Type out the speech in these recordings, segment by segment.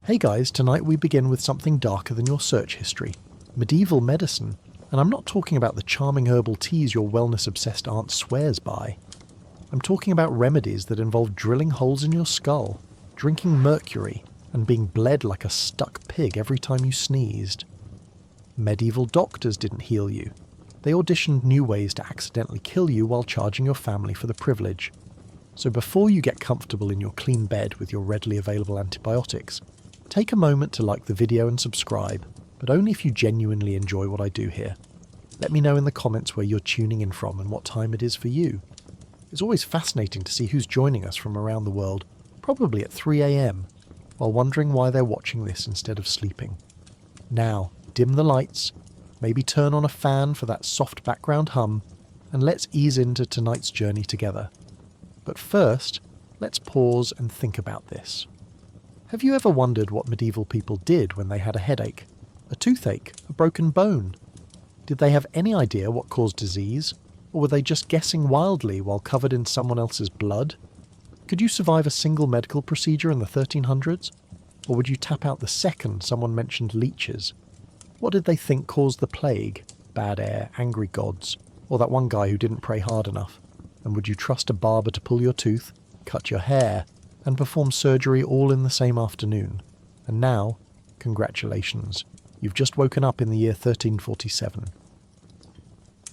Hey guys, tonight we begin with something darker than your search history. Medieval medicine. And I'm not talking about the charming herbal teas your wellness-obsessed aunt swears by. I'm talking about remedies that involve drilling holes in your skull, drinking mercury, and being bled like a stuck pig every time you sneezed. Medieval doctors didn't heal you. They auditioned new ways to accidentally kill you while charging your family for the privilege. So before you get comfortable in your clean bed with your readily available antibiotics, take a moment to like the video and subscribe, but only if you genuinely enjoy what I do here. Let me know in the comments where you're tuning in from and what time it is for you. It's always fascinating to see who's joining us from around the world, probably at 3 AM, while wondering why they're watching this instead of sleeping. Now, dim the lights, maybe turn on a fan for that soft background hum, and let's ease into tonight's journey together. But first, let's pause and think about this. Have you ever wondered what medieval people did when they had a headache, a toothache, a broken bone? Did they have any idea what caused disease, or were they just guessing wildly while covered in someone else's blood? Could you survive a single medical procedure in the 1300s? Or would you tap out the second someone mentioned leeches? What did they think caused the plague, bad air, angry gods, or that one guy who didn't pray hard enough? And would you trust a barber to pull your tooth, cut your hair, and perform surgery all in the same afternoon? And now, congratulations, you've just woken up in the year 1347.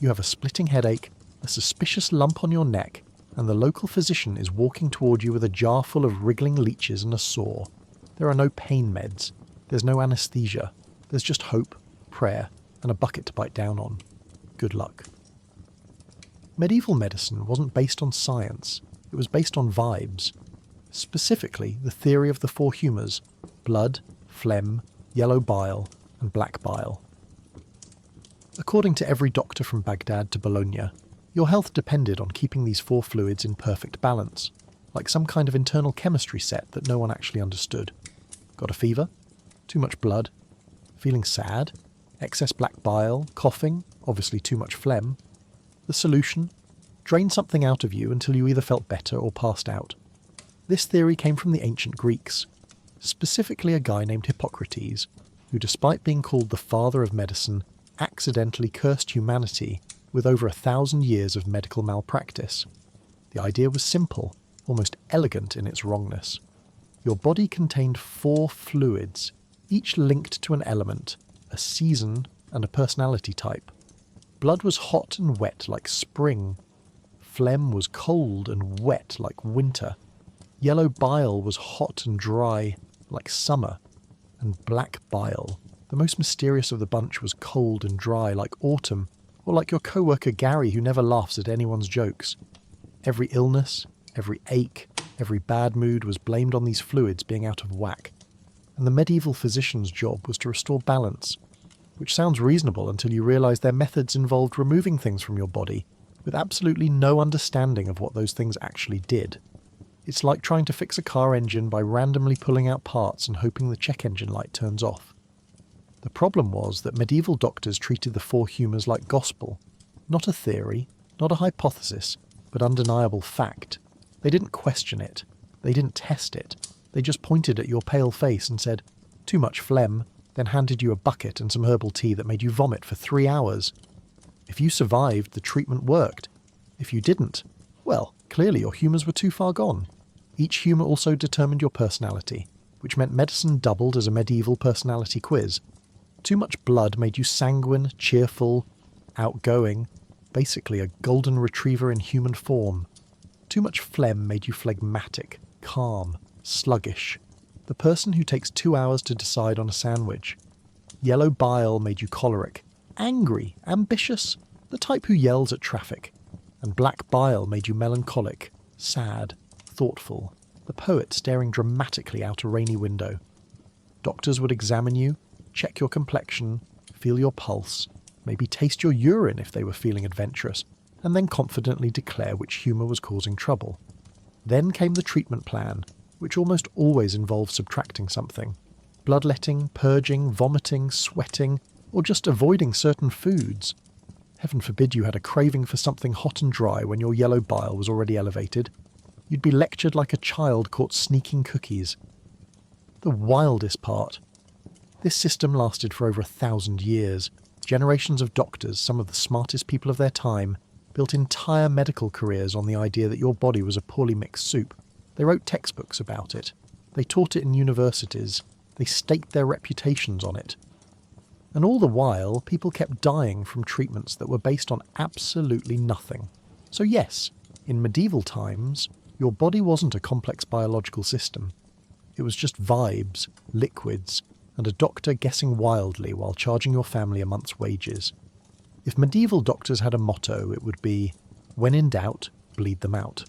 You have a splitting headache, a suspicious lump on your neck, and the local physician is walking toward you with a jar full of wriggling leeches and a saw. There are no pain meds, there's no anaesthesia, there's just hope, prayer, and a bucket to bite down on. Good luck. Medieval medicine wasn't based on science, it was based on vibes. Specifically, the theory of the four humours: blood, phlegm, yellow bile, and black bile. According to every doctor from Baghdad to Bologna, your health depended on keeping these four fluids in perfect balance, like some kind of internal chemistry set that no one actually understood. Got a fever? Too much blood? Feeling sad? Excess black bile? Coughing? Obviously too much phlegm? The solution? Drain something out of you until you either felt better or passed out. This theory came from the ancient Greeks, specifically a guy named Hippocrates, who, despite being called the father of medicine, accidentally cursed humanity with over 1,000 years of medical malpractice. The idea was simple, almost elegant in its wrongness. Your body contained four fluids, each linked to an element, a season, and a personality type. Blood was hot and wet like spring. Phlegm was cold and wet like winter. Yellow bile was hot and dry like summer. And black bile, the most mysterious of the bunch, was cold and dry like autumn, or like your co-worker Gary who never laughs at anyone's jokes. Every illness, every ache, every bad mood was blamed on these fluids being out of whack. And the medieval physician's job was to restore balance, which sounds reasonable until you realise their methods involved removing things from your body with absolutely no understanding of what those things actually did. It's like trying to fix a car engine by randomly pulling out parts and hoping the check engine light turns off. The problem was that medieval doctors treated the four humours like gospel, not a theory, not a hypothesis, but undeniable fact. They didn't question it, they didn't test it, they just pointed at your pale face and said, "Too much phlegm," then handed you a bucket and some herbal tea that made you vomit for 3 hours. If you survived, the treatment worked. If you didn't, well, clearly your humours were too far gone. Each humour also determined your personality, which meant medicine doubled as a medieval personality quiz. Too much blood made you sanguine, cheerful, outgoing, basically a golden retriever in human form. Too much phlegm made you phlegmatic, calm, sluggish, the person who takes 2 hours to decide on a sandwich. Yellow bile made you choleric, angry, ambitious, the type who yells at traffic. And black bile made you melancholic, sad, thoughtful, the poet staring dramatically out a rainy window. Doctors would examine you, check your complexion, feel your pulse, maybe taste your urine if they were feeling adventurous, and then confidently declare which humour was causing trouble. Then came the treatment plan, which almost always involved subtracting something. Bloodletting, purging, vomiting, sweating, or just avoiding certain foods. Heaven forbid you had a craving for something hot and dry when your yellow bile was already elevated. You'd be lectured like a child caught sneaking cookies. The wildest part. This system lasted for over 1,000 years. Generations of doctors, some of the smartest people of their time, built entire medical careers on the idea that your body was a poorly mixed soup. They wrote textbooks about it. They taught it in universities. They staked their reputations on it. And all the while, people kept dying from treatments that were based on absolutely nothing. So yes, in medieval times, your body wasn't a complex biological system. It was just vibes, liquids, and a doctor guessing wildly while charging your family a month's wages. If medieval doctors had a motto, it would be, when in doubt, bleed them out.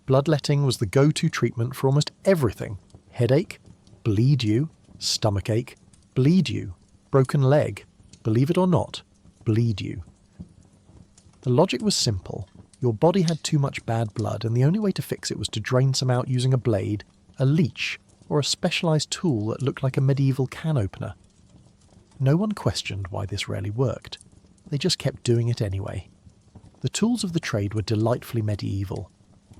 Bloodletting was the go-to treatment for almost everything. Headache, bleed you. Stomachache, bleed you. Broken leg, believe it or not, bleed you. The logic was simple. Your body had too much bad blood, and the only way to fix it was to drain some out using a blade, a leech, or a specialised tool that looked like a medieval can opener. No one questioned why this rarely worked. They just kept doing it anyway. The tools of the trade were delightfully medieval.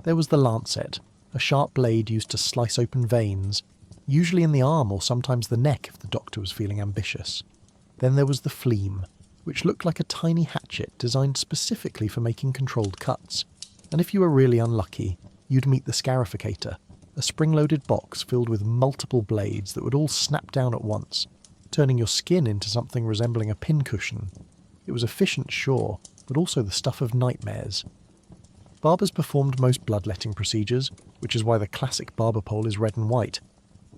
There was the lancet, a sharp blade used to slice open veins, usually in the arm or sometimes the neck if the doctor was feeling ambitious. Then there was the fleam, which looked like a tiny hatchet designed specifically for making controlled cuts. And if you were really unlucky, you'd meet the scarificator, a spring-loaded box filled with multiple blades that would all snap down at once, turning your skin into something resembling a pincushion. It was efficient, sure, but also the stuff of nightmares. Barbers performed most bloodletting procedures, which is why the classic barber pole is red and white.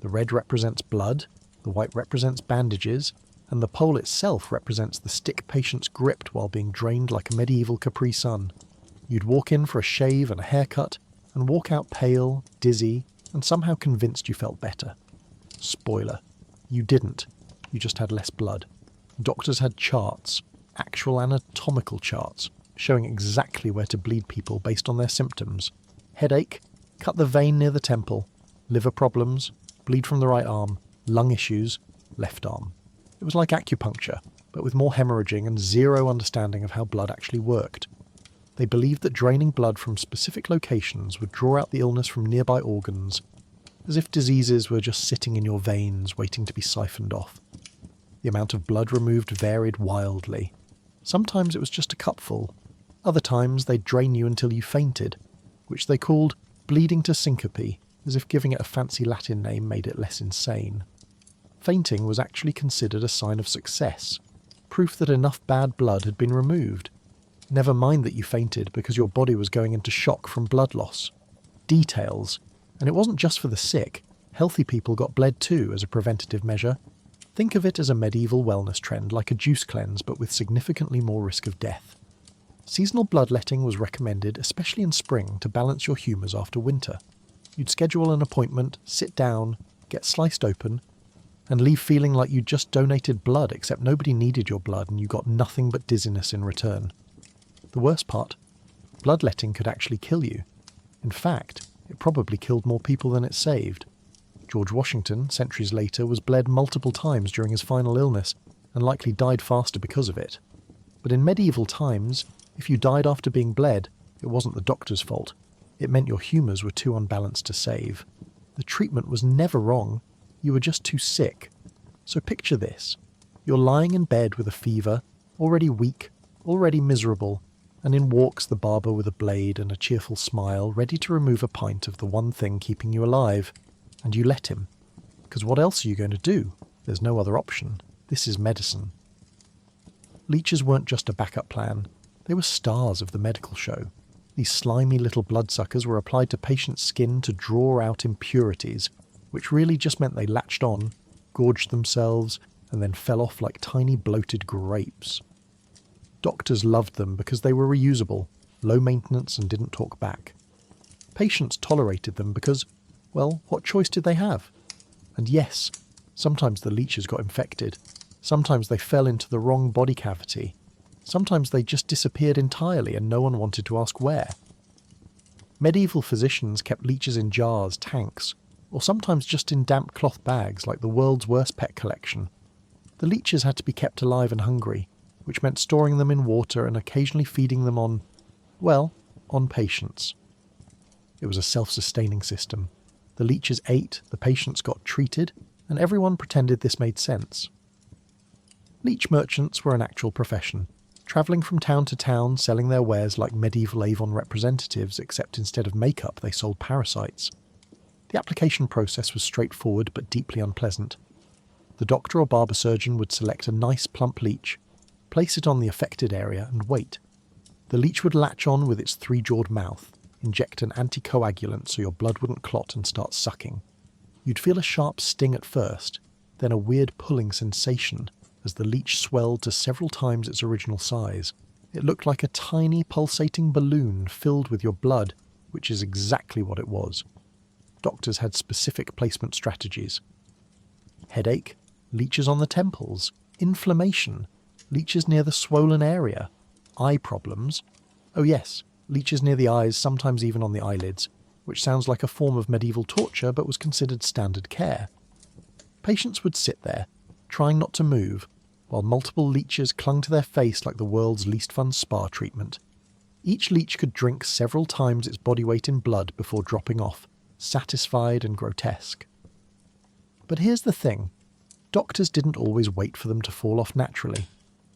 The red represents blood, the white represents bandages, and the pole itself represents the stick patients gripped while being drained like a medieval Capri Sun. You'd walk in for a shave and a haircut, and walk out pale, dizzy, and somehow convinced you felt better. Spoiler. You didn't. You just had less blood. Doctors had charts, actual anatomical charts, showing exactly where to bleed people based on their symptoms. Headache, cut the vein near the temple. Liver problems, bleed from the right arm. Lung issues, left arm. It was like acupuncture, but with more hemorrhaging and zero understanding of how blood actually worked. They believed that draining blood from specific locations would draw out the illness from nearby organs, as if diseases were just sitting in your veins waiting to be siphoned off. The amount of blood removed varied wildly. Sometimes it was just a cupful. Other times they'd drain you until you fainted, which they called bleeding to syncope, as if giving it a fancy Latin name made it less insane. Fainting was actually considered a sign of success, proof that enough bad blood had been removed. Never mind that you fainted because your body was going into shock from blood loss. Details. And it wasn't just for the sick. Healthy people got bled too as a preventative measure. Think of it as a medieval wellness trend, like a juice cleanse but with significantly more risk of death. Seasonal bloodletting was recommended, especially in spring, to balance your humours after winter. You'd schedule an appointment, sit down, get sliced open, and leave feeling like you'd just donated blood, except nobody needed your blood and you got nothing but dizziness in return. The worst part, bloodletting could actually kill you. In fact, it probably killed more people than it saved. George Washington, centuries later, was bled multiple times during his final illness and likely died faster because of it. But in medieval times, if you died after being bled, it wasn't the doctor's fault. It meant your humours were too unbalanced to save. The treatment was never wrong. You were just too sick. So picture this. You're lying in bed with a fever, already weak, already miserable, and in walks the barber with a blade and a cheerful smile, ready to remove a pint of the one thing keeping you alive. And you let him. Because what else are you going to do? There's no other option. This is medicine. Leeches weren't just a backup plan. They were stars of the medical show. These slimy little bloodsuckers were applied to patients' skin to draw out impurities, which really just meant they latched on, gorged themselves, and then fell off like tiny bloated grapes. Doctors loved them because they were reusable, low maintenance, and didn't talk back. Patients tolerated them because, well, what choice did they have? And yes, sometimes the leeches got infected. Sometimes they fell into the wrong body cavity. Sometimes they just disappeared entirely and no one wanted to ask where. Medieval physicians kept leeches in jars, tanks, or sometimes just in damp cloth bags like the world's worst pet collection. The leeches had to be kept alive and hungry, which meant storing them in water and occasionally feeding them on patients. It was a self-sustaining system. The leeches ate, the patients got treated, and everyone pretended this made sense. Leech merchants were an actual profession, travelling from town to town selling their wares like medieval Avon representatives, except instead of makeup they sold parasites. The application process was straightforward but deeply unpleasant. The doctor or barber surgeon would select a nice plump leech, place it on the affected area and wait. The leech would latch on with its three-jawed mouth, inject an anticoagulant so your blood wouldn't clot and start sucking. You'd feel a sharp sting at first, then a weird pulling sensation as the leech swelled to several times its original size. It looked like a tiny pulsating balloon filled with your blood, which is exactly what it was. Doctors had specific placement strategies. Headache, leeches on the temples, inflammation, leeches near the swollen area, eye problems. Oh yes, leeches near the eyes, sometimes even on the eyelids, which sounds like a form of medieval torture but was considered standard care. Patients would sit there, trying not to move, while multiple leeches clung to their face like the world's least fun spa treatment. Each leech could drink several times its body weight in blood before dropping off, satisfied and grotesque. But here's the thing. Doctors didn't always wait for them to fall off naturally.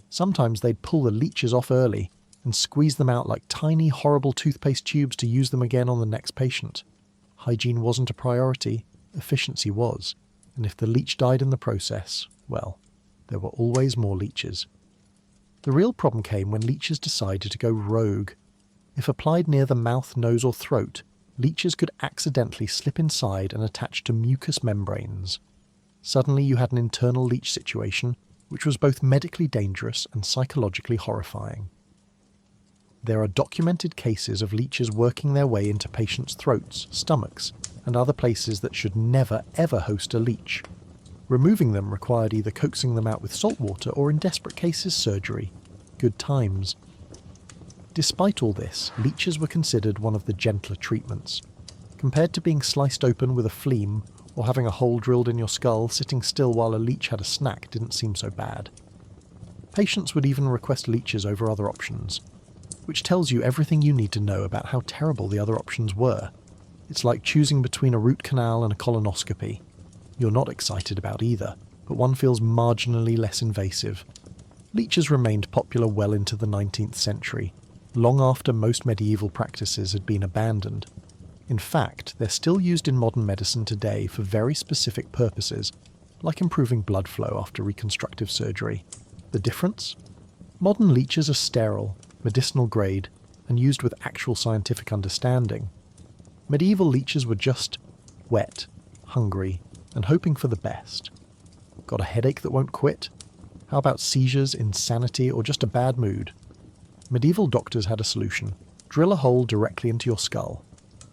Sometimes they'd pull the leeches off early and squeeze them out like tiny, horrible toothpaste tubes to use them again on the next patient. Hygiene wasn't a priority, efficiency was, and if the leech died in the process, well, there were always more leeches. The real problem came when leeches decided to go rogue. If applied near the mouth, nose or throat, leeches could accidentally slip inside and attach to mucous membranes. Suddenly you had an internal leech situation, which was both medically dangerous and psychologically horrifying. There are documented cases of leeches working their way into patients' throats, stomachs, and other places that should never ever host a leech. Removing them required either coaxing them out with salt water or, in desperate cases, surgery. Good times. Despite all this, leeches were considered one of the gentler treatments. Compared to being sliced open with a fleam, or having a hole drilled in your skull, sitting still while a leech had a snack didn't seem so bad. Patients would even request leeches over other options, which tells you everything you need to know about how terrible the other options were. It's like choosing between a root canal and a colonoscopy. You're not excited about either, but one feels marginally less invasive. Leeches remained popular well into the 19th century, long after most medieval practices had been abandoned. In fact, they're still used in modern medicine today for very specific purposes, like improving blood flow after reconstructive surgery. The difference? Modern leeches are sterile, medicinal grade, and used with actual scientific understanding. Medieval leeches were just wet, hungry, and hoping for the best. Got a headache that won't quit? How about seizures, insanity, or just a bad mood? Medieval doctors had a solution. Drill a hole directly into your skull.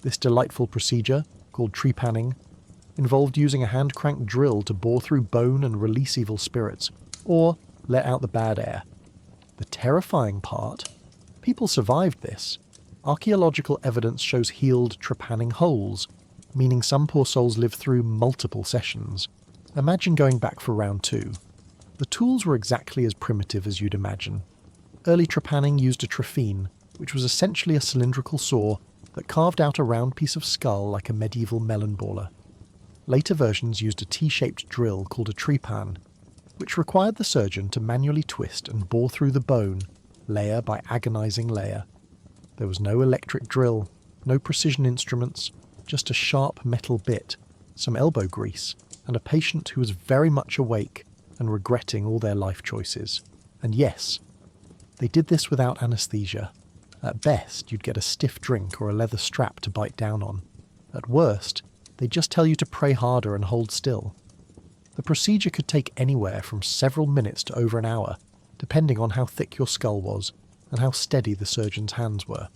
This delightful procedure, called trepanning, involved using a hand-cranked drill to bore through bone and release evil spirits, or let out the bad air. The terrifying part? People survived this. Archaeological evidence shows healed trepanning holes, meaning some poor souls lived through multiple sessions. Imagine going back for round 2. The tools were exactly as primitive as you'd imagine. Early trepanning used a trephine, which was essentially a cylindrical saw that carved out a round piece of skull like a medieval melon baller. Later versions used a T-shaped drill called a trepan, which required the surgeon to manually twist and bore through the bone, layer by agonizing layer. There was no electric drill, no precision instruments, just a sharp metal bit, some elbow grease, and a patient who was very much awake and regretting all their life choices. And yes, they did this without anesthesia. At best, you'd get a stiff drink or a leather strap to bite down on. At worst, they'd just tell you to pray harder and hold still. The procedure could take anywhere from several minutes to over an hour, depending on how thick your skull was and how steady the surgeon's hands were.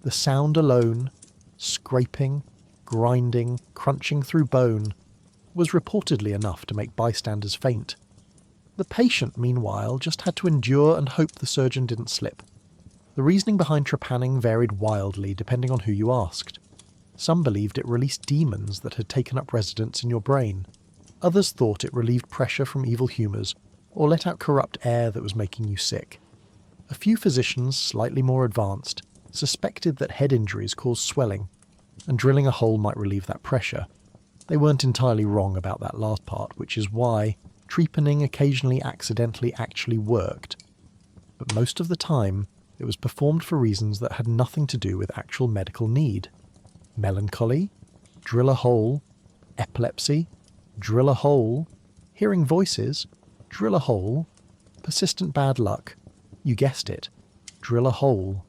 The sound alone, scraping, grinding, crunching through bone, was reportedly enough to make bystanders faint. The patient, meanwhile, just had to endure and hope the surgeon didn't slip. The reasoning behind trepanning varied wildly depending on who you asked. Some believed it released demons that had taken up residence in your brain. Others thought it relieved pressure from evil humours, or let out corrupt air that was making you sick. A few physicians, slightly more advanced, suspected that head injuries caused swelling. and drilling a hole might relieve that pressure. They weren't entirely wrong about that last part, which is why trepanning occasionally accidentally actually worked. But most of the time, it was performed for reasons that had nothing to do with actual medical need. Melancholy, drill a hole, epilepsy, drill a hole, hearing voices, drill a hole, persistent bad luck, you guessed it, drill a hole.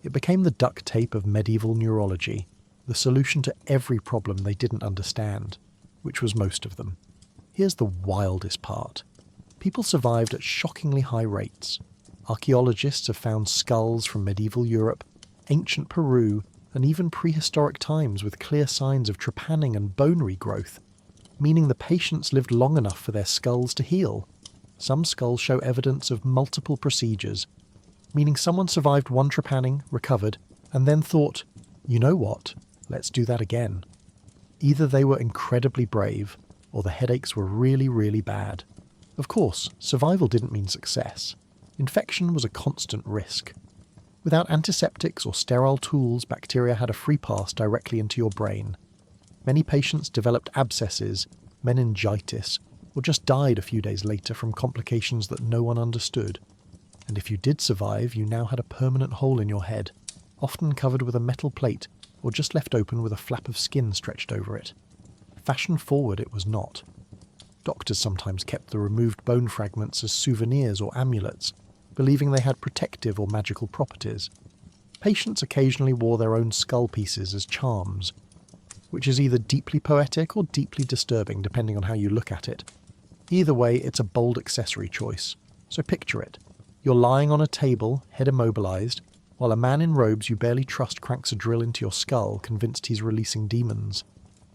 It became the duct tape of medieval neurology, the solution to every problem they didn't understand, which was most of them. Here's the wildest part. People survived at shockingly high rates. Archaeologists have found skulls from medieval Europe, ancient Peru, and even prehistoric times with clear signs of trepanning and bone regrowth, meaning the patients lived long enough for their skulls to heal. Some skulls show evidence of multiple procedures, meaning someone survived one trepanning, recovered, and then thought, you know what, let's do that again. Either they were incredibly brave, or the headaches were really, really bad. Of course, survival didn't mean success. Infection was a constant risk. Without antiseptics or sterile tools, bacteria had a free pass directly into your brain. Many patients developed abscesses, meningitis, or just died a few days later from complications that no one understood. And if you did survive, you now had a permanent hole in your head, often covered with a metal plate, or just left open with a flap of skin stretched over it. Fashion forward it was not. Doctors sometimes kept the removed bone fragments as souvenirs or amulets, believing they had protective or magical properties. Patients occasionally wore their own skull pieces as charms, which is either deeply poetic or deeply disturbing depending on how you look at it. Either way, it's a bold accessory choice. So picture it. You're lying on a table, head immobilized, while a man in robes you barely trust cranks a drill into your skull, convinced he's releasing demons.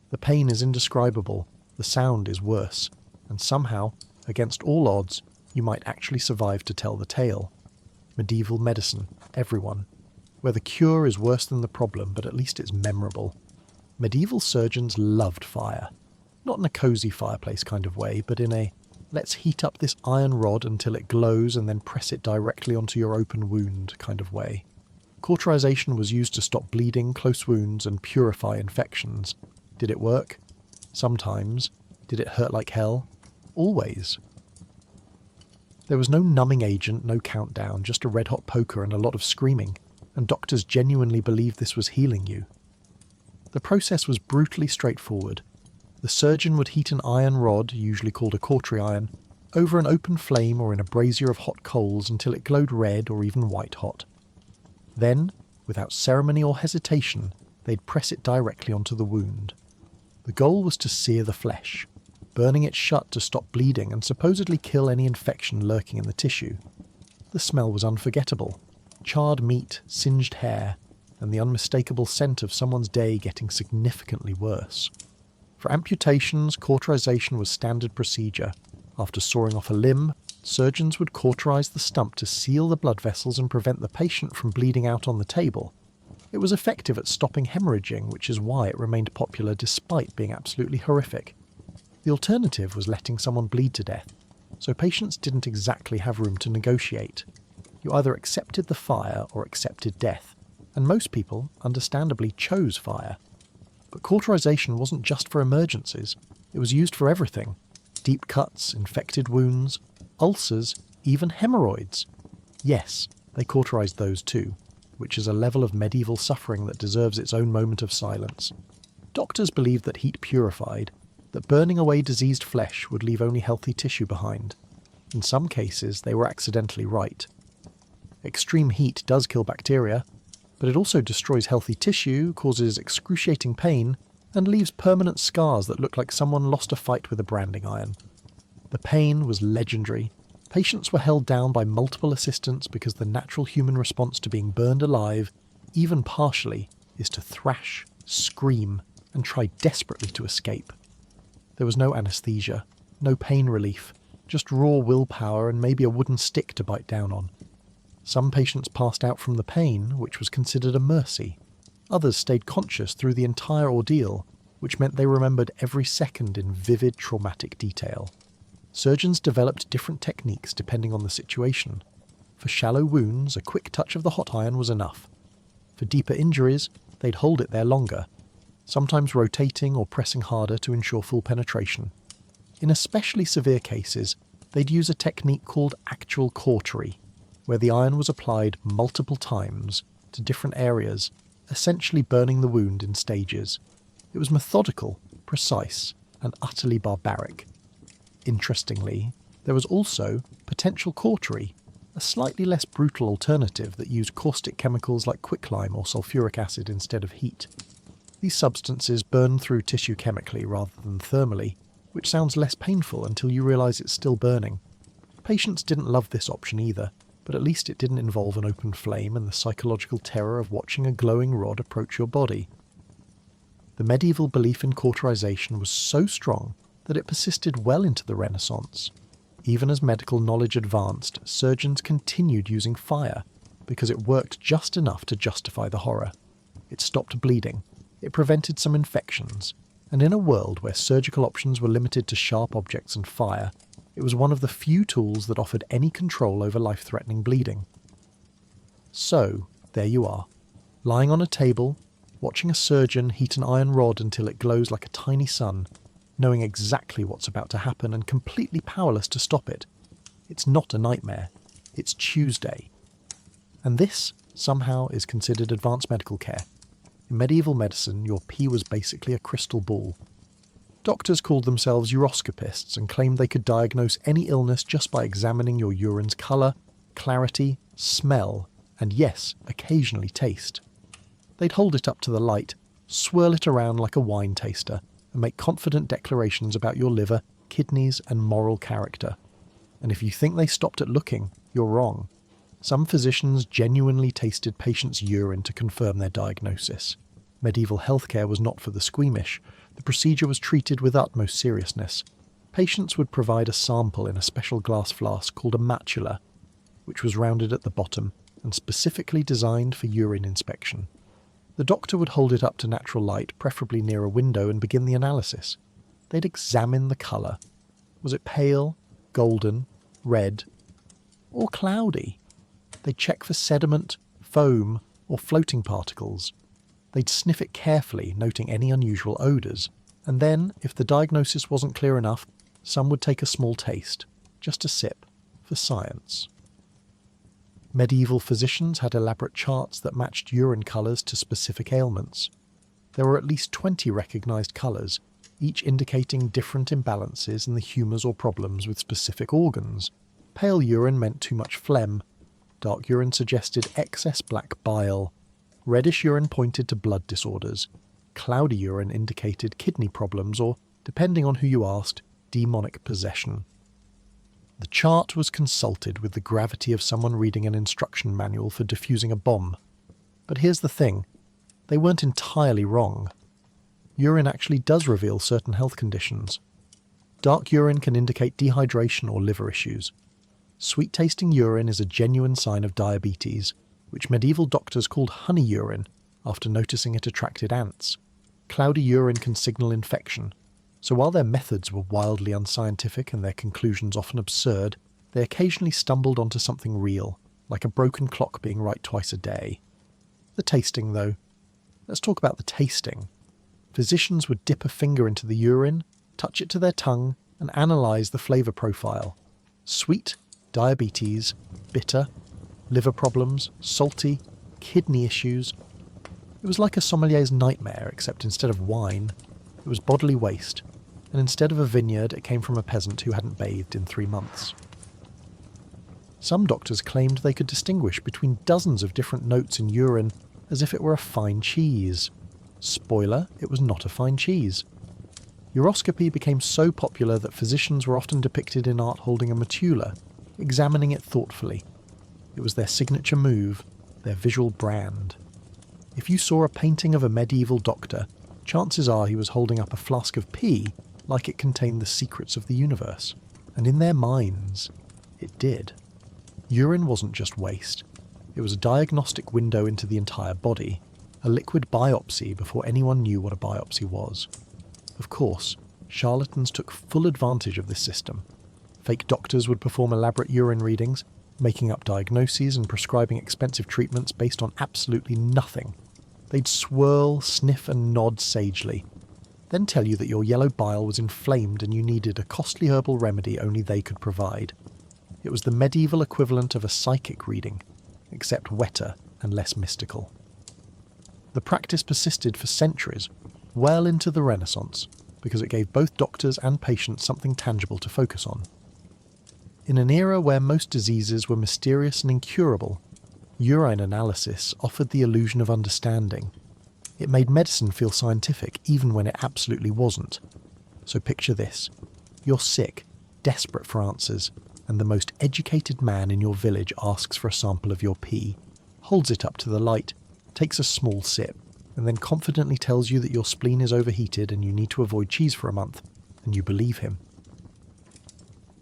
The pain is indescribable, the sound is worse, and somehow, against all odds, you might actually survive to tell the tale. Medieval medicine, everyone. Where the cure is worse than the problem, but at least it's memorable. Medieval surgeons loved fire. Not in a cosy fireplace kind of way, but in a, let's heat up this iron rod until it glows and then press it directly onto your open wound kind of way. Cauterization was used to stop bleeding, close wounds, and purify infections. Did it work? Sometimes. Did it hurt like hell? Always. There was no numbing agent, no countdown, just a red-hot poker and a lot of screaming, and doctors genuinely believed this was healing you. The process was brutally straightforward. The surgeon would heat an iron rod, usually called a cautery iron, over an open flame or in a brazier of hot coals until it glowed red or even white-hot. Then, without ceremony or hesitation, they'd press it directly onto the wound. The goal was to sear the flesh, burning it shut to stop bleeding and supposedly kill any infection lurking in the tissue. The smell was unforgettable. Charred meat, singed hair, and the unmistakable scent of someone's day getting significantly worse. For amputations, cauterization was standard procedure. After sawing off a limb, surgeons would cauterize the stump to seal the blood vessels and prevent the patient from bleeding out on the table. It was effective at stopping hemorrhaging, which is why it remained popular despite being absolutely horrific. The alternative was letting someone bleed to death, so patients didn't exactly have room to negotiate. You either accepted the fire or accepted death, and most people, understandably, chose fire. But cauterization wasn't just for emergencies, it was used for everything. Deep cuts, infected wounds, ulcers, even hemorrhoids. Yes, they cauterized those too, which is a level of medieval suffering that deserves its own moment of silence. Doctors believed that heat purified, that burning away diseased flesh would leave only healthy tissue behind. In some cases, they were accidentally right. Extreme heat does kill bacteria, but it also destroys healthy tissue, causes excruciating pain, and leaves permanent scars that look like someone lost a fight with a branding iron. The pain was legendary. Patients were held down by multiple assistants because the natural human response to being burned alive, even partially, is to thrash, scream, and try desperately to escape. There was no anesthesia, no pain relief, just raw willpower and maybe a wooden stick to bite down on. Some patients passed out from the pain, which was considered a mercy. Others stayed conscious through the entire ordeal, which meant they remembered every second in vivid traumatic detail. Surgeons developed different techniques depending on the situation. For shallow wounds, a quick touch of the hot iron was enough. For deeper injuries, they'd hold it there longer, sometimes rotating or pressing harder to ensure full penetration. In especially severe cases, they'd use a technique called actual cautery, where the iron was applied multiple times to different areas, essentially burning the wound in stages. It was methodical, precise, and utterly barbaric. Interestingly, there was also potential cautery, a slightly less brutal alternative that used caustic chemicals like quicklime or sulfuric acid instead of heat. These substances burn through tissue chemically rather than thermally, which sounds less painful until you realise it's still burning. Patients didn't love this option either, but at least it didn't involve an open flame and the psychological terror of watching a glowing rod approach your body. The medieval belief in cauterization was so strong that it persisted well into the Renaissance. Even as medical knowledge advanced, surgeons continued using fire because it worked just enough to justify the horror. It stopped bleeding, it prevented some infections, and in a world where surgical options were limited to sharp objects and fire, it was one of the few tools that offered any control over life-threatening bleeding. So, there you are, lying on a table, watching a surgeon heat an iron rod until it glows like a tiny sun, knowing exactly what's about to happen and completely powerless to stop it. It's not a nightmare. It's Tuesday. And this, somehow, is considered advanced medical care. In medieval medicine, your pee was basically a crystal ball. Doctors called themselves uroscopists and claimed they could diagnose any illness just by examining your urine's colour, clarity, smell, and yes, occasionally taste. They'd hold it up to the light, swirl it around like a wine taster, and make confident declarations about your liver, kidneys, and moral character. And if you think they stopped at looking, you're wrong. Some physicians genuinely tasted patients' urine to confirm their diagnosis. Medieval healthcare was not for the squeamish. The procedure was treated with utmost seriousness. Patients would provide a sample in a special glass flask called a matula, which was rounded at the bottom and specifically designed for urine inspection. The doctor would hold it up to natural light, preferably near a window, and begin the analysis. They'd examine the colour. Was it pale, golden, red, or cloudy? They'd check for sediment, foam, or floating particles. They'd sniff it carefully, noting any unusual odours, and then, if the diagnosis wasn't clear enough, some would take a small taste, just a sip, for science. Medieval physicians had elaborate charts that matched urine colours to specific ailments. There were at least 20 recognised colours, each indicating different imbalances in the humours or problems with specific organs. Pale urine meant too much phlegm. Dark urine suggested excess black bile. Reddish urine pointed to blood disorders. Cloudy urine indicated kidney problems or, depending on who you asked, demonic possession. The chart was consulted with the gravity of someone reading an instruction manual for defusing a bomb. But here's the thing, they weren't entirely wrong. Urine actually does reveal certain health conditions. Dark urine can indicate dehydration or liver issues. Sweet-tasting urine is a genuine sign of diabetes, which medieval doctors called honey urine after noticing it attracted ants. Cloudy urine can signal infection. So while their methods were wildly unscientific and their conclusions often absurd, they occasionally stumbled onto something real, like a broken clock being right twice a day. The tasting, though. Let's talk about the tasting. Physicians would dip a finger into the urine, touch it to their tongue, and analyse the flavour profile. Sweet, diabetes, bitter, liver problems, salty, kidney issues. It was like a sommelier's nightmare, except instead of wine, it was bodily waste, and instead of a vineyard, it came from a peasant who hadn't bathed in 3 months. Some doctors claimed they could distinguish between dozens of different notes in urine as if it were a fine cheese. Spoiler, it was not a fine cheese. Uroscopy became so popular that physicians were often depicted in art holding a matula, examining it thoughtfully. It was their signature move, their visual brand. If you saw a painting of a medieval doctor, chances are he was holding up a flask of pee like it contained the secrets of the universe. And in their minds, it did. Urine wasn't just waste. It was a diagnostic window into the entire body, a liquid biopsy before anyone knew what a biopsy was. Of course, charlatans took full advantage of this system. Fake doctors would perform elaborate urine readings, making up diagnoses and prescribing expensive treatments based on absolutely nothing. They'd swirl, sniff and nod sagely, then tell you that your yellow bile was inflamed and you needed a costly herbal remedy only they could provide. It was the medieval equivalent of a psychic reading, except wetter and less mystical. The practice persisted for centuries, well into the Renaissance, because it gave both doctors and patients something tangible to focus on. In an era where most diseases were mysterious and incurable, urine analysis offered the illusion of understanding. It made medicine feel scientific even when it absolutely wasn't. So picture this. You're sick, desperate for answers, and the most educated man in your village asks for a sample of your pee, holds it up to the light, takes a small sip, and then confidently tells you that your spleen is overheated and you need to avoid cheese for a month, and you believe him.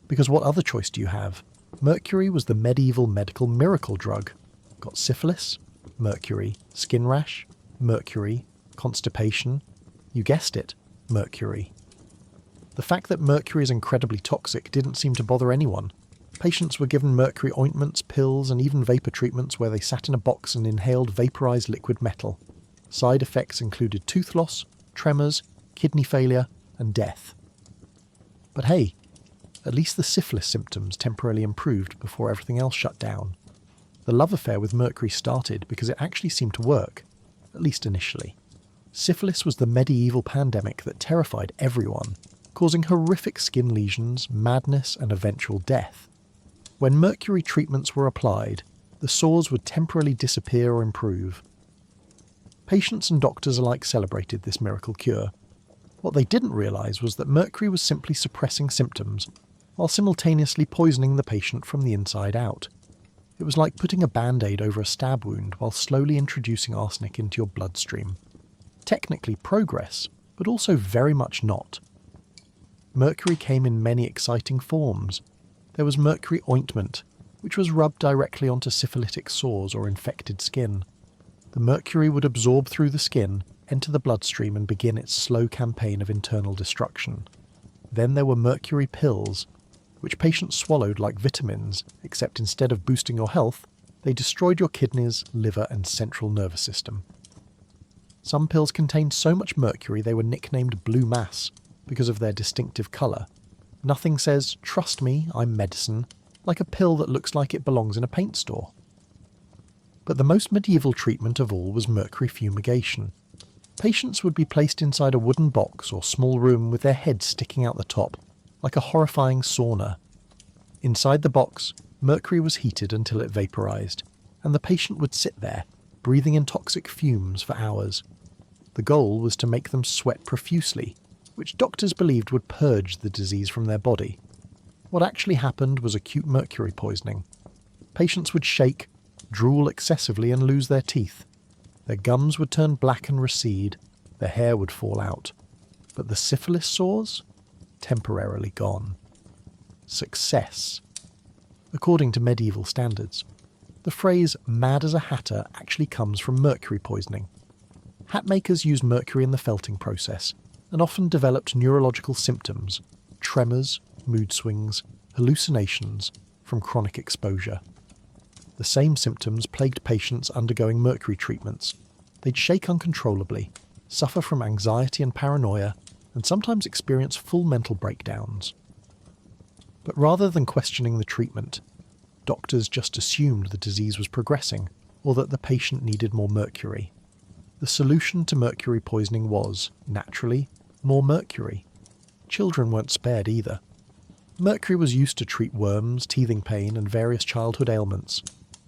Because what other choice do you have? Mercury was the medieval medical miracle drug. Got syphilis? Mercury. Skin rash? Mercury. Constipation? You guessed it, mercury. The fact that mercury is incredibly toxic didn't seem to bother anyone. Patients were given mercury ointments, pills, and even vapour treatments where they sat in a box and inhaled vaporised liquid metal. Side effects included tooth loss, tremors, kidney failure, and death. But hey, at least the syphilis symptoms temporarily improved before everything else shut down. The love affair with mercury started because it actually seemed to work, at least initially. Syphilis was the medieval pandemic that terrified everyone, causing horrific skin lesions, madness, and eventual death. When mercury treatments were applied, the sores would temporarily disappear or improve. Patients and doctors alike celebrated this miracle cure. What they didn't realise was that mercury was simply suppressing symptoms, while simultaneously poisoning the patient from the inside out. It was like putting a band-aid over a stab wound while slowly introducing arsenic into your bloodstream. Technically progress, but also very much not. Mercury came in many exciting forms. There was mercury ointment, which was rubbed directly onto syphilitic sores or infected skin. The mercury would absorb through the skin, enter the bloodstream and begin its slow campaign of internal destruction. Then there were mercury pills, which patients swallowed like vitamins, except instead of boosting your health, they destroyed your kidneys, liver and central nervous system. Some pills contained so much mercury they were nicknamed blue mass because of their distinctive colour. Nothing says, "Trust me, I'm medicine," like a pill that looks like it belongs in a paint store. But the most medieval treatment of all was mercury fumigation. Patients would be placed inside a wooden box or small room with their heads sticking out the top, like a horrifying sauna. Inside the box, mercury was heated until it vaporized, and the patient would sit there, breathing in toxic fumes for hours. The goal was to make them sweat profusely, which doctors believed would purge the disease from their body. What actually happened was acute mercury poisoning. Patients would shake, drool excessively and lose their teeth. Their gums would turn black and recede, their hair would fall out. But the syphilis sores? Temporarily gone. Success. According to medieval standards, the phrase "mad as a hatter" actually comes from mercury poisoning. Hat makers used mercury in the felting process and often developed neurological symptoms, tremors, mood swings, hallucinations from chronic exposure. The same symptoms plagued patients undergoing mercury treatments. They'd shake uncontrollably, suffer from anxiety and paranoia, and sometimes experience full mental breakdowns. But rather than questioning the treatment, doctors just assumed the disease was progressing or that the patient needed more mercury. The solution to mercury poisoning was, naturally, more mercury. Children weren't spared either. Mercury was used to treat worms, teething pain, and various childhood ailments.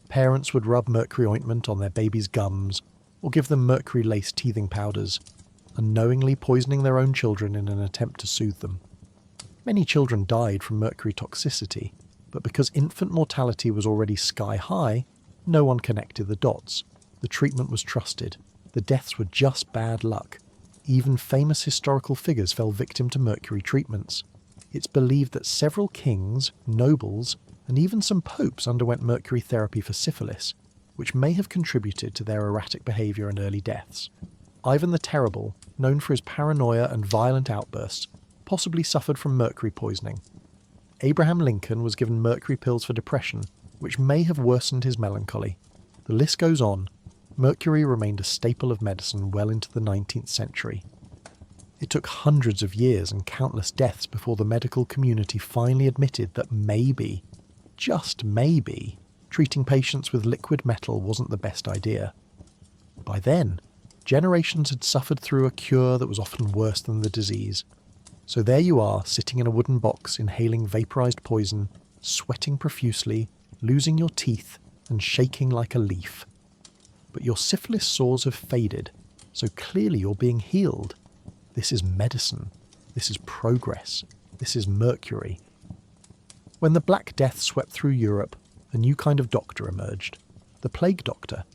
Parents would rub mercury ointment on their baby's gums or give them mercury-laced teething powders, unknowingly poisoning their own children in an attempt to soothe them. Many children died from mercury toxicity, but because infant mortality was already sky-high, no one connected the dots. The treatment was trusted. The deaths were just bad luck. Even famous historical figures fell victim to mercury treatments. It's believed that several kings, nobles, and even some popes underwent mercury therapy for syphilis, which may have contributed to their erratic behaviour and early deaths. Ivan the Terrible, known for his paranoia and violent outbursts, possibly suffered from mercury poisoning. Abraham Lincoln was given mercury pills for depression, which may have worsened his melancholy. The list goes on. mercury remained a staple of medicine well into the 19th century. It took hundreds of years and countless deaths before the medical community finally admitted that maybe, just maybe, treating patients with liquid metal wasn't the best idea. By then, generations had suffered through a cure that was often worse than the disease. So there you are, sitting in a wooden box, inhaling vaporized poison, sweating profusely, losing your teeth, and shaking like a leaf. But your syphilis sores have faded, so clearly you're being healed. This is medicine. This is progress. This is mercury. When the Black Death swept through Europe, a new kind of doctor emerged. The plague doctor.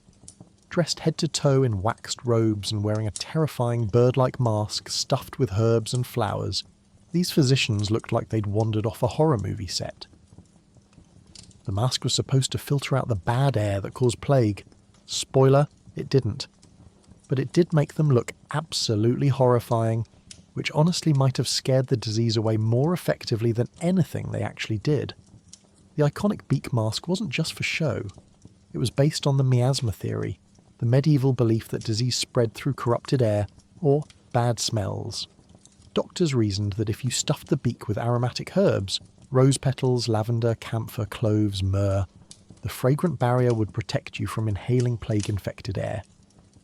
Dressed head to toe in waxed robes and wearing a terrifying bird-like mask stuffed with herbs and flowers, these physicians looked like they'd wandered off a horror movie set. The mask was supposed to filter out the bad air that caused plague. Spoiler, it didn't. But it did make them look absolutely horrifying, which honestly might have scared the disease away more effectively than anything they actually did. The iconic beak mask wasn't just for show. It was based on the miasma theory, the medieval belief that disease spread through corrupted air, or bad smells. Doctors reasoned that if you stuffed the beak with aromatic herbs, rose petals, lavender, camphor, cloves, myrrh, the fragrant barrier would protect you from inhaling plague-infected air.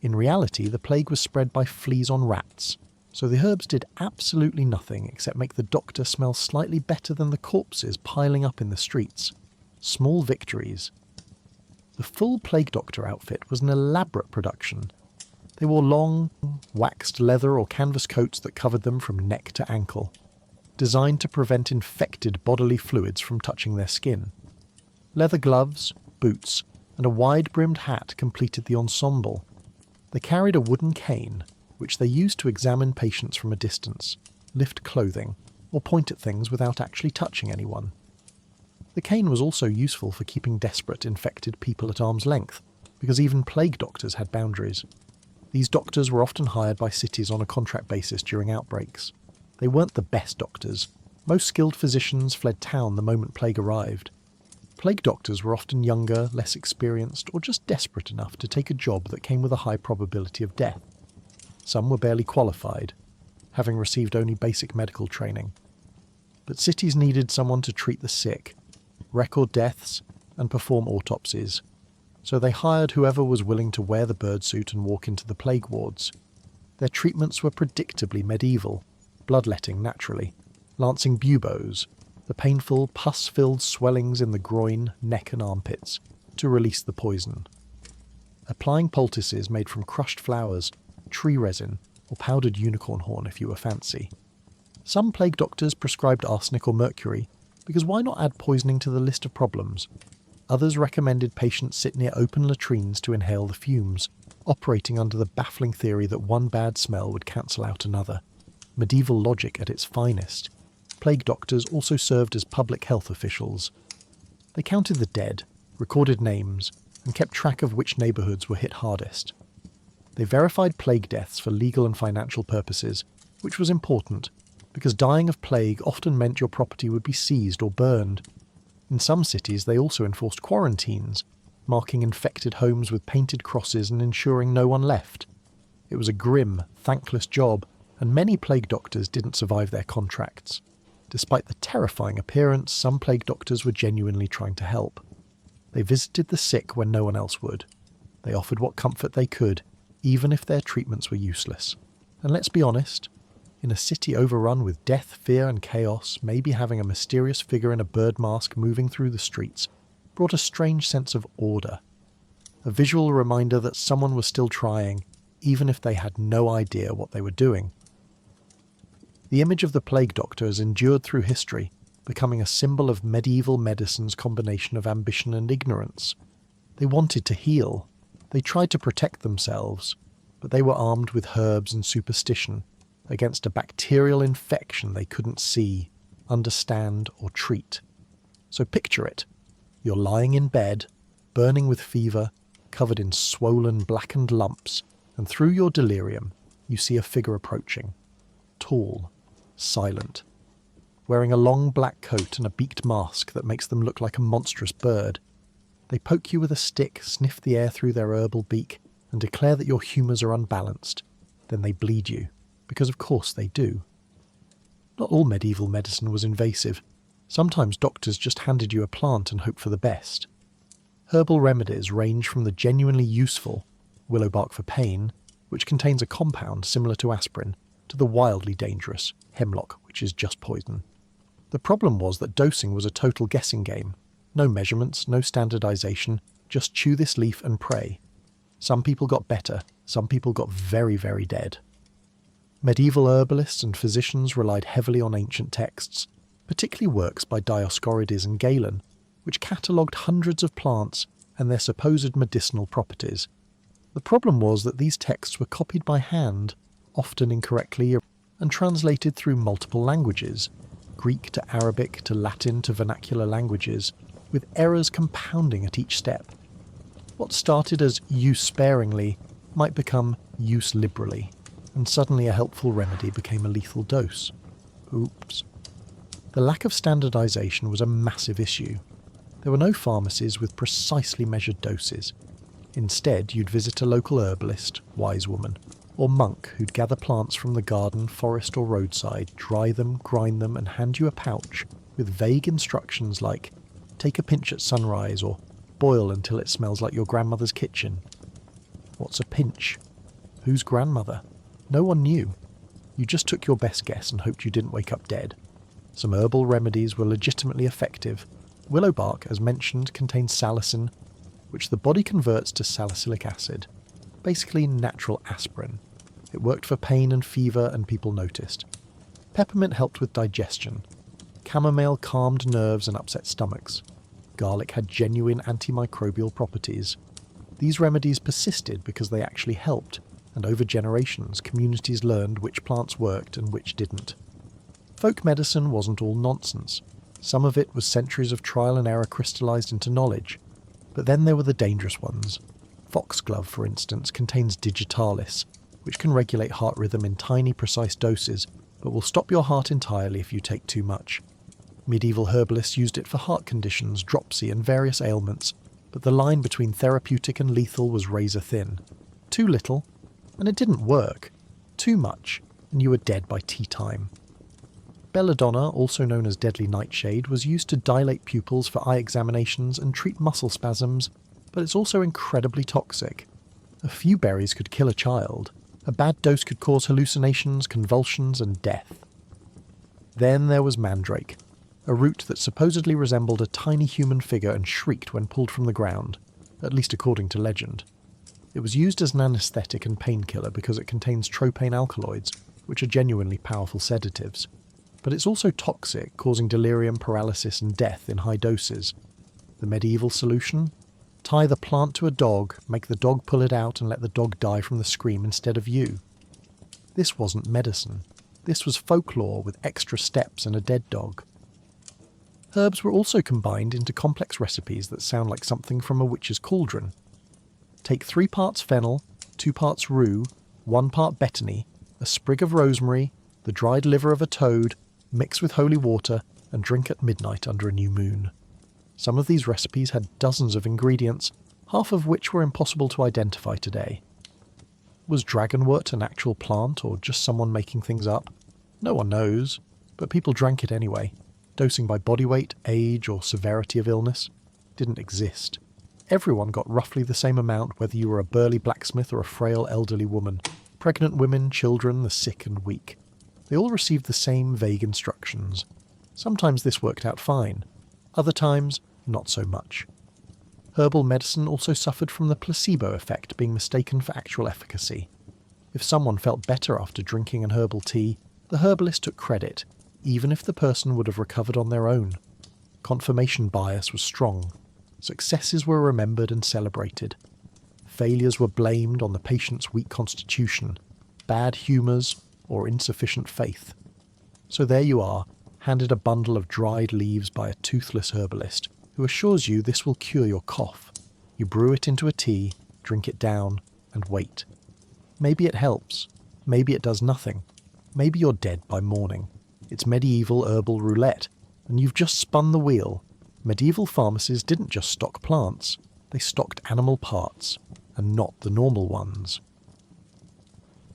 In reality, the plague was spread by fleas on rats, so the herbs did absolutely nothing except make the doctor smell slightly better than the corpses piling up in the streets. Small victories. The full plague doctor outfit was an elaborate production. They wore long, waxed leather or canvas coats that covered them from neck to ankle, designed to prevent infected bodily fluids from touching their skin. Leather gloves, boots, and a wide-brimmed hat completed the ensemble. They carried a wooden cane, which they used to examine patients from a distance, lift clothing, or point at things without actually touching anyone. The cane was also useful for keeping desperate infected people at arm's length, because even plague doctors had boundaries. These doctors were often hired by cities on a contract basis during outbreaks. They weren't the best doctors. Most skilled physicians fled town the moment plague arrived. Plague doctors were often younger, less experienced, or just desperate enough to take a job that came with a high probability of death. Some were barely qualified, having received only basic medical training. But cities needed someone to treat the sick, record deaths, and perform autopsies. So they hired whoever was willing to wear the birdsuit and walk into the plague wards. Their treatments were predictably medieval, bloodletting naturally, lancing buboes, the painful, pus-filled swellings in the groin, neck and armpits, to release the poison. Applying poultices made from crushed flowers, tree resin, or powdered unicorn horn if you were fancy. Some plague doctors prescribed arsenic or mercury, because why not add poisoning to the list of problems? Others recommended patients sit near open latrines to inhale the fumes, operating under the baffling theory that one bad smell would cancel out another. Medieval logic at its finest. Plague doctors also served as public health officials. They counted the dead, recorded names, and kept track of which neighbourhoods were hit hardest. They verified plague deaths for legal and financial purposes, which was important, because dying of plague often meant your property would be seized or burned. In some cities they also enforced quarantines, marking infected homes with painted crosses and ensuring no one left. It was a grim, thankless job, and many plague doctors didn't survive their contracts. Despite the terrifying appearance, some plague doctors were genuinely trying to help. They visited the sick when no one else would. They offered what comfort they could, even if their treatments were useless. And let's be honest, in a city overrun with death, fear and chaos, maybe having a mysterious figure in a bird mask moving through the streets brought a strange sense of order. A visual reminder that someone was still trying, even if they had no idea what they were doing. The image of the plague doctor has endured through history, becoming a symbol of medieval medicine's combination of ambition and ignorance. They wanted to heal. They tried to protect themselves, but they were armed with herbs and superstition against a bacterial infection they couldn't see, understand, or treat. So picture it. You're lying in bed, burning with fever, covered in swollen, blackened lumps, and through your delirium, you see a figure approaching. Tall, silent, wearing a long black coat and a beaked mask that makes them look like a monstrous bird. They poke you with a stick, sniff the air through their herbal beak, and declare that your humours are unbalanced. Then they bleed you, because of course they do. Not all medieval medicine was invasive. Sometimes doctors just handed you a plant and hoped for the best. Herbal remedies range from the genuinely useful, willow bark for pain, which contains a compound similar to aspirin, to the wildly dangerous, hemlock, which is just poison. The problem was that dosing was a total guessing game. No measurements, no standardisation, just chew this leaf and pray. Some people got better, some people got very, very dead. Medieval herbalists and physicians relied heavily on ancient texts, particularly works by Dioscorides and Galen, which catalogued hundreds of plants and their supposed medicinal properties. The problem was that these texts were copied by hand, often incorrectly, and translated through multiple languages, Greek to Arabic to Latin to vernacular languages, with errors compounding at each step. What started as use sparingly might become use liberally, and suddenly a helpful remedy became a lethal dose. Oops. The lack of standardisation was a massive issue. There were no pharmacies with precisely measured doses. Instead, you'd visit a local herbalist, wise woman, or monk who'd gather plants from the garden, forest or roadside, dry them, grind them and hand you a pouch with vague instructions like, take a pinch at sunrise or boil until it smells like your grandmother's kitchen. What's a pinch? Whose grandmother? No one knew. You just took your best guess and hoped you didn't wake up dead. Some herbal remedies were legitimately effective. Willow bark, as mentioned, contains salicin, which the body converts to salicylic acid, basically natural aspirin. It worked for pain and fever and people noticed. Peppermint helped with digestion. Chamomile calmed nerves and upset stomachs. Garlic had genuine antimicrobial properties. These remedies persisted because they actually helped, and over generations communities learned which plants worked and which didn't. Folk medicine wasn't all nonsense. Some of it was centuries of trial and error crystallised into knowledge. But then there were the dangerous ones. Foxglove, for instance, contains digitalis, which can regulate heart rhythm in tiny, precise doses, but will stop your heart entirely if you take too much. Medieval herbalists used it for heart conditions, dropsy and various ailments, but the line between therapeutic and lethal was razor thin. Too little, and it didn't work. Too much, and you were dead by tea time. Belladonna, also known as deadly nightshade, was used to dilate pupils for eye examinations and treat muscle spasms, but it's also incredibly toxic. A few berries could kill a child. A bad dose could cause hallucinations, convulsions, and death. Then there was mandrake, a root that supposedly resembled a tiny human figure and shrieked when pulled from the ground, at least according to legend. It was used as an anaesthetic and painkiller because it contains tropane alkaloids, which are genuinely powerful sedatives. But it's also toxic, causing delirium, paralysis and death in high doses. The medieval solution? Tie the plant to a dog, make the dog pull it out and let the dog die from the scream instead of you. This wasn't medicine. This was folklore with extra steps and a dead dog. Herbs were also combined into complex recipes that sound like something from a witch's cauldron. Take 3 parts fennel, 2 parts rue, 1 part betony, a sprig of rosemary, the dried liver of a toad, mix with holy water, and drink at midnight under a new moon. Some of these recipes had dozens of ingredients, half of which were impossible to identify today. Was dragonwort an actual plant, or just someone making things up? No one knows, but people drank it anyway. Dosing by body weight, age, or severity of illness didn't exist. Everyone got roughly the same amount, whether you were a burly blacksmith or a frail elderly woman. Pregnant women, children, the sick and weak. They all received the same vague instructions. Sometimes this worked out fine. Other times, not so much. Herbal medicine also suffered from the placebo effect being mistaken for actual efficacy. If someone felt better after drinking an herbal tea, the herbalist took credit, even if the person would have recovered on their own. Confirmation bias was strong. Successes were remembered and celebrated. Failures were blamed on the patient's weak constitution, bad humours, or insufficient faith. So there you are, handed a bundle of dried leaves by a toothless herbalist, who assures you this will cure your cough. You brew it into a tea, drink it down, and wait. Maybe it helps. Maybe it does nothing. Maybe you're dead by morning. It's medieval herbal roulette, and you've just spun the wheel. Medieval pharmacies didn't just stock plants, they stocked animal parts, and not the normal ones.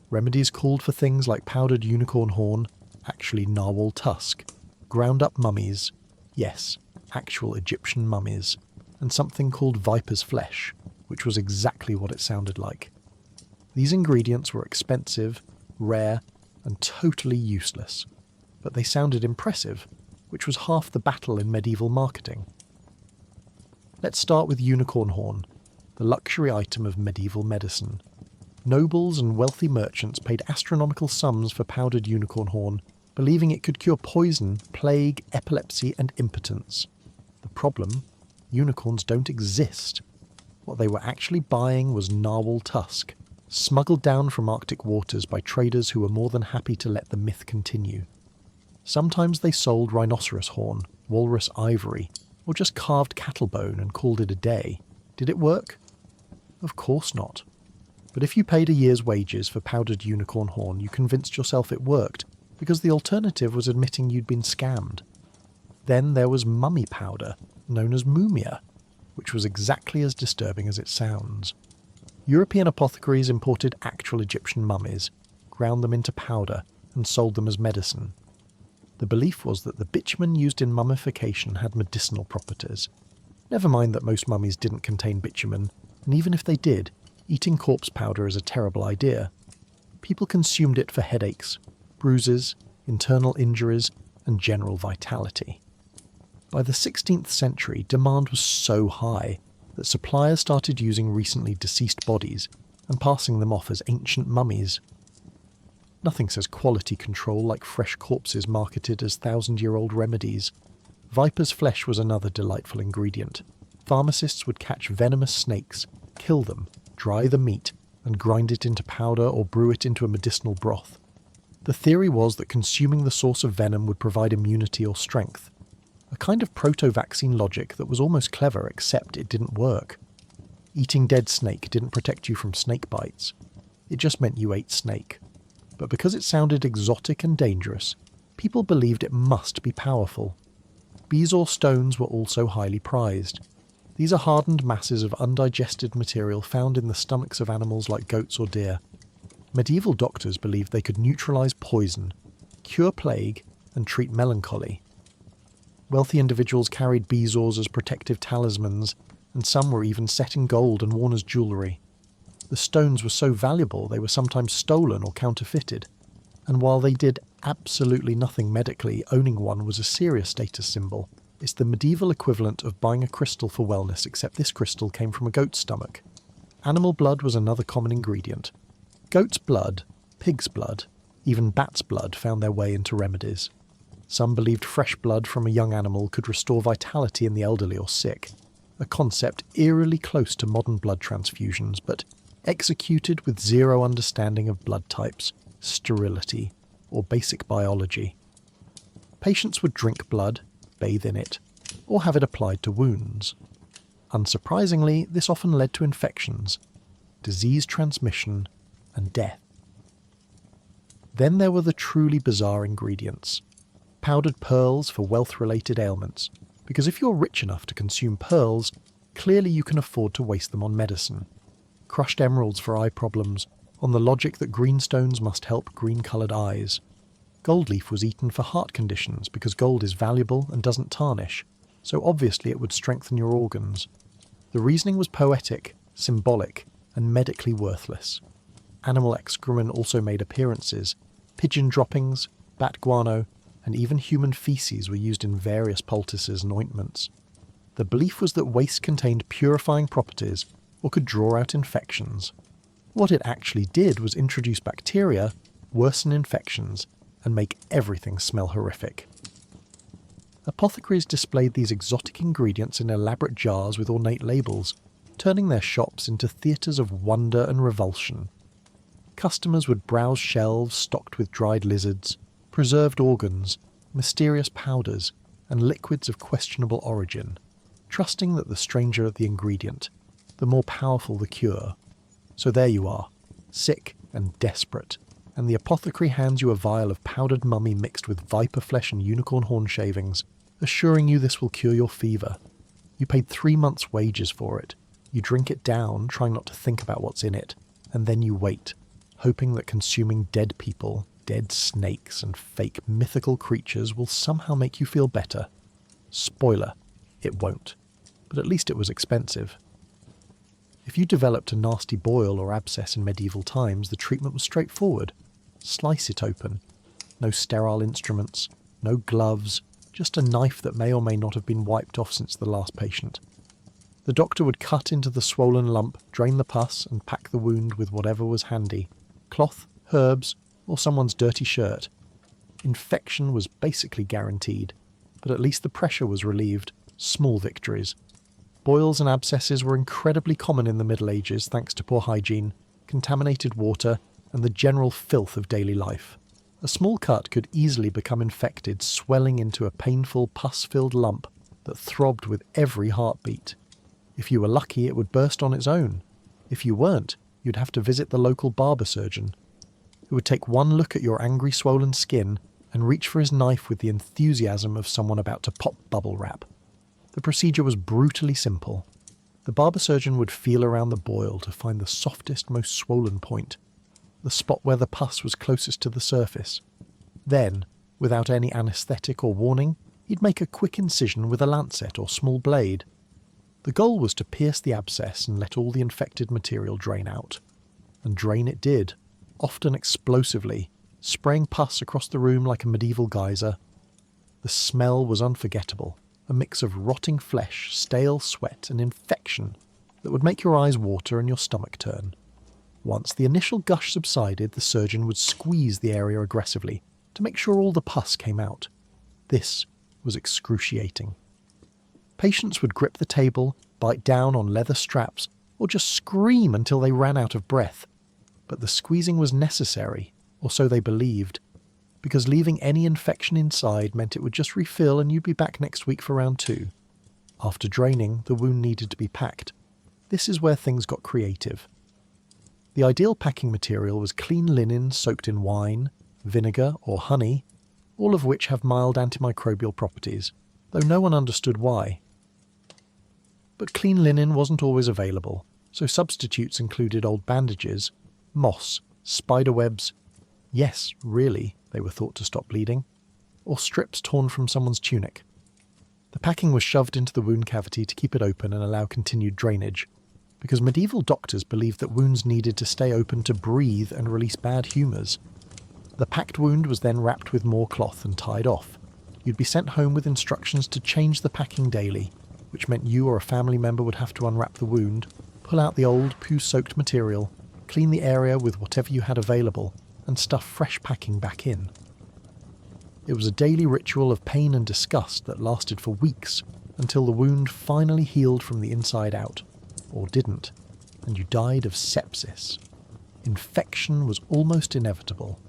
Remedies called for things like powdered unicorn horn, actually narwhal tusk, ground up mummies, yes, actual Egyptian mummies, and something called viper's flesh, which was exactly what it sounded like. These ingredients were expensive, rare, and totally useless, but they sounded impressive, which was half the battle in medieval marketing. Let's start with unicorn horn, the luxury item of medieval medicine. Nobles and wealthy merchants paid astronomical sums for powdered unicorn horn, believing it could cure poison, plague, epilepsy, and impotence. The problem? Unicorns don't exist. What they were actually buying was narwhal tusk, smuggled down from Arctic waters by traders who were more than happy to let the myth continue. Sometimes they sold rhinoceros horn, walrus ivory, or just carved cattle bone and called it a day. Did it work? Of course not. But if you paid a year's wages for powdered unicorn horn, you convinced yourself it worked, because the alternative was admitting you'd been scammed. Then there was mummy powder, known as mumia, which was exactly as disturbing as it sounds. European apothecaries imported actual Egyptian mummies, ground them into powder, and sold them as medicine. The belief was that the bitumen used in mummification had medicinal properties. Never mind that most mummies didn't contain bitumen, and even if they did, eating corpse powder is a terrible idea. People consumed it for headaches, bruises, internal injuries, and general vitality. By the 16th century, demand was so high that suppliers started using recently deceased bodies and passing them off as ancient mummies. Nothing says quality control like fresh corpses marketed as thousand-year-old remedies. Viper's flesh was another delightful ingredient. Pharmacists would catch venomous snakes, kill them, dry the meat, and grind it into powder or brew it into a medicinal broth. The theory was that consuming the source of venom would provide immunity or strength. A kind of proto-vaccine logic that was almost clever, except it didn't work. Eating dead snake didn't protect you from snake bites. It just meant you ate snake. But because it sounded exotic and dangerous, people believed it must be powerful. Bezoar stones were also highly prized. These are hardened masses of undigested material found in the stomachs of animals like goats or deer. Medieval doctors believed they could neutralize poison, cure plague, and treat melancholy. Wealthy individuals carried bezoars as protective talismans, and some were even set in gold and worn as jewellery. The stones were so valuable they were sometimes stolen or counterfeited, and while they did absolutely nothing medically, owning one was a serious status symbol. It's the medieval equivalent of buying a crystal for wellness, except this crystal came from a goat's stomach. Animal blood was another common ingredient. Goat's blood, pig's blood, even bat's blood found their way into remedies. Some believed fresh blood from a young animal could restore vitality in the elderly or sick, a concept eerily close to modern blood transfusions, but executed with zero understanding of blood types, sterility, or basic biology. Patients would drink blood, bathe in it, or have it applied to wounds. Unsurprisingly, this often led to infections, disease transmission, and death. Then there were the truly bizarre ingredients. Powdered pearls for wealth-related ailments, because if you're rich enough to consume pearls, clearly you can afford to waste them on medicine. Crushed emeralds for eye problems, on the logic that greenstones must help green-coloured eyes. Gold leaf was eaten for heart conditions because gold is valuable and doesn't tarnish, so obviously it would strengthen your organs. The reasoning was poetic, symbolic, and medically worthless. Animal excrement also made appearances. Pigeon droppings, bat guano, and even human feces were used in various poultices and ointments. The belief was that waste contained purifying properties or could draw out infections. What it actually did was introduce bacteria, worsen infections, and make everything smell horrific. Apothecaries displayed these exotic ingredients in elaborate jars with ornate labels, turning their shops into theatres of wonder and revulsion. Customers would browse shelves stocked with dried lizards, preserved organs, mysterious powders, and liquids of questionable origin, trusting that the stranger the ingredient, the more powerful the cure. So there you are, sick and desperate, and the apothecary hands you a vial of powdered mummy mixed with viper flesh and unicorn horn shavings, assuring you this will cure your fever. You paid 3 months' wages for it, You drink it down, trying not to think about what's in it, and then you wait, hoping that consuming dead people, dead snakes, and fake mythical creatures will somehow make you feel better. Spoiler, it won't. But at least it was expensive. If you developed a nasty boil or abscess in medieval times, the treatment was straightforward. Slice it open. No sterile instruments, no gloves, just a knife that may or may not have been wiped off since the last patient. The doctor would cut into the swollen lump, drain the pus, and pack the wound with whatever was handy. Cloth, herbs, or someone's dirty shirt. Infection was basically guaranteed, but at least the pressure was relieved. Small victories. Boils and abscesses were incredibly common in the Middle Ages thanks to poor hygiene, contaminated water, and the general filth of daily life. A small cut could easily become infected, swelling into a painful, pus-filled lump that throbbed with every heartbeat. If you were lucky, it would burst on its own. If you weren't, you'd have to visit the local barber surgeon, who would take one look at your angry, swollen skin and reach for his knife with the enthusiasm of someone about to pop bubble wrap. The procedure was brutally simple. The barber surgeon would feel around the boil to find the softest, most swollen point, the spot where the pus was closest to the surface. Then, without any anaesthetic or warning, he'd make a quick incision with a lancet or small blade. The goal was to pierce the abscess and let all the infected material drain out. And drain it did, often explosively, spraying pus across the room like a medieval geyser. The smell was unforgettable, a mix of rotting flesh, stale sweat, and infection that would make your eyes water and your stomach turn. Once the initial gush subsided, the surgeon would squeeze the area aggressively to make sure all the pus came out. This was excruciating. Patients would grip the table, bite down on leather straps, or just scream until they ran out of breath. But the squeezing was necessary, or so they believed, because leaving any infection inside meant it would just refill and you'd be back next week for round 2. After draining, the wound needed to be packed. This is where things got creative. The ideal packing material was clean linen soaked in wine, vinegar, or honey, all of which have mild antimicrobial properties, though no one understood why. But clean linen wasn't always available, so substitutes included old bandages, moss, spider webs, yes, really, they were thought to stop bleeding, or strips torn from someone's tunic. The packing was shoved into the wound cavity to keep it open and allow continued drainage, because medieval doctors believed that wounds needed to stay open to breathe and release bad humours. The packed wound was then wrapped with more cloth and tied off. You'd be sent home with instructions to change the packing daily, which meant you or a family member would have to unwrap the wound, pull out the old, poo-soaked material, clean the area with whatever you had available, and stuff fresh packing back in. It was a daily ritual of pain and disgust that lasted for weeks, until the wound finally healed from the inside out, or didn't, and you died of sepsis. Infection was almost inevitable.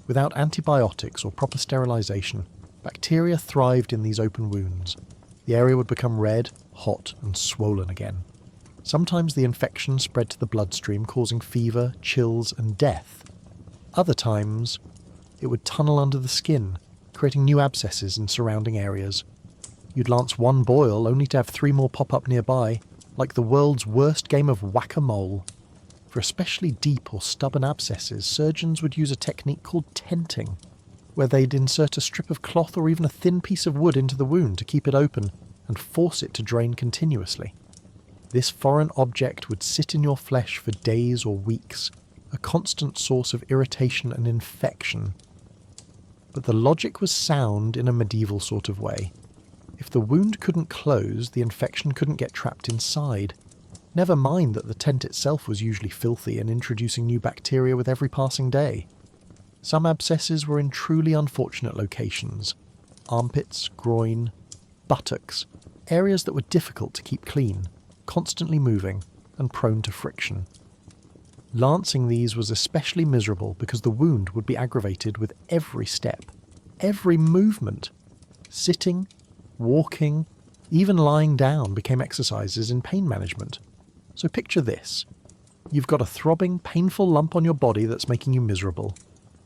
Without antibiotics or proper sterilisation, bacteria thrived in these open wounds. The area would become red, hot, and swollen again. Sometimes the infection spread to the bloodstream, causing fever, chills, and death. Other times, it would tunnel under the skin, creating new abscesses in surrounding areas. You'd lance one boil only to have 3 more pop up nearby, like the world's worst game of whack-a-mole. For especially deep or stubborn abscesses, surgeons would use a technique called tenting, where they'd insert a strip of cloth or even a thin piece of wood into the wound to keep it open and force it to drain continuously. This foreign object would sit in your flesh for days or weeks, a constant source of irritation and infection. But the logic was sound in a medieval sort of way. If the wound couldn't close, the infection couldn't get trapped inside. Never mind that the tent itself was usually filthy and introducing new bacteria with every passing day. Some abscesses were in truly unfortunate locations. Armpits, groin, buttocks, areas that were difficult to keep clean, constantly moving, and prone to friction. Lancing these was especially miserable because the wound would be aggravated with every step, every movement. Sitting, walking, even lying down became exercises in pain management. So picture this. You've got a throbbing, painful lump on your body that's making you miserable.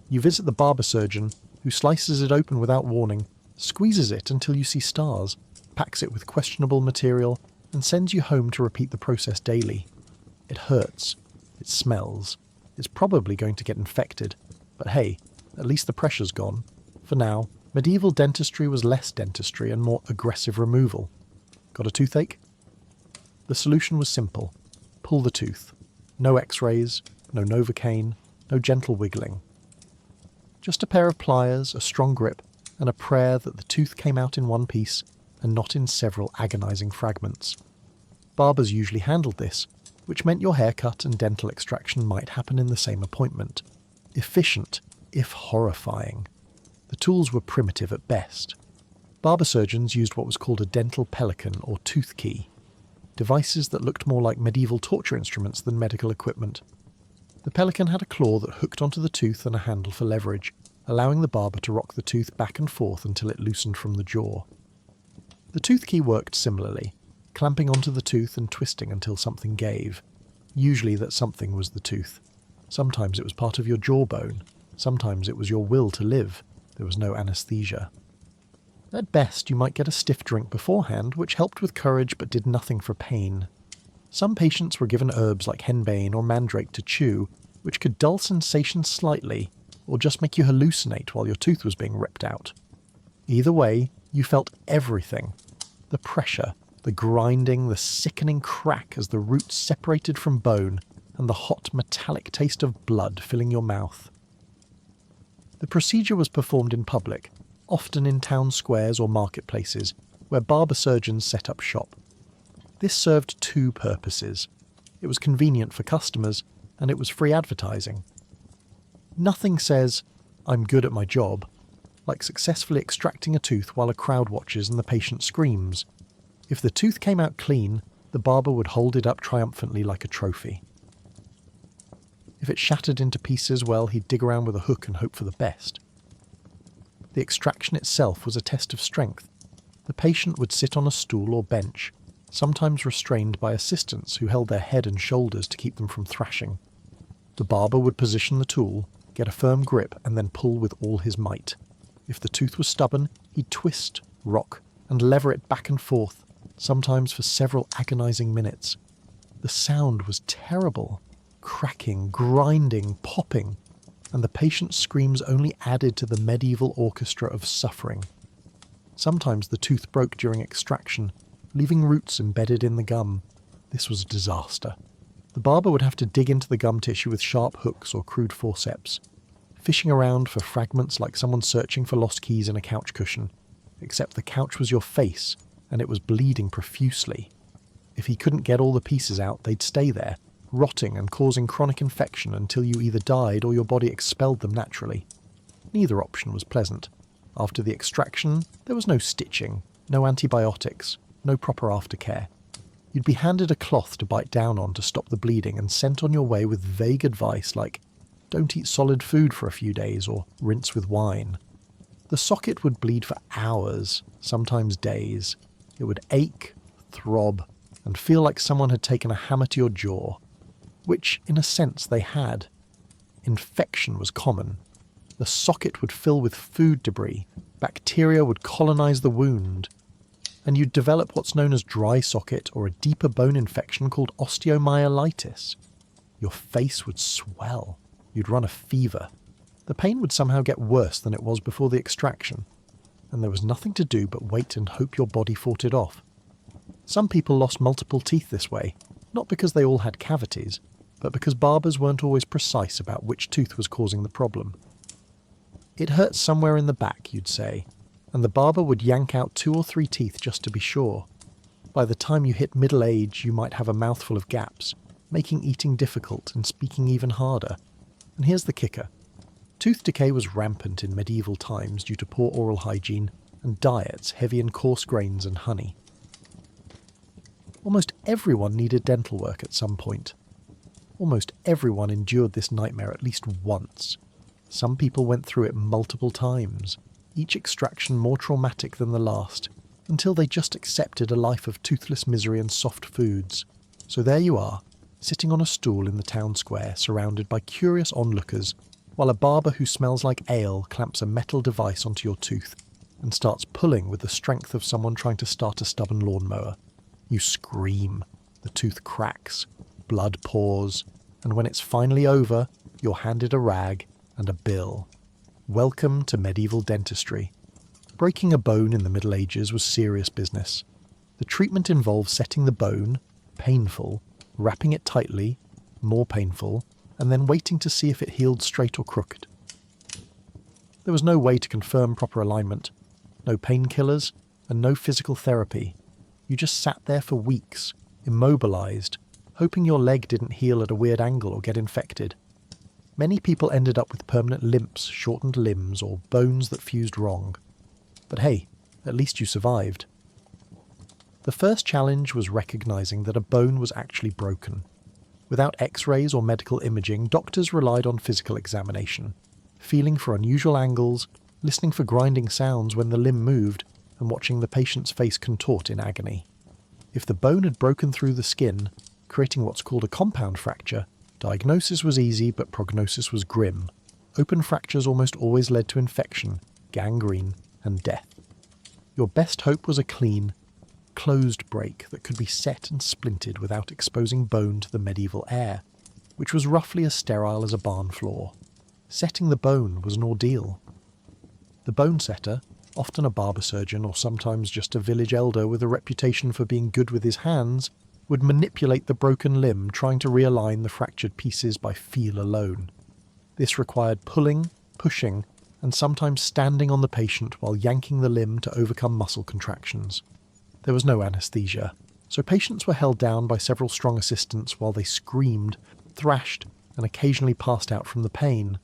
You visit the barber surgeon, who slices it open without warning, squeezes it until you see stars, packs it with questionable material, and sends you home to repeat the process daily. It hurts. It smells. It's probably going to get infected. But hey, at least the pressure's gone. For now, medieval dentistry was less dentistry and more aggressive removal. Got a toothache? The solution was simple. Pull the tooth. No x-rays, no Novocaine, no gentle wiggling. Just a pair of pliers, a strong grip, and a prayer that the tooth came out in one piece and not in several agonising fragments. Barbers usually handled this, which meant your haircut and dental extraction might happen in the same appointment. Efficient, if horrifying. The tools were primitive at best. Barber surgeons used what was called a dental pelican or tooth key, devices that looked more like medieval torture instruments than medical equipment. The pelican had a claw that hooked onto the tooth and a handle for leverage, allowing the barber to rock the tooth back and forth until it loosened from the jaw. The tooth key worked similarly, clamping onto the tooth and twisting until something gave. Usually that something was the tooth. Sometimes it was part of your jawbone. Sometimes it was your will to live. There was no anaesthesia. At best, you might get a stiff drink beforehand, which helped with courage but did nothing for pain. Some patients were given herbs like henbane or mandrake to chew, which could dull sensation slightly, or just make you hallucinate while your tooth was being ripped out. Either way, you felt everything. The pressure, the grinding, the sickening crack as the roots separated from bone, and the hot metallic taste of blood filling your mouth. The procedure was performed in public, often in town squares or marketplaces, where barber surgeons set up shop. This served two purposes. It was convenient for customers, and it was free advertising. Nothing says, "I'm good at my job," like successfully extracting a tooth while a crowd watches and the patient screams. If the tooth came out clean, the barber would hold it up triumphantly like a trophy. If it shattered into pieces, well, he'd dig around with a hook and hope for the best. The extraction itself was a test of strength. The patient would sit on a stool or bench, sometimes restrained by assistants who held their head and shoulders to keep them from thrashing. The barber would position the tool, get a firm grip, and then pull with all his might. If the tooth was stubborn, he'd twist, rock, and lever it back and forth, sometimes for several agonizing minutes. The sound was terrible. Cracking, grinding, popping, and the patient's screams only added to the medieval orchestra of suffering. Sometimes the tooth broke during extraction, leaving roots embedded in the gum. This was a disaster. The barber would have to dig into the gum tissue with sharp hooks or crude forceps, fishing around for fragments like someone searching for lost keys in a couch cushion, except the couch was your face, and it was bleeding profusely. If he couldn't get all the pieces out, they'd stay there, rotting and causing chronic infection until you either died or your body expelled them naturally. Neither option was pleasant. After the extraction, there was no stitching, no antibiotics, no proper aftercare. You'd be handed a cloth to bite down on to stop the bleeding and sent on your way with vague advice like, don't eat solid food for a few days or rinse with wine. The socket would bleed for hours, sometimes days. It would ache, throb, and feel like someone had taken a hammer to your jaw. Which, in a sense, they had. Infection was common. The socket would fill with food debris, bacteria would colonize the wound, and you'd develop what's known as dry socket or a deeper bone infection called osteomyelitis. Your face would swell. You'd run a fever. The pain would somehow get worse than it was before the extraction, and there was nothing to do but wait and hope your body fought it off. Some people lost multiple teeth this way, not because they all had cavities, but because barbers weren't always precise about which tooth was causing the problem. It hurt somewhere in the back, you'd say, and the barber would yank out 2 or 3 teeth just to be sure. By the time you hit middle age, you might have a mouthful of gaps, making eating difficult and speaking even harder. And here's the kicker. Tooth decay was rampant in medieval times due to poor oral hygiene and diets heavy in coarse grains and honey. Almost everyone needed dental work at some point. Almost everyone endured this nightmare at least once. Some people went through it multiple times, each extraction more traumatic than the last, until they just accepted a life of toothless misery and soft foods. So there you are, sitting on a stool in the town square, surrounded by curious onlookers, while a barber who smells like ale clamps a metal device onto your tooth and starts pulling with the strength of someone trying to start a stubborn lawnmower. You scream, the tooth cracks, blood pours, and when it's finally over, you're handed a rag and a bill. Welcome to medieval dentistry. Breaking a bone in the Middle Ages was serious business. The treatment involved setting the bone, painful, wrapping it tightly, more painful, and then waiting to see if it healed straight or crooked. There was no way to confirm proper alignment, no painkillers, and no physical therapy. You just sat there for weeks, immobilized, hoping your leg didn't heal at a weird angle or get infected. Many people ended up with permanent limps, shortened limbs, or bones that fused wrong. But hey, at least you survived. The first challenge was recognizing that a bone was actually broken. Without x-rays or medical imaging, doctors relied on physical examination, feeling for unusual angles, listening for grinding sounds when the limb moved, and watching the patient's face contort in agony. If the bone had broken through the skin, creating what's called a compound fracture, diagnosis was easy but prognosis was grim. Open fractures almost always led to infection, gangrene, and death. Your best hope was a clean, closed break that could be set and splinted without exposing bone to the medieval air, which was roughly as sterile as a barn floor. Setting the bone was an ordeal. The bone setter, often a barber surgeon or sometimes just a village elder with a reputation for being good with his hands, would manipulate the broken limb trying to realign the fractured pieces by feel alone. This required pulling, pushing, and sometimes standing on the patient while yanking the limb to overcome muscle contractions. There was no anesthesia, so patients were held down by several strong assistants while they screamed, thrashed, and occasionally passed out from the pain.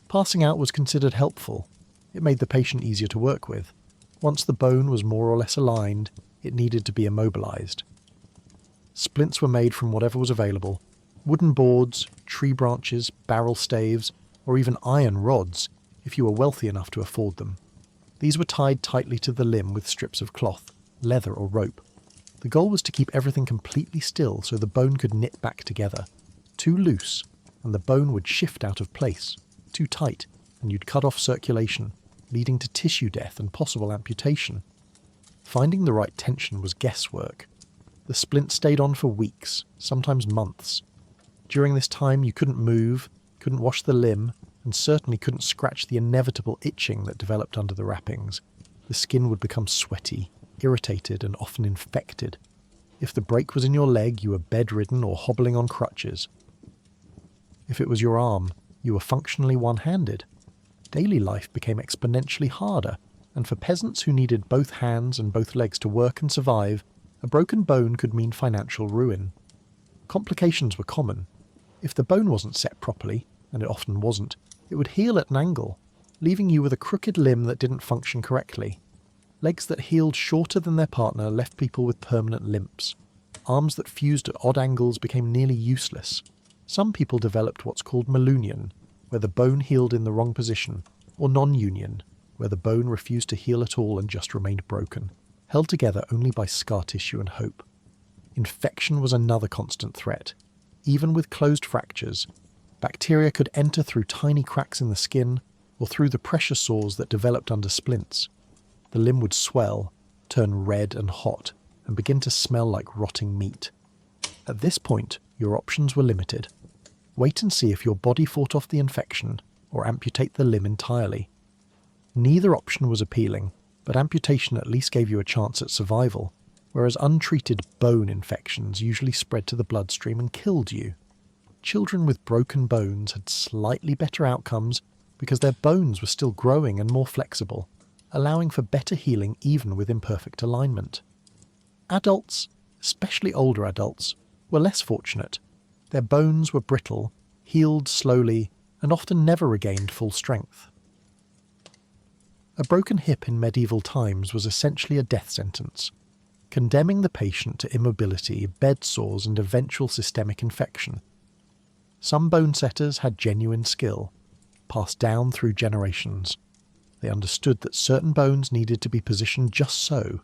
Passing out was considered helpful. It made the patient easier to work with. Once the bone was more or less aligned, it needed to be immobilized. Splints were made from whatever was available: wooden boards, tree branches, barrel staves, or even iron rods, if you were wealthy enough to afford them. These were tied tightly to the limb with strips of cloth, leather or rope. The goal was to keep everything completely still so the bone could knit back together. Too loose, and the bone would shift out of place. Too tight, and you'd cut off circulation, leading to tissue death and possible amputation. Finding the right tension was guesswork. The splint stayed on for weeks, sometimes months. During this time you couldn't move, couldn't wash the limb, and certainly couldn't scratch the inevitable itching that developed under the wrappings. The skin would become sweaty, irritated, and often infected. If the break was in your leg, you were bedridden or hobbling on crutches. If it was your arm, you were functionally one-handed. Daily life became exponentially harder, and for peasants who needed both hands and both legs to work and survive, a broken bone could mean financial ruin. Complications were common. If the bone wasn't set properly, and it often wasn't, it would heal at an angle, leaving you with a crooked limb that didn't function correctly. Legs that healed shorter than their partner left people with permanent limps. Arms that fused at odd angles became nearly useless. Some people developed what's called malunion, where the bone healed in the wrong position, or non-union, where the bone refused to heal at all and just remained broken, held together only by scar tissue and hope. Infection was another constant threat. Even with closed fractures, bacteria could enter through tiny cracks in the skin or through the pressure sores that developed under splints. The limb would swell, turn red and hot, and begin to smell like rotting meat. At this point, your options were limited. Wait and see if your body fought off the infection, or amputate the limb entirely. Neither option was appealing, but amputation at least gave you a chance at survival, whereas untreated bone infections usually spread to the bloodstream and killed you. Children with broken bones had slightly better outcomes because their bones were still growing and more flexible, allowing for better healing even with imperfect alignment. Adults, especially older adults, were less fortunate. Their bones were brittle, healed slowly, and often never regained full strength. A broken hip in medieval times was essentially a death sentence, condemning the patient to immobility, bed sores, and eventual systemic infection. Some bone setters had genuine skill, passed down through generations. They understood that certain bones needed to be positioned just so,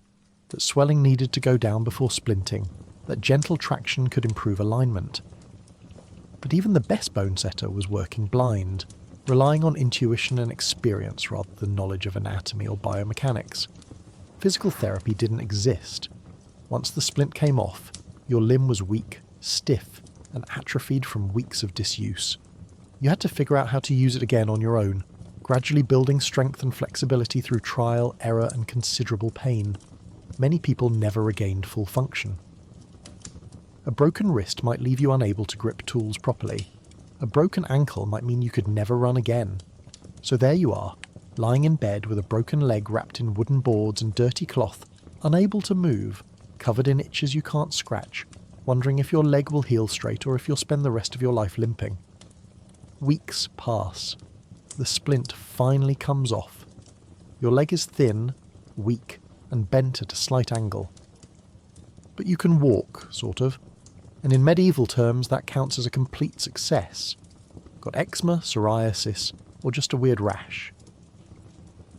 that swelling needed to go down before splinting, that gentle traction could improve alignment. But even the best bone setter was working blind, relying on intuition and experience rather than knowledge of anatomy or biomechanics. Physical therapy didn't exist. Once the splint came off, your limb was weak, stiff, and atrophied from weeks of disuse. You had to figure out how to use it again on your own, gradually building strength and flexibility through trial, error, and considerable pain. Many people never regained full function. A broken wrist might leave you unable to grip tools properly. A broken ankle might mean you could never run again. So there you are, lying in bed with a broken leg wrapped in wooden boards and dirty cloth, unable to move, covered in itches you can't scratch, wondering if your leg will heal straight or if you'll spend the rest of your life limping. Weeks pass. The splint finally comes off. Your leg is thin, weak, and bent at a slight angle. But you can walk, sort of, and in medieval terms that counts as a complete success. Got eczema, psoriasis, or just a weird rash.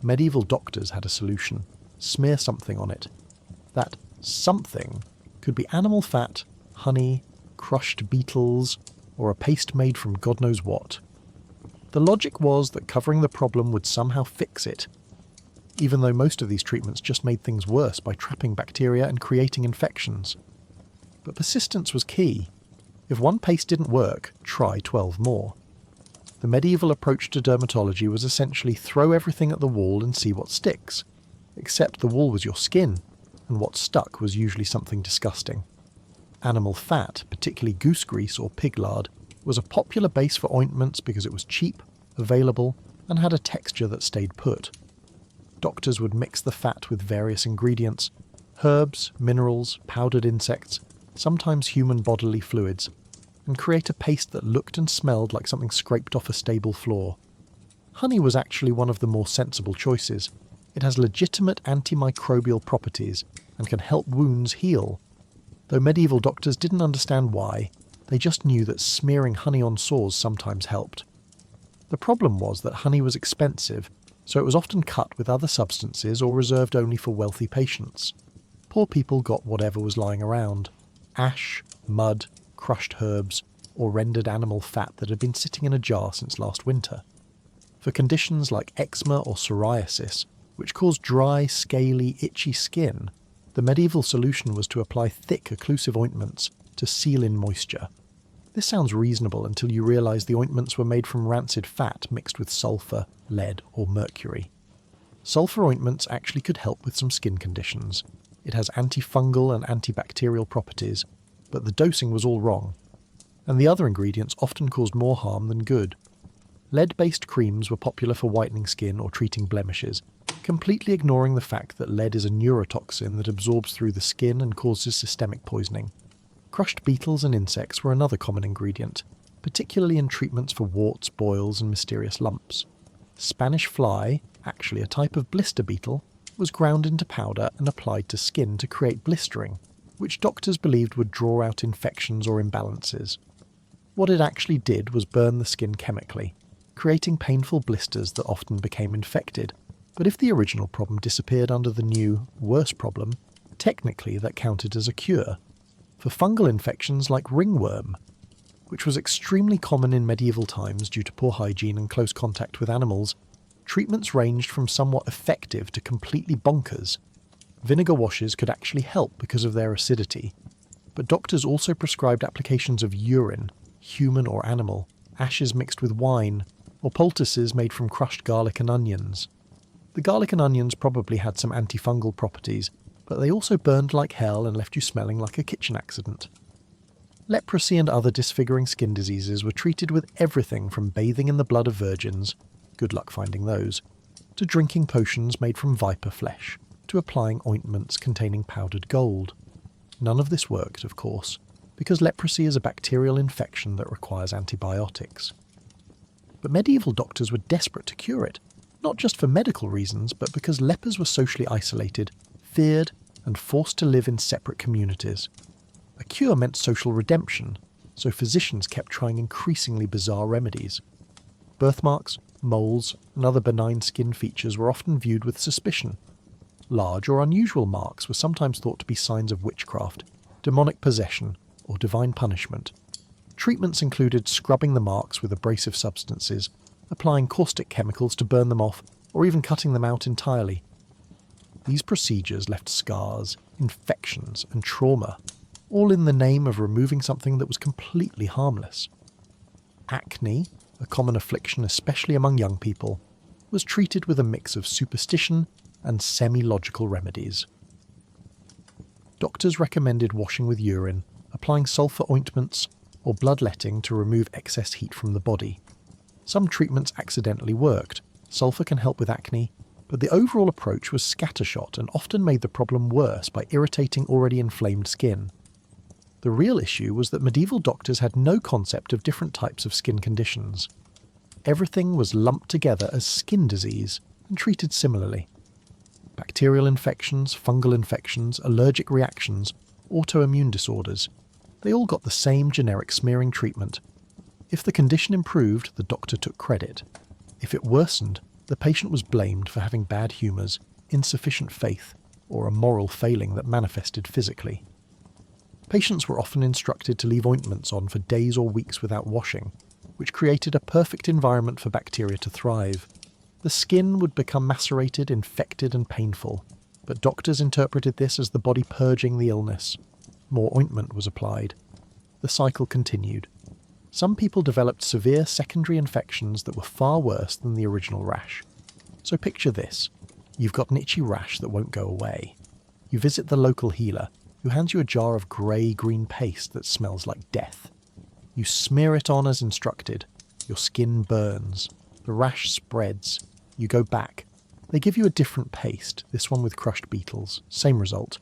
Medieval doctors had a solution. Smear something on it. That something could be animal fat, honey, crushed beetles, or a paste made from God knows what. The logic was that covering the problem would somehow fix it, even though most of these treatments just made things worse by trapping bacteria and creating infections. But persistence was key. If one paste didn't work, try 12 more. The medieval approach to dermatology was essentially throw everything at the wall and see what sticks. Except the wall was your skin, and what stuck was usually something disgusting. Animal fat, particularly goose grease or pig lard, was a popular base for ointments because it was cheap, available, and had a texture that stayed put. Doctors would mix the fat with various ingredients, herbs, minerals, powdered insects, sometimes human bodily fluids, and create a paste that looked and smelled like something scraped off a stable floor. Honey was actually one of the more sensible choices. It has legitimate antimicrobial properties and can help wounds heal. Though medieval doctors didn't understand why, they just knew that smearing honey on sores sometimes helped. The problem was that honey was expensive, so it was often cut with other substances or reserved only for wealthy patients. Poor people got whatever was lying around: ash, mud, crushed herbs, or rendered animal fat that had been sitting in a jar since last winter. For conditions like eczema or psoriasis, which caused dry, scaly, itchy skin, the medieval solution was to apply thick, occlusive ointments to seal in moisture. This sounds reasonable until you realise the ointments were made from rancid fat mixed with sulphur, lead, or mercury. Sulphur ointments actually could help with some skin conditions. It has antifungal and antibacterial properties, but the dosing was all wrong, and the other ingredients often caused more harm than good. Lead-based creams were popular for whitening skin or treating blemishes, completely ignoring the fact that lead is a neurotoxin that absorbs through the skin and causes systemic poisoning. Crushed beetles and insects were another common ingredient, particularly in treatments for warts, boils, and mysterious lumps. Spanish fly, actually a type of blister beetle, was ground into powder and applied to skin to create blistering, which doctors believed would draw out infections or imbalances. What it actually did was burn the skin chemically, creating painful blisters that often became infected. But if the original problem disappeared under the new, worse problem, technically that counted as a cure. For fungal infections like ringworm, which was extremely common in medieval times due to poor hygiene and close contact with animals, treatments ranged from somewhat effective to completely bonkers. Vinegar washes could actually help because of their acidity, but doctors also prescribed applications of urine, human or animal, ashes mixed with wine, or poultices made from crushed garlic and onions. The garlic and onions probably had some antifungal properties, but they also burned like hell and left you smelling like a kitchen accident. Leprosy and other disfiguring skin diseases were treated with everything from bathing in the blood of virgins, good luck finding those, to drinking potions made from viper flesh, to applying ointments containing powdered gold. None of this worked, of course, because leprosy is a bacterial infection that requires antibiotics. But medieval doctors were desperate to cure it, not just for medical reasons, but because lepers were socially isolated, feared, and forced to live in separate communities. A cure meant social redemption, so physicians kept trying increasingly bizarre remedies. Birthmarks, moles, and other benign skin features were often viewed with suspicion. Large or unusual marks were sometimes thought to be signs of witchcraft, demonic possession, or divine punishment. Treatments included scrubbing the marks with abrasive substances, applying caustic chemicals to burn them off, or even cutting them out entirely. These procedures left scars, infections, and trauma, all in the name of removing something that was completely harmless. Acne, a common affliction especially among young people, was treated with a mix of superstition and semi-logical remedies. Doctors recommended washing with urine, applying sulphur ointments, or bloodletting to remove excess heat from the body. Some treatments accidentally worked. Sulphur can help with acne, but the overall approach was scattershot and often made the problem worse by irritating already inflamed skin. The real issue was that medieval doctors had no concept of different types of skin conditions. Everything was lumped together as skin disease and treated similarly. Bacterial infections, fungal infections, allergic reactions, autoimmune disorders, they all got the same generic smearing treatment. If the condition improved, the doctor took credit. If it worsened, the patient was blamed for having bad humours, insufficient faith, or a moral failing that manifested physically. Patients were often instructed to leave ointments on for days or weeks without washing, which created a perfect environment for bacteria to thrive. The skin would become macerated, infected and painful, but doctors interpreted this as the body purging the illness. More ointment was applied. The cycle continued. Some people developed severe secondary infections that were far worse than the original rash. So picture this. You've got an itchy rash that won't go away. You visit the local healer, who hands you a jar of grey-green paste that smells like death. You smear it on as instructed. Your skin burns. The rash spreads. You go back. They give you a different paste, this one with crushed beetles. Same result.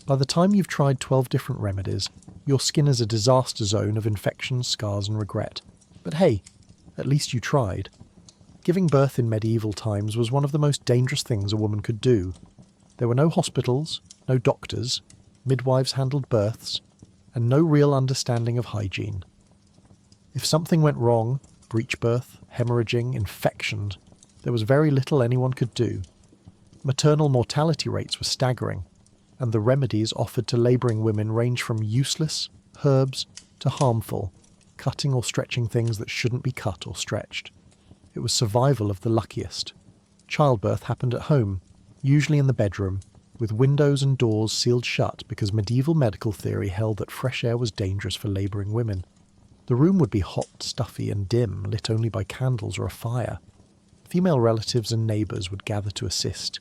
By the time you've tried 12 different remedies, your skin is a disaster zone of infections, scars and regret. But hey, at least you tried. Giving birth in medieval times was one of the most dangerous things a woman could do. There were no hospitals, no doctors, midwives handled births, and no real understanding of hygiene. If something went wrong, breech birth, hemorrhaging, infection, there was very little anyone could do. Maternal mortality rates were staggering, and the remedies offered to labouring women range from useless, herbs, to harmful, cutting or stretching things that shouldn't be cut or stretched. It was survival of the luckiest. Childbirth happened at home, usually in the bedroom, with windows and doors sealed shut because medieval medical theory held that fresh air was dangerous for labouring women. The room would be hot, stuffy and dim, lit only by candles or a fire. Female relatives and neighbours would gather to assist,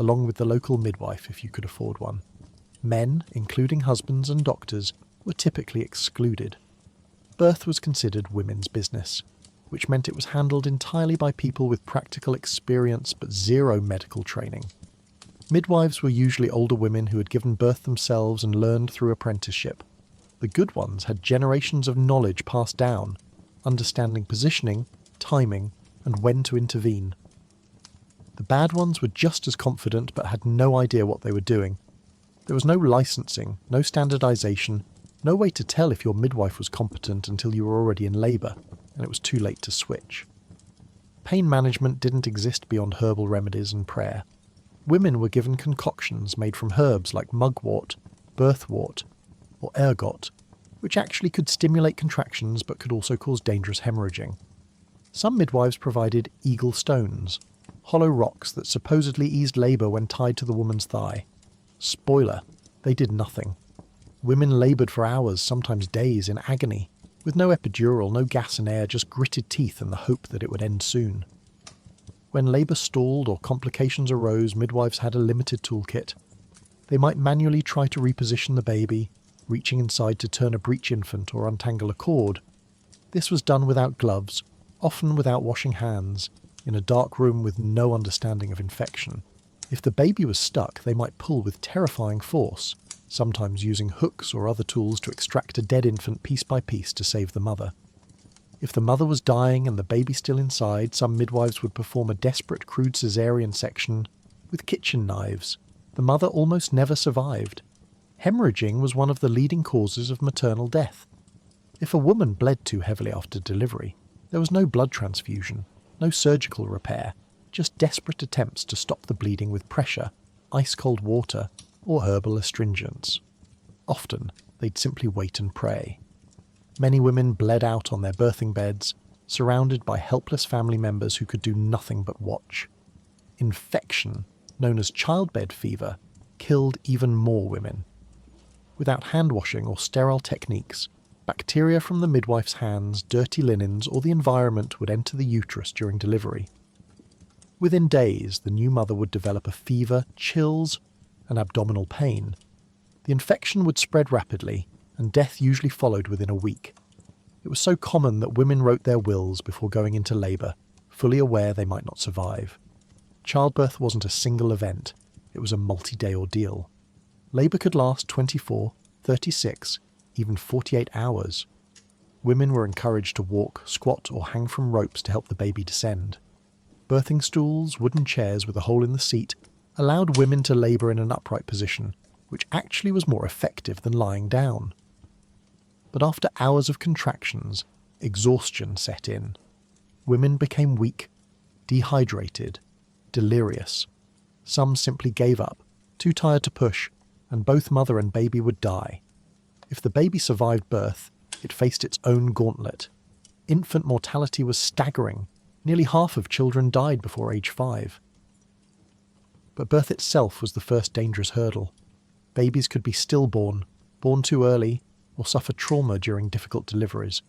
along with the local midwife if you could afford one. Men, including husbands and doctors, were typically excluded. Birth was considered women's business, which meant it was handled entirely by people with practical experience but zero medical training. Midwives were usually older women who had given birth themselves and learned through apprenticeship. The good ones had generations of knowledge passed down, understanding positioning, timing, and when to intervene. The bad ones were just as confident but had no idea what they were doing. There was no licensing, no standardization, no way to tell if your midwife was competent until you were already in labour, and it was too late to switch. Pain management didn't exist beyond herbal remedies and prayer. Women were given concoctions made from herbs like mugwort, birthwort, or ergot, which actually could stimulate contractions but could also cause dangerous hemorrhaging. Some midwives provided eagle stones, hollow rocks that supposedly eased labour when tied to the woman's thigh. Spoiler, they did nothing. Women laboured for hours, sometimes days, in agony, with no epidural, no gas and air, just gritted teeth and the hope that it would end soon. When labour stalled or complications arose, midwives had a limited toolkit. They might manually try to reposition the baby, reaching inside to turn a breech infant or untangle a cord. This was done without gloves, often without washing hands, in a dark room with no understanding of infection. If the baby was stuck, they might pull with terrifying force, sometimes using hooks or other tools to extract a dead infant piece by piece to save the mother. If the mother was dying and the baby still inside, some midwives would perform a desperate crude caesarean section with kitchen knives. The mother almost never survived. Hemorrhaging was one of the leading causes of maternal death. If a woman bled too heavily after delivery, there was no blood transfusion, no surgical repair, just desperate attempts to stop the bleeding with pressure, ice-cold water, or herbal astringents. Often, they'd simply wait and pray. Many women bled out on their birthing beds, surrounded by helpless family members who could do nothing but watch. Infection known as childbed fever, killed even more women. Without hand-washing or sterile techniques, bacteria from the midwife's hands, dirty linens, or the environment would enter the uterus during delivery. Within days, the new mother would develop a fever, chills, and abdominal pain. The infection would spread rapidly, and death usually followed within a week. It was so common that women wrote their wills before going into labour, fully aware they might not survive. Childbirth wasn't a single event, it was a multi-day ordeal. Labour could last 24, 36, even 48 hours. Women were encouraged to walk, squat, or hang from ropes to help the baby descend. Birthing stools, wooden chairs with a hole in the seat, allowed women to labour in an upright position, which actually was more effective than lying down. But after hours of contractions, exhaustion set in. Women became weak, dehydrated, delirious. Some simply gave up, too tired to push, and both mother and baby would die. If the baby survived birth, it faced its own gauntlet. Infant mortality was staggering. Nearly half of children died before age 5. But birth itself was the first dangerous hurdle. Babies could be stillborn, born too early, or suffer trauma during difficult deliveries.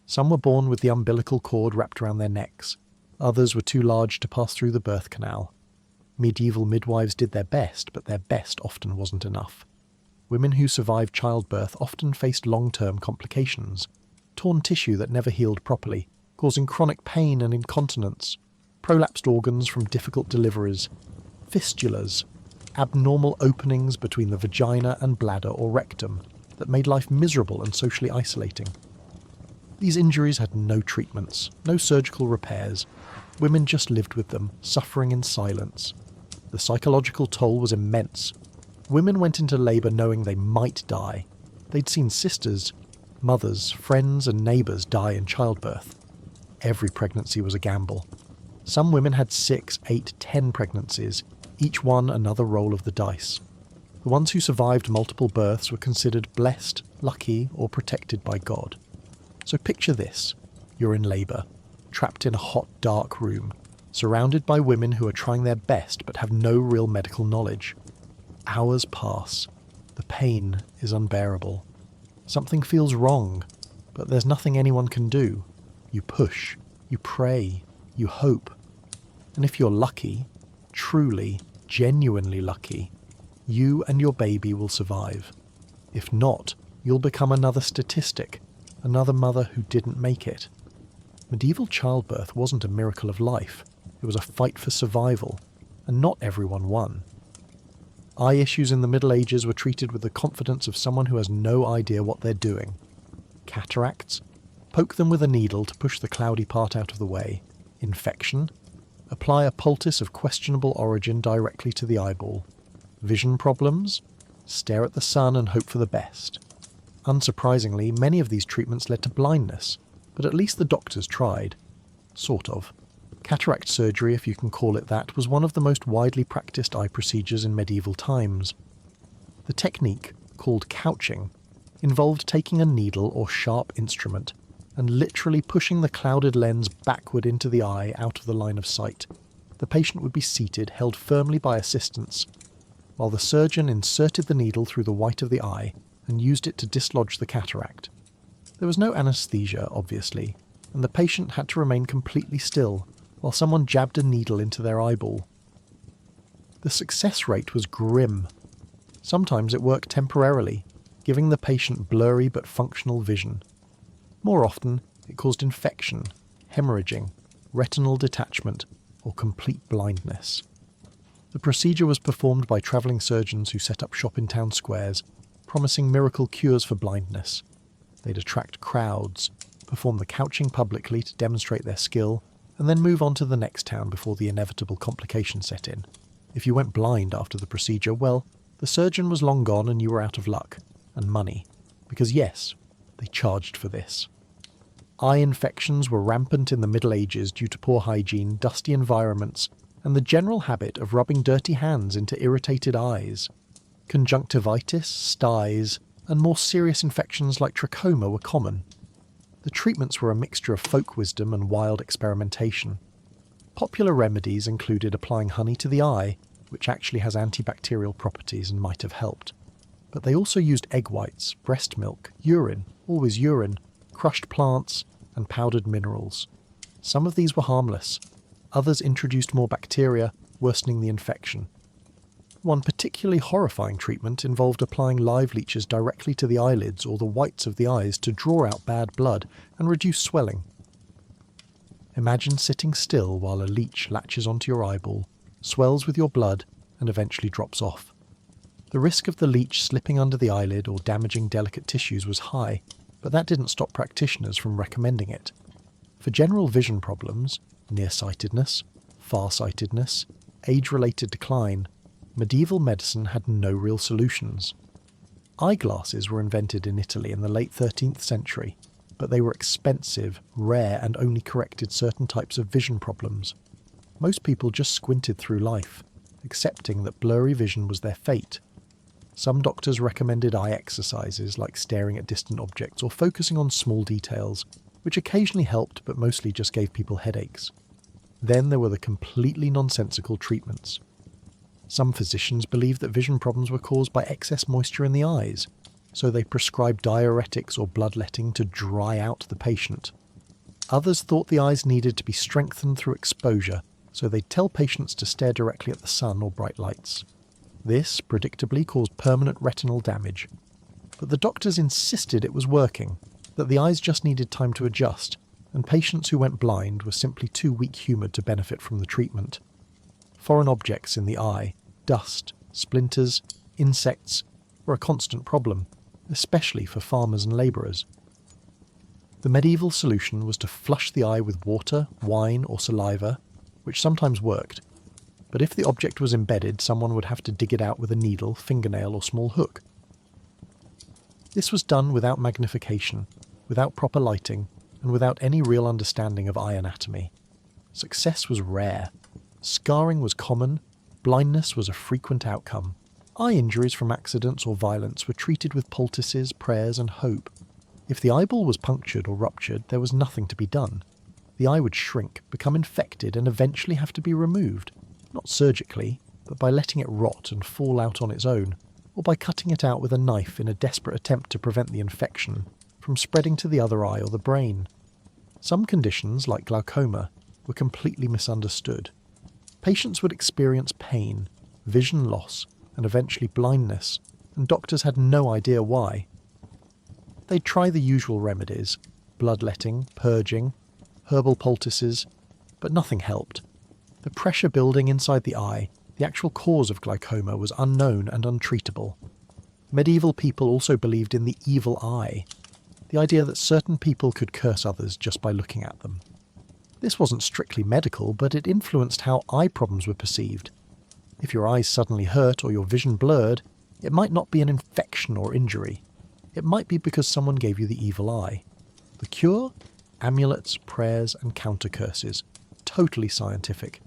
Some were born with the umbilical cord wrapped around their necks. Others were too large to pass through the birth canal. Medieval midwives did their best, but their best often wasn't enough. Women who survived childbirth often faced long-term complications, torn tissue that never healed properly, causing chronic pain and incontinence, prolapsed organs from difficult deliveries, fistulas, abnormal openings between the vagina and bladder or rectum that made life miserable and socially isolating. These injuries had no treatments, no surgical repairs. Women just lived with them, suffering in silence. The psychological toll was immense. Women went into labour knowing they might die. They'd seen sisters, mothers, friends and neighbours die in childbirth. Every pregnancy was a gamble. Some women had 6, 8, 10 pregnancies, each one another roll of the dice. The ones who survived multiple births were considered blessed, lucky, or protected by God. So picture this. You're in labour, trapped in a hot, dark room, surrounded by women who are trying their best but have no real medical knowledge. Hours pass. The pain is unbearable. Something feels wrong, but there's nothing anyone can do. You push, you pray, you hope. And if you're lucky, truly, genuinely lucky, you and your baby will survive. If not, you'll become another statistic, another mother who didn't make it. Medieval childbirth wasn't a miracle of life. It was a fight for survival, and not everyone won. Eye issues in the Middle Ages were treated with the confidence of someone who has no idea what they're doing. Cataracts? Poke them with a needle to push the cloudy part out of the way. Infection? Apply a poultice of questionable origin directly to the eyeball. Vision problems? Stare at the sun and hope for the best. Unsurprisingly, many of these treatments led to blindness, but at least the doctors tried. Sort of. Cataract surgery, if you can call it that, was one of the most widely practiced eye procedures in medieval times. The technique, called couching, involved taking a needle or sharp instrument and literally pushing the clouded lens backward into the eye out of the line of sight. The patient would be seated, held firmly by assistants, while the surgeon inserted the needle through the white of the eye and used it to dislodge the cataract. There was no anaesthesia, obviously, and the patient had to remain completely still while someone jabbed a needle into their eyeball. The success rate was grim. Sometimes it worked temporarily, giving the patient blurry but functional vision. More often, it caused infection, hemorrhaging, retinal detachment, or complete blindness. The procedure was performed by travelling surgeons who set up shop in town squares, promising miracle cures for blindness. They'd attract crowds, perform the couching publicly to demonstrate their skill, and then move on to the next town before the inevitable complications set in. If you went blind after the procedure, well, the surgeon was long gone and you were out of luck, and money. Because yes, they charged for this. Eye infections were rampant in the Middle Ages due to poor hygiene, dusty environments, and the general habit of rubbing dirty hands into irritated eyes. Conjunctivitis, styes, and more serious infections like trachoma were common. The treatments were a mixture of folk wisdom and wild experimentation. Popular remedies included applying honey to the eye, which actually has antibacterial properties and might have helped. But they also used egg whites, breast milk, urine, always urine, crushed plants, and powdered minerals. Some of these were harmless. Others introduced more bacteria, worsening the infection. One particularly horrifying treatment involved applying live leeches directly to the eyelids or the whites of the eyes to draw out bad blood and reduce swelling. Imagine sitting still while a leech latches onto your eyeball, swells with your blood, and eventually drops off. The risk of the leech slipping under the eyelid or damaging delicate tissues was high, but that didn't stop practitioners from recommending it. For general vision problems, nearsightedness, farsightedness, age-related decline, medieval medicine had no real solutions. Eyeglasses were invented in Italy in the late 13th century, but they were expensive, rare, and only corrected certain types of vision problems. Most people just squinted through life, accepting that blurry vision was their fate. Some doctors recommended eye exercises like staring at distant objects or focusing on small details, which occasionally helped but mostly just gave people headaches. Then there were the completely nonsensical treatments. Some physicians believed that vision problems were caused by excess moisture in the eyes, so they prescribed diuretics or bloodletting to dry out the patient. Others thought the eyes needed to be strengthened through exposure, so they'd tell patients to stare directly at the sun or bright lights. This, predictably, caused permanent retinal damage. But the doctors insisted it was working, that the eyes just needed time to adjust, and patients who went blind were simply too weak-humoured to benefit from the treatment. Foreign objects in the eye, dust, splinters, insects, were a constant problem, especially for farmers and labourers. The medieval solution was to flush the eye with water, wine, or saliva, which sometimes worked, but if the object was embedded, someone would have to dig it out with a needle, fingernail, or small hook. This was done without magnification, without proper lighting, and without any real understanding of eye anatomy. Success was rare. Scarring was common, blindness was a frequent outcome. Eye injuries from accidents or violence were treated with poultices, prayers, and hope. If the eyeball was punctured or ruptured, there was nothing to be done. The eye would shrink, become infected, and eventually have to be removed, not surgically, but by letting it rot and fall out on its own, or by cutting it out with a knife in a desperate attempt to prevent the infection from spreading to the other eye or the brain. Some conditions, like glaucoma, were completely misunderstood. Patients would experience pain, vision loss, and eventually blindness, and doctors had no idea why. They'd try the usual remedies, bloodletting, purging, herbal poultices, but nothing helped. The pressure building inside the eye, the actual cause of glaucoma, was unknown and untreatable. Medieval people also believed in the evil eye, the idea that certain people could curse others just by looking at them. This wasn't strictly medical, but it influenced how eye problems were perceived. If your eyes suddenly hurt or your vision blurred, it might not be an infection or injury. It might be because someone gave you the evil eye. The cure? Amulets, prayers, and counter-curses. Totally scientific.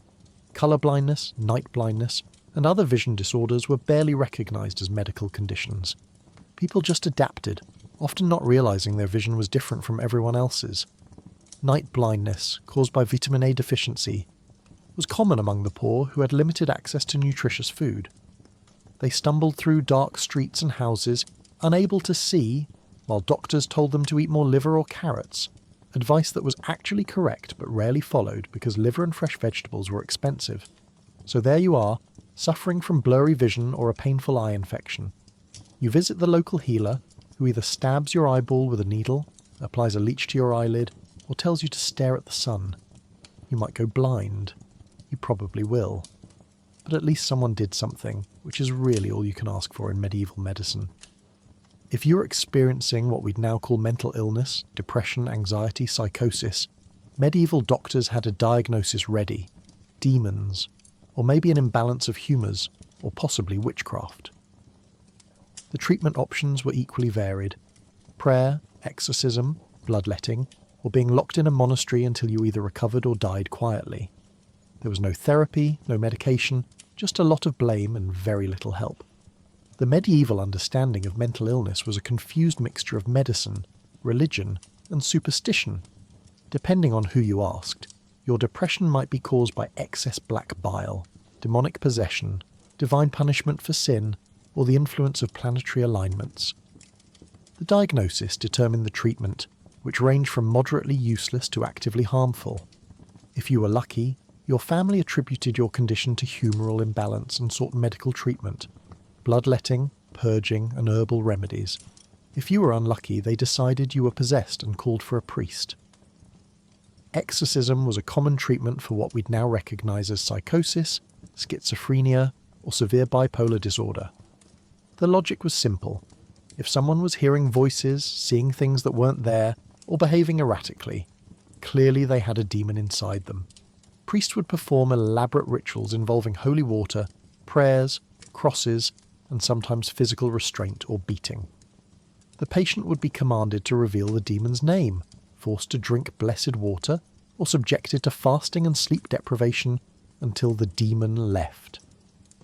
Colour blindness, night blindness, and other vision disorders were barely recognised as medical conditions. People just adapted, often not realising their vision was different from everyone else's. Night blindness, caused by vitamin A deficiency, was common among the poor who had limited access to nutritious food. They stumbled through dark streets and houses, unable to see, while doctors told them to eat more liver or carrots, advice that was actually correct but rarely followed because liver and fresh vegetables were expensive. So there you are, suffering from blurry vision or a painful eye infection. You visit the local healer, who either stabs your eyeball with a needle, applies a leech to your eyelid, or tells you to stare at the sun. You might go blind. You probably will. But at least someone did something, which is really all you can ask for in medieval medicine. If you're experiencing what we'd now call mental illness, depression, anxiety, psychosis, medieval doctors had a diagnosis ready. Demons, or maybe an imbalance of humours, or possibly witchcraft. The treatment options were equally varied. Prayer, exorcism, bloodletting, or being locked in a monastery until you either recovered or died quietly. There was no therapy, no medication, just a lot of blame and very little help. The medieval understanding of mental illness was a confused mixture of medicine, religion, and superstition. Depending on who you asked, your depression might be caused by excess black bile, demonic possession, divine punishment for sin, or the influence of planetary alignments. The diagnosis determined the treatment, which ranged from moderately useless to actively harmful. If you were lucky, your family attributed your condition to humoral imbalance and sought medical treatment, bloodletting, purging, and herbal remedies. If you were unlucky, they decided you were possessed and called for a priest. Exorcism was a common treatment for what we'd now recognise as psychosis, schizophrenia, or severe bipolar disorder. The logic was simple. If someone was hearing voices, seeing things that weren't there, or behaving erratically, clearly they had a demon inside them. Priests would perform elaborate rituals involving holy water, prayers, crosses, and sometimes physical restraint or beating. The patient would be commanded to reveal the demon's name, forced to drink blessed water, or subjected to fasting and sleep deprivation until the demon left.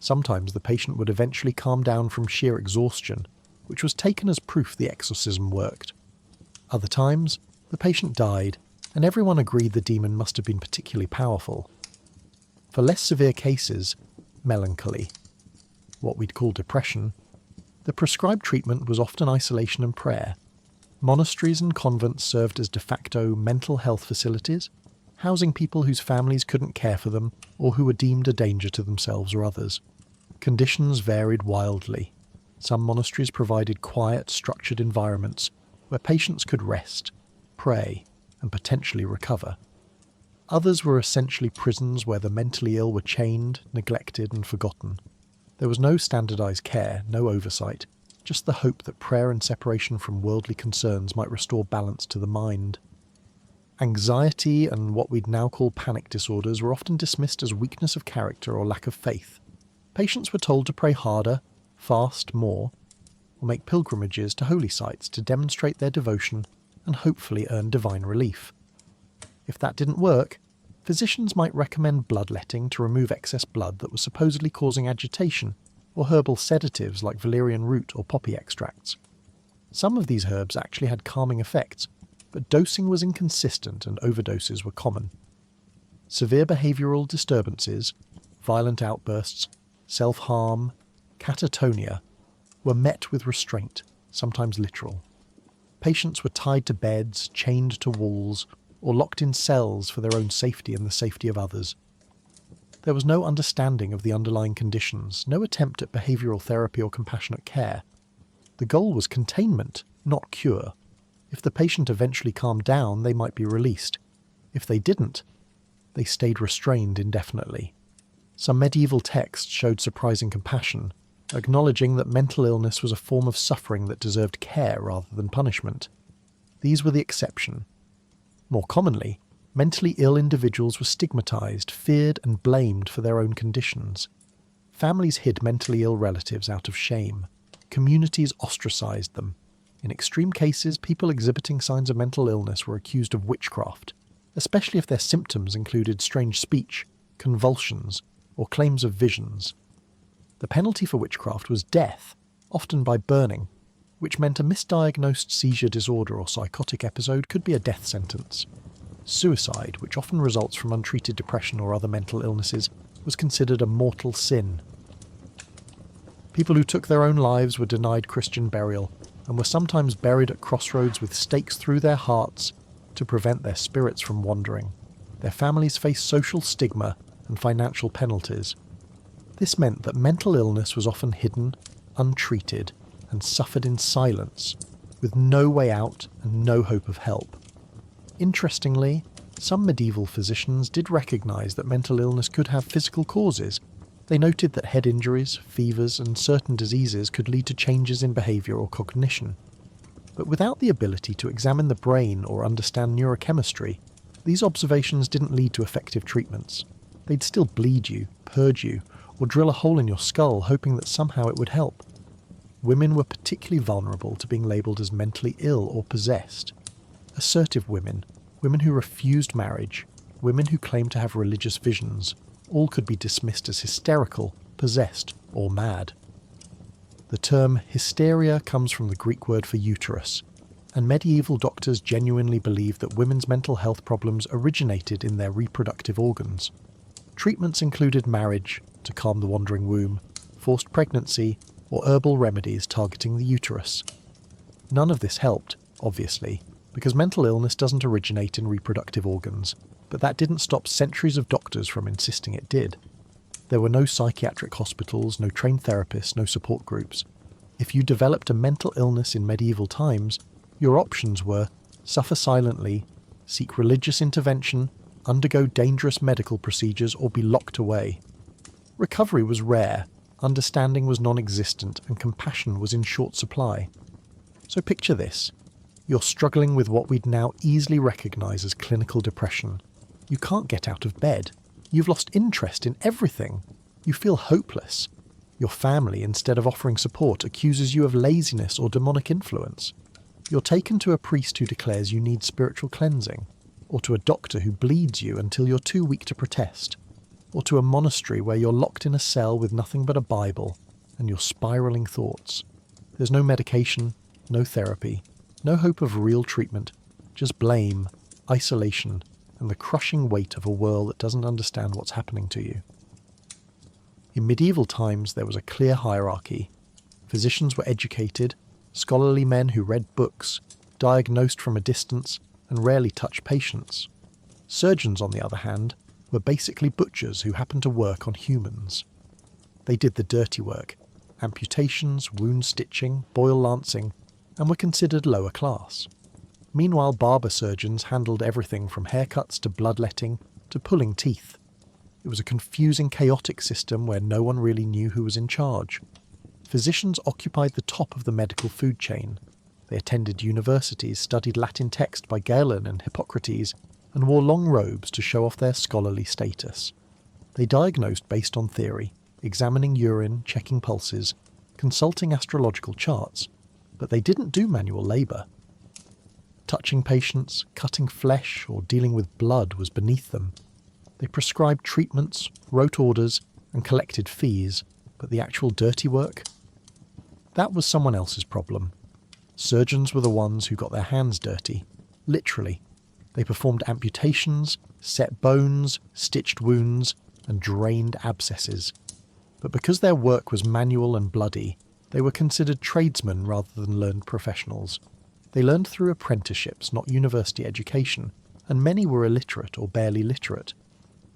Sometimes the patient would eventually calm down from sheer exhaustion, which was taken as proof the exorcism worked. Other times, the patient died, and everyone agreed the demon must have been particularly powerful. For less severe cases, melancholy, what we'd call depression, the prescribed treatment was often isolation and prayer. Monasteries and convents served as de facto mental health facilities, housing people whose families couldn't care for them or who were deemed a danger to themselves or others. Conditions varied wildly. Some monasteries provided quiet, structured environments where patients could rest, pray, and potentially recover. Others were essentially prisons where the mentally ill were chained, neglected, and forgotten. There was no standardised care, no oversight, just the hope that prayer and separation from worldly concerns might restore balance to the mind. Anxiety and what we'd now call panic disorders were often dismissed as weakness of character or lack of faith. Patients were told to pray harder, fast more, or make pilgrimages to holy sites to demonstrate their devotion and hopefully earn divine relief. If that didn't work, physicians might recommend bloodletting to remove excess blood that was supposedly causing agitation, or herbal sedatives like valerian root or poppy extracts. Some of these herbs actually had calming effects, but dosing was inconsistent and overdoses were common. Severe behavioural disturbances, violent outbursts, self-harm, catatonia, were met with restraint, sometimes literal. Patients were tied to beds, chained to walls, or locked in cells for their own safety and the safety of others. There was no understanding of the underlying conditions, no attempt at behavioural therapy or compassionate care. The goal was containment, not cure. If the patient eventually calmed down, they might be released. If they didn't, they stayed restrained indefinitely. Some medieval texts showed surprising compassion, acknowledging that mental illness was a form of suffering that deserved care rather than punishment. These were the exception. More commonly, mentally ill individuals were stigmatized, feared, and blamed for their own conditions. Families hid mentally ill relatives out of shame. Communities ostracized them. In extreme cases, people exhibiting signs of mental illness were accused of witchcraft, especially if their symptoms included strange speech, convulsions, or claims of visions. The penalty for witchcraft was death, often by burning, which meant a misdiagnosed seizure disorder or psychotic episode could be a death sentence. Suicide, which often results from untreated depression or other mental illnesses, was considered a mortal sin. People who took their own lives were denied Christian burial, and were sometimes buried at crossroads with stakes through their hearts to prevent their spirits from wandering. Their families faced social stigma and financial penalties. This meant that mental illness was often hidden, untreated, and suffered in silence, with no way out and no hope of help. Interestingly, some medieval physicians did recognise that mental illness could have physical causes. They noted that head injuries, fevers, and certain diseases could lead to changes in behaviour or cognition. But without the ability to examine the brain or understand neurochemistry, these observations didn't lead to effective treatments. They'd still bleed you, purge you, or drill a hole in your skull hoping that somehow it would help. Women were particularly vulnerable to being labelled as mentally ill or possessed. Assertive women, women who refused marriage, women who claimed to have religious visions, all could be dismissed as hysterical, possessed, or mad. The term hysteria comes from the Greek word for uterus, and medieval doctors genuinely believed that women's mental health problems originated in their reproductive organs. Treatments included marriage, to calm the wandering womb, forced pregnancy, or herbal remedies targeting the uterus. None of this helped, obviously, because mental illness doesn't originate in reproductive organs, but that didn't stop centuries of doctors from insisting it did. There were no psychiatric hospitals, no trained therapists, no support groups. If you developed a mental illness in medieval times, your options were suffer silently, seek religious intervention, undergo dangerous medical procedures, or be locked away. Recovery was rare, understanding was non-existent, and compassion was in short supply. So picture this. You're struggling with what we'd now easily recognise as clinical depression. You can't get out of bed. You've lost interest in everything. You feel hopeless. Your family, instead of offering support, accuses you of laziness or demonic influence. You're taken to a priest who declares you need spiritual cleansing, or to a doctor who bleeds you until you're too weak to protest, or to a monastery where you're locked in a cell with nothing but a Bible and your spiralling thoughts. There's no medication, no therapy, no hope of real treatment, just blame, isolation, and the crushing weight of a world that doesn't understand what's happening to you. In medieval times, there was a clear hierarchy. Physicians were educated, scholarly men who read books, diagnosed from a distance, and rarely touched patients. Surgeons, on the other hand, were basically butchers who happened to work on humans. They did the dirty work, amputations, wound stitching, boil lancing, and were considered lower class. Meanwhile, barber surgeons handled everything from haircuts to bloodletting to pulling teeth. It was a confusing, chaotic system where no one really knew who was in charge. Physicians occupied the top of the medical food chain. They attended universities, studied Latin text by Galen and Hippocrates, and wore long robes to show off their scholarly status. They diagnosed based on theory, examining urine, checking pulses, consulting astrological charts, but they didn't do manual labour. Touching patients, cutting flesh, or dealing with blood was beneath them. They prescribed treatments, wrote orders, and collected fees, but the actual dirty work? That was someone else's problem. Surgeons were the ones who got their hands dirty, literally. They performed amputations, set bones, stitched wounds, and drained abscesses. But because their work was manual and bloody, they were considered tradesmen rather than learned professionals. They learned through apprenticeships, not university education, and many were illiterate or barely literate.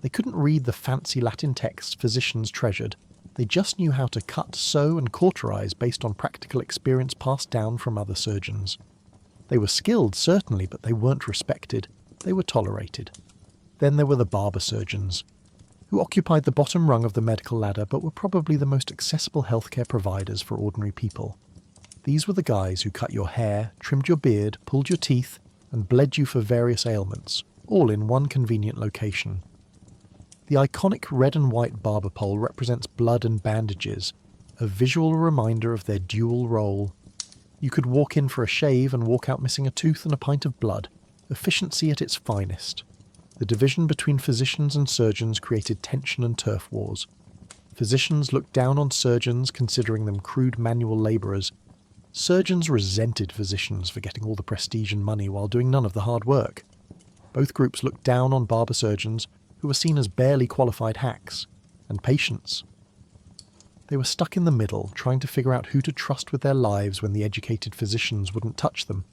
They couldn't read the fancy Latin texts physicians treasured. They just knew how to cut, sew, and cauterize based on practical experience passed down from other surgeons. They were skilled, certainly, but they weren't respected. They were tolerated. Then there were the barber surgeons, who occupied the bottom rung of the medical ladder but were probably the most accessible healthcare providers for ordinary people. These were the guys who cut your hair, trimmed your beard, pulled your teeth, and bled you for various ailments, all in one convenient location. The iconic red and white barber pole represents blood and bandages, a visual reminder of their dual role. You could walk in for a shave and walk out missing a tooth and a pint of blood, efficiency at its finest. The division between physicians and surgeons created tension and turf wars. Physicians looked down on surgeons, considering them crude manual labourers. Surgeons resented physicians for getting all the prestige and money while doing none of the hard work. Both groups looked down on barber surgeons, who were seen as barely qualified hacks, and patients. They were stuck in the middle, trying to figure out who to trust with their lives when the educated physicians wouldn't touch them,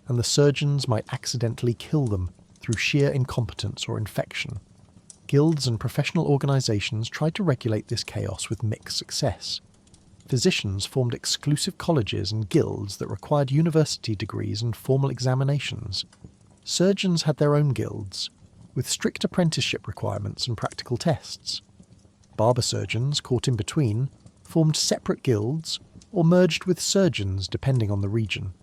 and the surgeons might accidentally kill them through sheer incompetence or infection. Guilds and professional organisations tried to regulate this chaos with mixed success. Physicians formed exclusive colleges and guilds that required university degrees and formal examinations. Surgeons had their own guilds, with strict apprenticeship requirements and practical tests. Barber surgeons, caught in between, formed separate guilds or merged with surgeons depending on the region.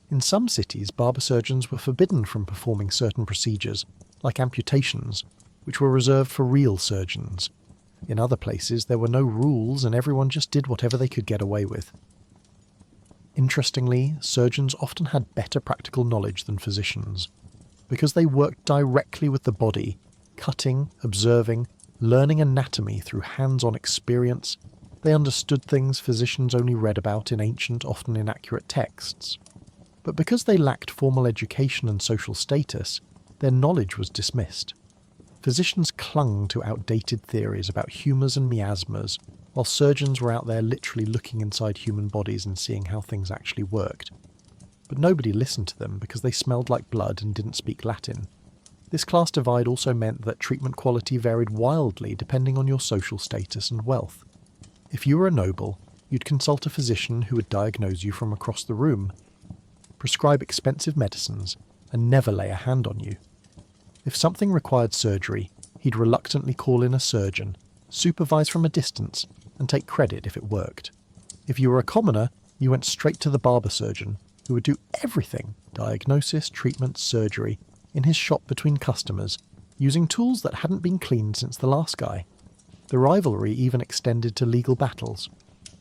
In some cities, barber surgeons were forbidden from performing certain procedures, like amputations, which were reserved for real surgeons. In other places, there were no rules and everyone just did whatever they could get away with. Interestingly, surgeons often had better practical knowledge than physicians. Because they worked directly with the body, cutting, observing, learning anatomy through hands-on experience, they understood things physicians only read about in ancient, often inaccurate texts. But because they lacked formal education and social status, their knowledge was dismissed. Physicians clung to outdated theories about humours and miasmas, while surgeons were out there literally looking inside human bodies and seeing how things actually worked. But nobody listened to them because they smelled like blood and didn't speak Latin. This class divide also meant that treatment quality varied wildly depending on your social status and wealth. If you were a noble, you'd consult a physician who would diagnose you from across the room, prescribe expensive medicines, and never lay a hand on you. If something required surgery, he'd reluctantly call in a surgeon, supervise from a distance, and take credit if it worked. If you were a commoner, you went straight to the barber surgeon, who would do everything, diagnosis, treatment, surgery, in his shop between customers, using tools that hadn't been cleaned since the last guy. The rivalry even extended to legal battles.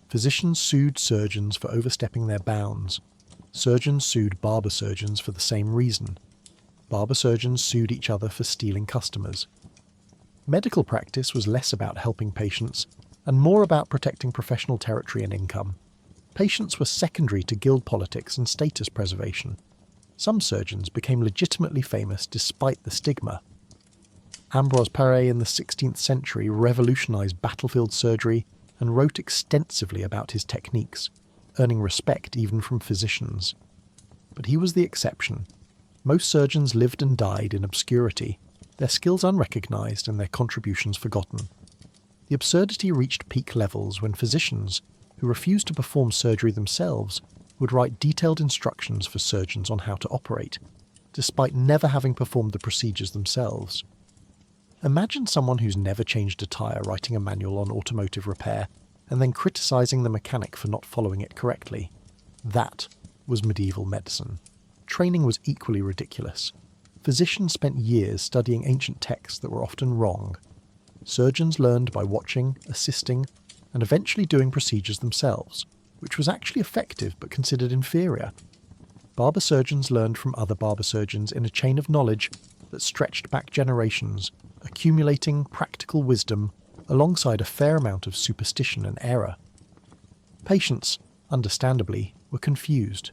Physicians sued surgeons for overstepping their bounds. Surgeons sued barber surgeons for the same reason. Barber surgeons sued each other for stealing customers. Medical practice was less about helping patients and more about protecting professional territory and income. Patients were secondary to guild politics and status preservation. Some surgeons became legitimately famous despite the stigma. Ambroise Paré in the 16th century revolutionised battlefield surgery and wrote extensively about his techniques, earning respect even from physicians. But he was the exception. Most surgeons lived and died in obscurity, their skills unrecognised and their contributions forgotten. The absurdity reached peak levels when physicians, who refused to perform surgery themselves, would write detailed instructions for surgeons on how to operate, despite never having performed the procedures themselves. Imagine someone who's never changed a tyre writing a manual on automotive repair and then criticising the mechanic for not following it correctly. That was medieval medicine. Training was equally ridiculous. Physicians spent years studying ancient texts that were often wrong. Surgeons learned by watching, assisting, and eventually doing procedures themselves, which was actually effective but considered inferior. Barber surgeons learned from other barber surgeons in a chain of knowledge that stretched back generations, accumulating practical wisdom alongside a fair amount of superstition and error. Patients, understandably, were confused.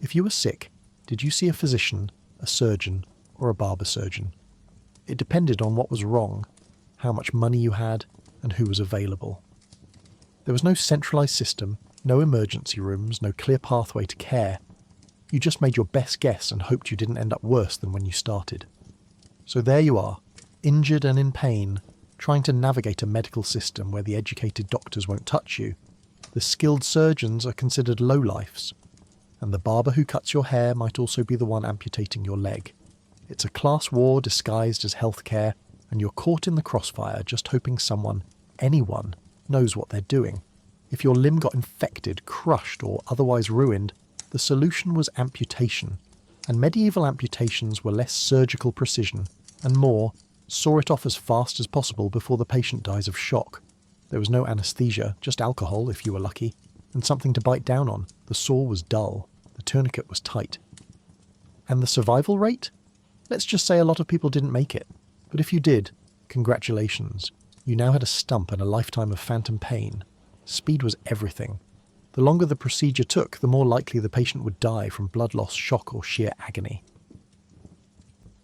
If you were sick, did you see a physician, a surgeon, or a barber surgeon? It depended on what was wrong, how much money you had, and who was available. There was no centralised system, no emergency rooms, no clear pathway to care. You just made your best guess and hoped you didn't end up worse than when you started. So there you are, injured and in pain, trying to navigate a medical system where the educated doctors won't touch you. The skilled surgeons are considered lowlifes, and the barber who cuts your hair might also be the one amputating your leg. It's a class war disguised as healthcare, and you're caught in the crossfire just hoping someone, anyone, knows what they're doing. If your limb got infected, crushed, or otherwise ruined, the solution was amputation, and medieval amputations were less surgical precision, and more, saw it off as fast as possible before the patient dies of shock. There was no anaesthesia, just alcohol if you were lucky, and something to bite down on. The sore was dull, the tourniquet was tight. And the survival rate? Let's just say a lot of people didn't make it. But if you did, congratulations. You now had a stump and a lifetime of phantom pain. Speed was everything. The longer the procedure took, the more likely the patient would die from blood loss, shock, or sheer agony.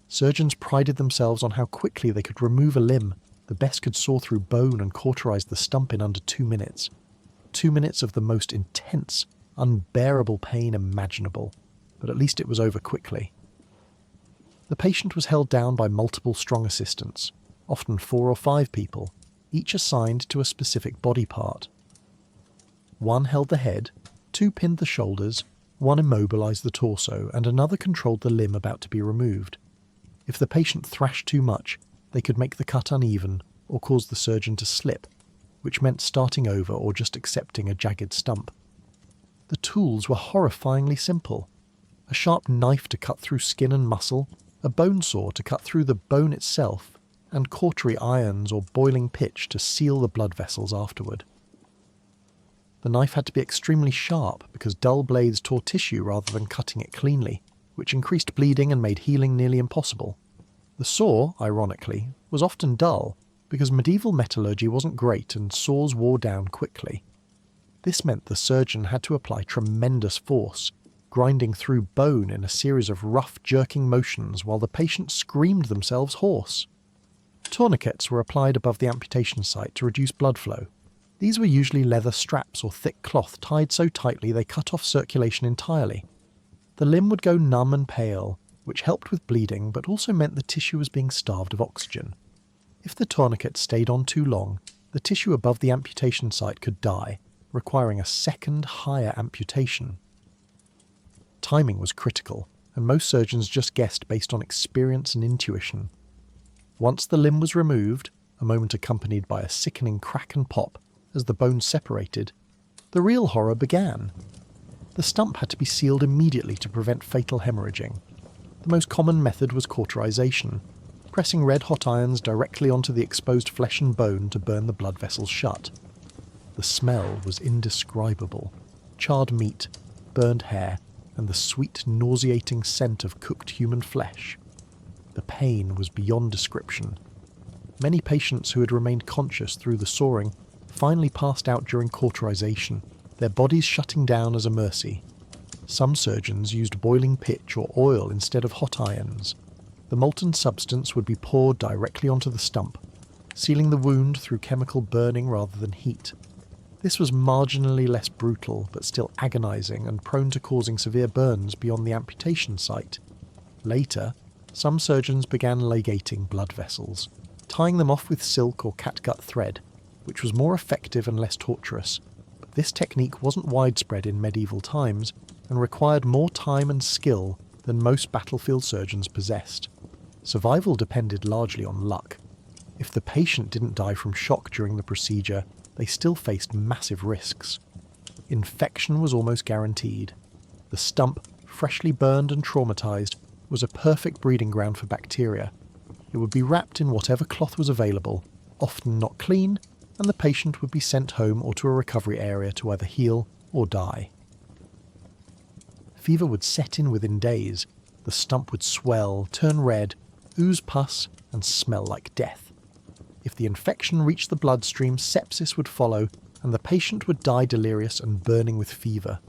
Surgeons prided themselves on how quickly they could remove a limb. The best could saw through bone and cauterize the stump in under 2 minutes. 2 minutes of the most intense, unbearable pain imaginable, but at least it was over quickly. The patient was held down by multiple strong assistants, often 4 or 5 people, each assigned to a specific body part. 1 held the head, 2 pinned the shoulders, 1 immobilized the torso, and another controlled the limb about to be removed. If the patient thrashed too much, they could make the cut uneven or cause the surgeon to slip, which meant starting over or just accepting a jagged stump. The tools were horrifyingly simple. A sharp knife to cut through skin and muscle, a bone saw to cut through the bone itself, and cautery irons or boiling pitch to seal the blood vessels afterward. The knife had to be extremely sharp because dull blades tore tissue rather than cutting it cleanly, which increased bleeding and made healing nearly impossible. The saw, ironically, was often dull because medieval metallurgy wasn't great and saws wore down quickly. This meant the surgeon had to apply tremendous force, grinding through bone in a series of rough, jerking motions while the patient screamed themselves hoarse. Tourniquets were applied above the amputation site to reduce blood flow. These were usually leather straps or thick cloth tied so tightly they cut off circulation entirely. The limb would go numb and pale, which helped with bleeding but also meant the tissue was being starved of oxygen. If the tourniquet stayed on too long, the tissue above the amputation site could die, requiring a second, higher amputation. Timing was critical, and most surgeons just guessed based on experience and intuition. Once the limb was removed, a moment accompanied by a sickening crack and pop as the bones separated, the real horror began. The stump had to be sealed immediately to prevent fatal hemorrhaging. The most common method was cauterization, pressing red-hot irons directly onto the exposed flesh and bone to burn the blood vessels shut. The smell was indescribable. Charred meat, burned hair, and the sweet, nauseating scent of cooked human flesh. The pain was beyond description. Many patients who had remained conscious through the sawing finally passed out during cauterization, their bodies shutting down as a mercy. Some surgeons used boiling pitch or oil instead of hot irons. The molten substance would be poured directly onto the stump, sealing the wound through chemical burning rather than heat. This was marginally less brutal, but still agonizing and prone to causing severe burns beyond the amputation site. Later, some surgeons began ligating blood vessels, tying them off with silk or catgut thread, which was more effective and less torturous. But this technique wasn't widespread in medieval times and required more time and skill than most battlefield surgeons possessed. Survival depended largely on luck. If the patient didn't die from shock during the procedure, they still faced massive risks. Infection was almost guaranteed. The stump, freshly burned and traumatized, was a perfect breeding ground for bacteria. It would be wrapped in whatever cloth was available, often not clean, and the patient would be sent home or to a recovery area to either heal or die. Fever would set in within days. The stump would swell, turn red, ooze pus, and smell like death. If the infection reached the bloodstream, sepsis would follow, and the patient would die delirious and burning with fever.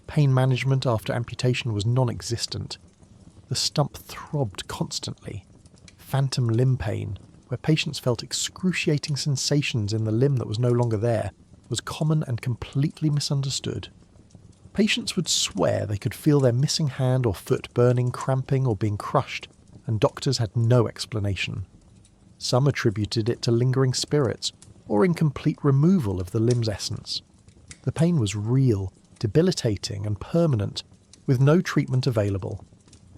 Pain management after amputation was non-existent. The stump throbbed constantly. Phantom limb pain, where patients felt excruciating sensations in the limb that was no longer there, was common and completely misunderstood. Patients would swear they could feel their missing hand or foot burning, cramping, or being crushed, and doctors had no explanation. Some attributed it to lingering spirits, or incomplete removal of the limb's essence. The pain was real, debilitating, and permanent, with no treatment available.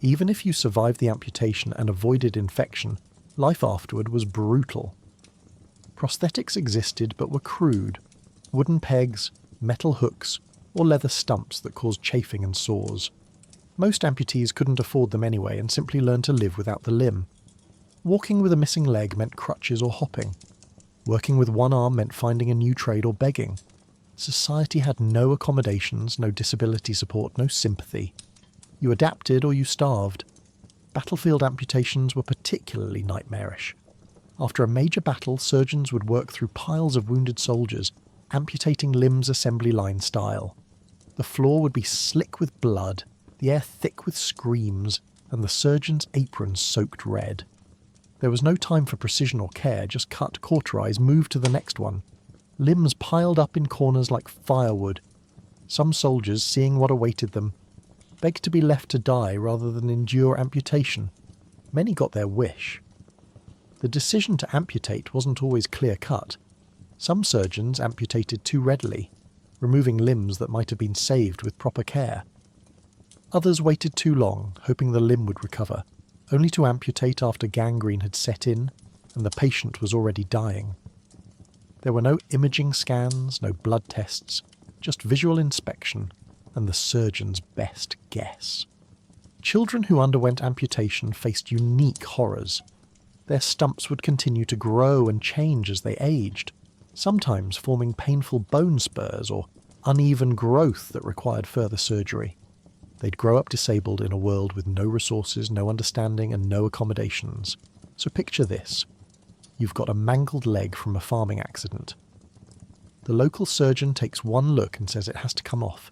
Even if you survived the amputation and avoided infection, life afterward was brutal. Prosthetics existed but were crude: wooden pegs, metal hooks, or leather stumps that caused chafing and sores. Most amputees couldn't afford them anyway and simply learned to live without the limb. Walking with a missing leg meant crutches or hopping. Working with one arm meant finding a new trade or begging. Society had no accommodations, no disability support, no sympathy. You adapted or you starved. Battlefield amputations were particularly nightmarish. After a major battle, surgeons would work through piles of wounded soldiers, amputating limbs assembly line style. The floor would be slick with blood, the air thick with screams, and the surgeon's apron soaked red. There was no time for precision or care, just cut, cauterize, move to the next one. Limbs piled up in corners like firewood. Some soldiers, seeing what awaited them, begged to be left to die rather than endure amputation. Many got their wish. The decision to amputate wasn't always clear-cut. Some surgeons amputated too readily, removing limbs that might have been saved with proper care. Others waited too long, hoping the limb would recover, only to amputate after gangrene had set in and the patient was already dying. There were no imaging scans, no blood tests, just visual inspection and the surgeon's best guess. Children who underwent amputation faced unique horrors. Their stumps would continue to grow and change as they aged, sometimes forming painful bone spurs or uneven growth that required further surgery. They'd grow up disabled in a world with no resources, no understanding, and no accommodations. So picture this. You've got a mangled leg from a farming accident. The local surgeon takes one look and says it has to come off.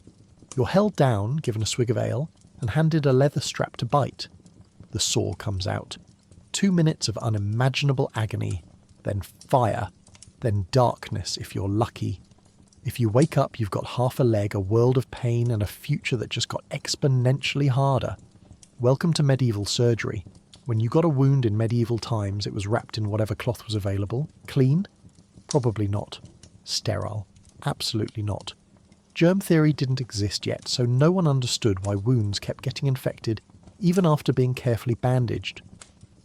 You're held down, given a swig of ale, and handed a leather strap to bite. The saw comes out. 2 minutes of unimaginable agony, then fire. then darkness if you're lucky. If you wake up, you've got half a leg, a world of pain, and a future that just got exponentially harder. Welcome to medieval surgery. When you got a wound in medieval times, it was wrapped in whatever cloth was available. Clean? Probably not. Sterile? Absolutely not. Germ theory didn't exist yet, so no one understood why wounds kept getting infected even after being carefully bandaged.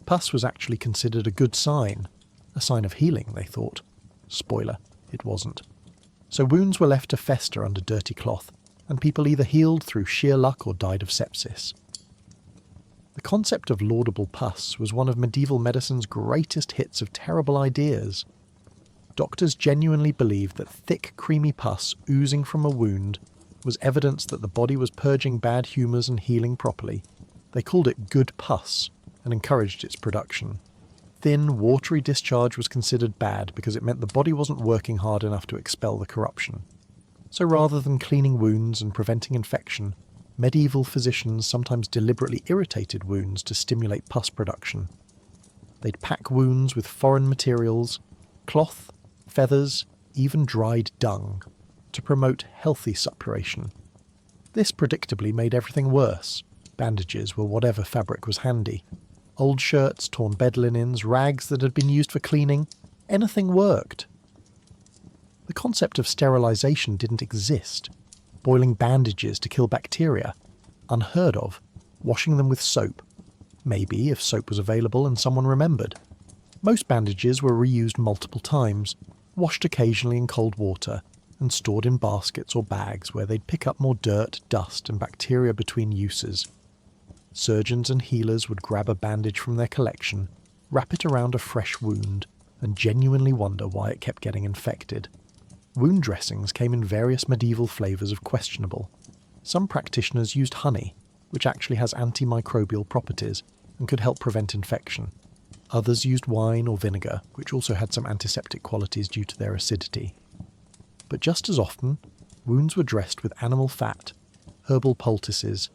Pus was actually considered a good sign. A sign of healing, they thought. Spoiler, it wasn't. So wounds were left to fester under dirty cloth, and people either healed through sheer luck or died of sepsis. The concept of laudable pus was one of medieval medicine's greatest hits of terrible ideas. Doctors genuinely believed that thick, creamy pus oozing from a wound was evidence that the body was purging bad humours and healing properly. They called it good pus and encouraged its production. Thin, watery discharge was considered bad because it meant the body wasn't working hard enough to expel the corruption. So rather than cleaning wounds and preventing infection, medieval physicians sometimes deliberately irritated wounds to stimulate pus production. They'd pack wounds with foreign materials, cloth, feathers, even dried dung, to promote healthy suppuration. This predictably made everything worse. Bandages were whatever fabric was handy. Old shirts, torn bed linens, rags that had been used for cleaning, anything worked. The concept of sterilisation didn't exist. Boiling bandages to kill bacteria, unheard of. Washing them with soap, maybe if soap was available and someone remembered. Most bandages were reused multiple times, washed occasionally in cold water, and stored in baskets or bags where they'd pick up more dirt, dust, and bacteria between uses. Surgeons and healers would grab a bandage from their collection, wrap it around a fresh wound, and genuinely wonder why it kept getting infected. Wound dressings came in various medieval flavours of questionable. Some practitioners used honey, which actually has antimicrobial properties and could help prevent infection. Others used wine or vinegar, which also had some antiseptic qualities due to their acidity. But just as often, wounds were dressed with animal fat, herbal poultices,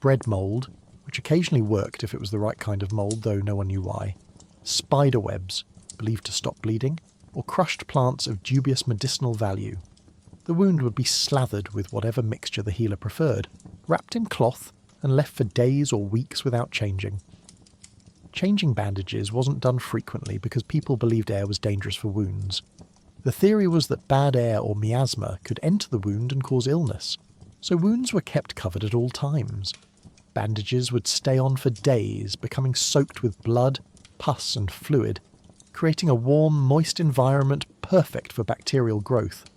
bread mould, which occasionally worked if it was the right kind of mould, though no one knew why, spider webs, believed to stop bleeding, or crushed plants of dubious medicinal value. The wound would be slathered with whatever mixture the healer preferred, wrapped in cloth, and left for days or weeks without changing. Changing bandages wasn't done frequently because people believed air was dangerous for wounds. The theory was that bad air or miasma could enter the wound and cause illness, so wounds were kept covered at all times. Bandages would stay on for days, becoming soaked with blood, pus and fluid, creating a warm, moist environment perfect for bacterial growth.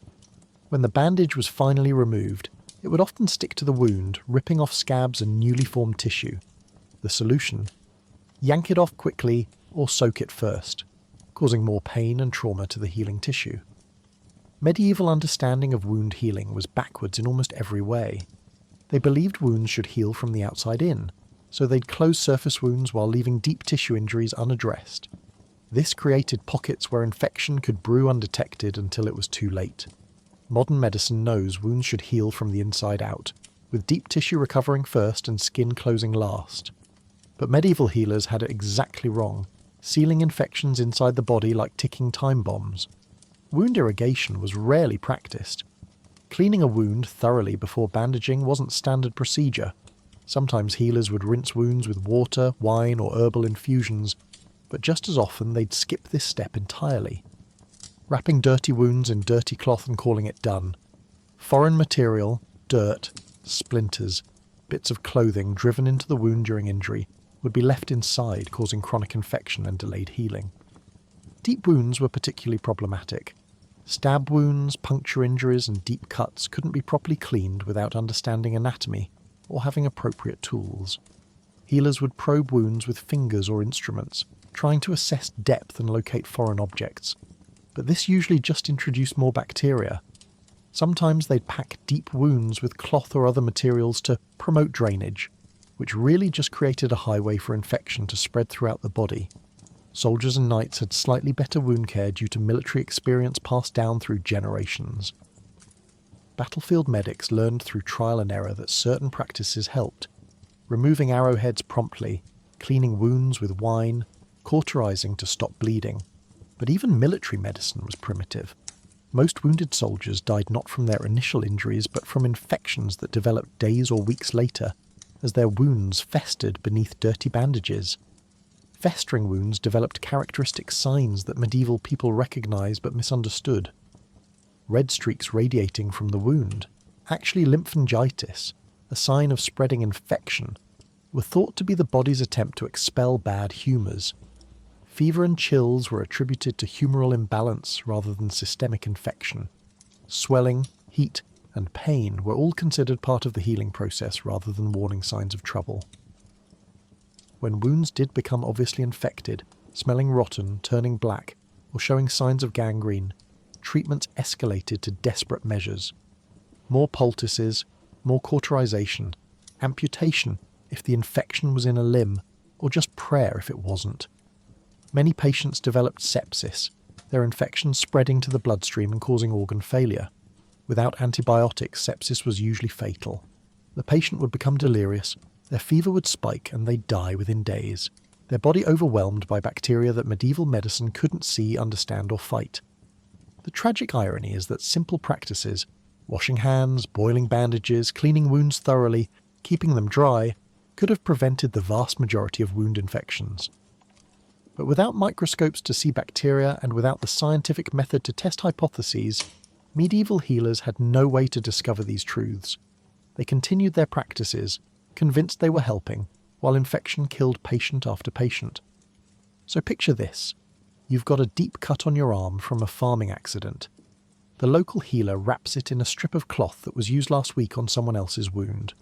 When the bandage was finally removed, it would often stick to the wound, ripping off scabs and newly formed tissue. The solution? Yank it off quickly or soak it first, causing more pain and trauma to the healing tissue. Medieval understanding of wound healing was backwards in almost every way. They believed wounds should heal from the outside in, so they'd close surface wounds while leaving deep tissue injuries unaddressed. This created pockets where infection could brew undetected until it was too late. Modern medicine knows wounds should heal from the inside out, with deep tissue recovering first and skin closing last. But medieval healers had it exactly wrong, sealing infections inside the body like ticking time bombs. Wound irrigation was rarely practiced. Cleaning a wound thoroughly before bandaging wasn't standard procedure. Sometimes healers would rinse wounds with water, wine, or herbal infusions, but just as often they'd skip this step entirely. Wrapping dirty wounds in dirty cloth and calling it done. Foreign material, dirt, splinters, bits of clothing driven into the wound during injury would be left inside, causing chronic infection and delayed healing. Deep wounds were particularly problematic. Stab wounds, puncture injuries, and deep cuts couldn't be properly cleaned without understanding anatomy or having appropriate tools. Healers would probe wounds with fingers or instruments, trying to assess depth and locate foreign objects. But this usually just introduced more bacteria. Sometimes they'd pack deep wounds with cloth or other materials to promote drainage, which really just created a highway for infection to spread throughout the body. Soldiers and knights had slightly better wound care due to military experience passed down through generations. Battlefield medics learned through trial and error that certain practices helped, removing arrowheads promptly, cleaning wounds with wine, cauterizing to stop bleeding. But even military medicine was primitive. Most wounded soldiers died not from their initial injuries, but from infections that developed days or weeks later, as their wounds festered beneath dirty bandages. Festering wounds developed characteristic signs that medieval people recognised but misunderstood. Red streaks radiating from the wound, actually lymphangitis, a sign of spreading infection, were thought to be the body's attempt to expel bad humours. Fever and chills were attributed to humoral imbalance rather than systemic infection. Swelling, heat, and pain were all considered part of the healing process rather than warning signs of trouble. When wounds did become obviously infected, smelling rotten, turning black, or showing signs of gangrene, treatments escalated to desperate measures. More poultices, more cauterization, amputation if the infection was in a limb, or just prayer if it wasn't. Many patients developed sepsis, their infection spreading to the bloodstream and causing organ failure. Without antibiotics, sepsis was usually fatal. The patient would become delirious, their fever would spike, and they'd die within days, their body overwhelmed by bacteria that medieval medicine couldn't see, understand, or fight. The tragic irony is that simple practices, washing hands, boiling bandages, cleaning wounds thoroughly, keeping them dry, could have prevented the vast majority of wound infections. But without microscopes to see bacteria and without the scientific method to test hypotheses, medieval healers had no way to discover these truths. They continued their practices, convinced they were helping, while infection killed patient after patient. So picture this. You've got a deep cut on your arm from a farming accident. The local healer wraps it in a strip of cloth that was used last week on someone else's wound.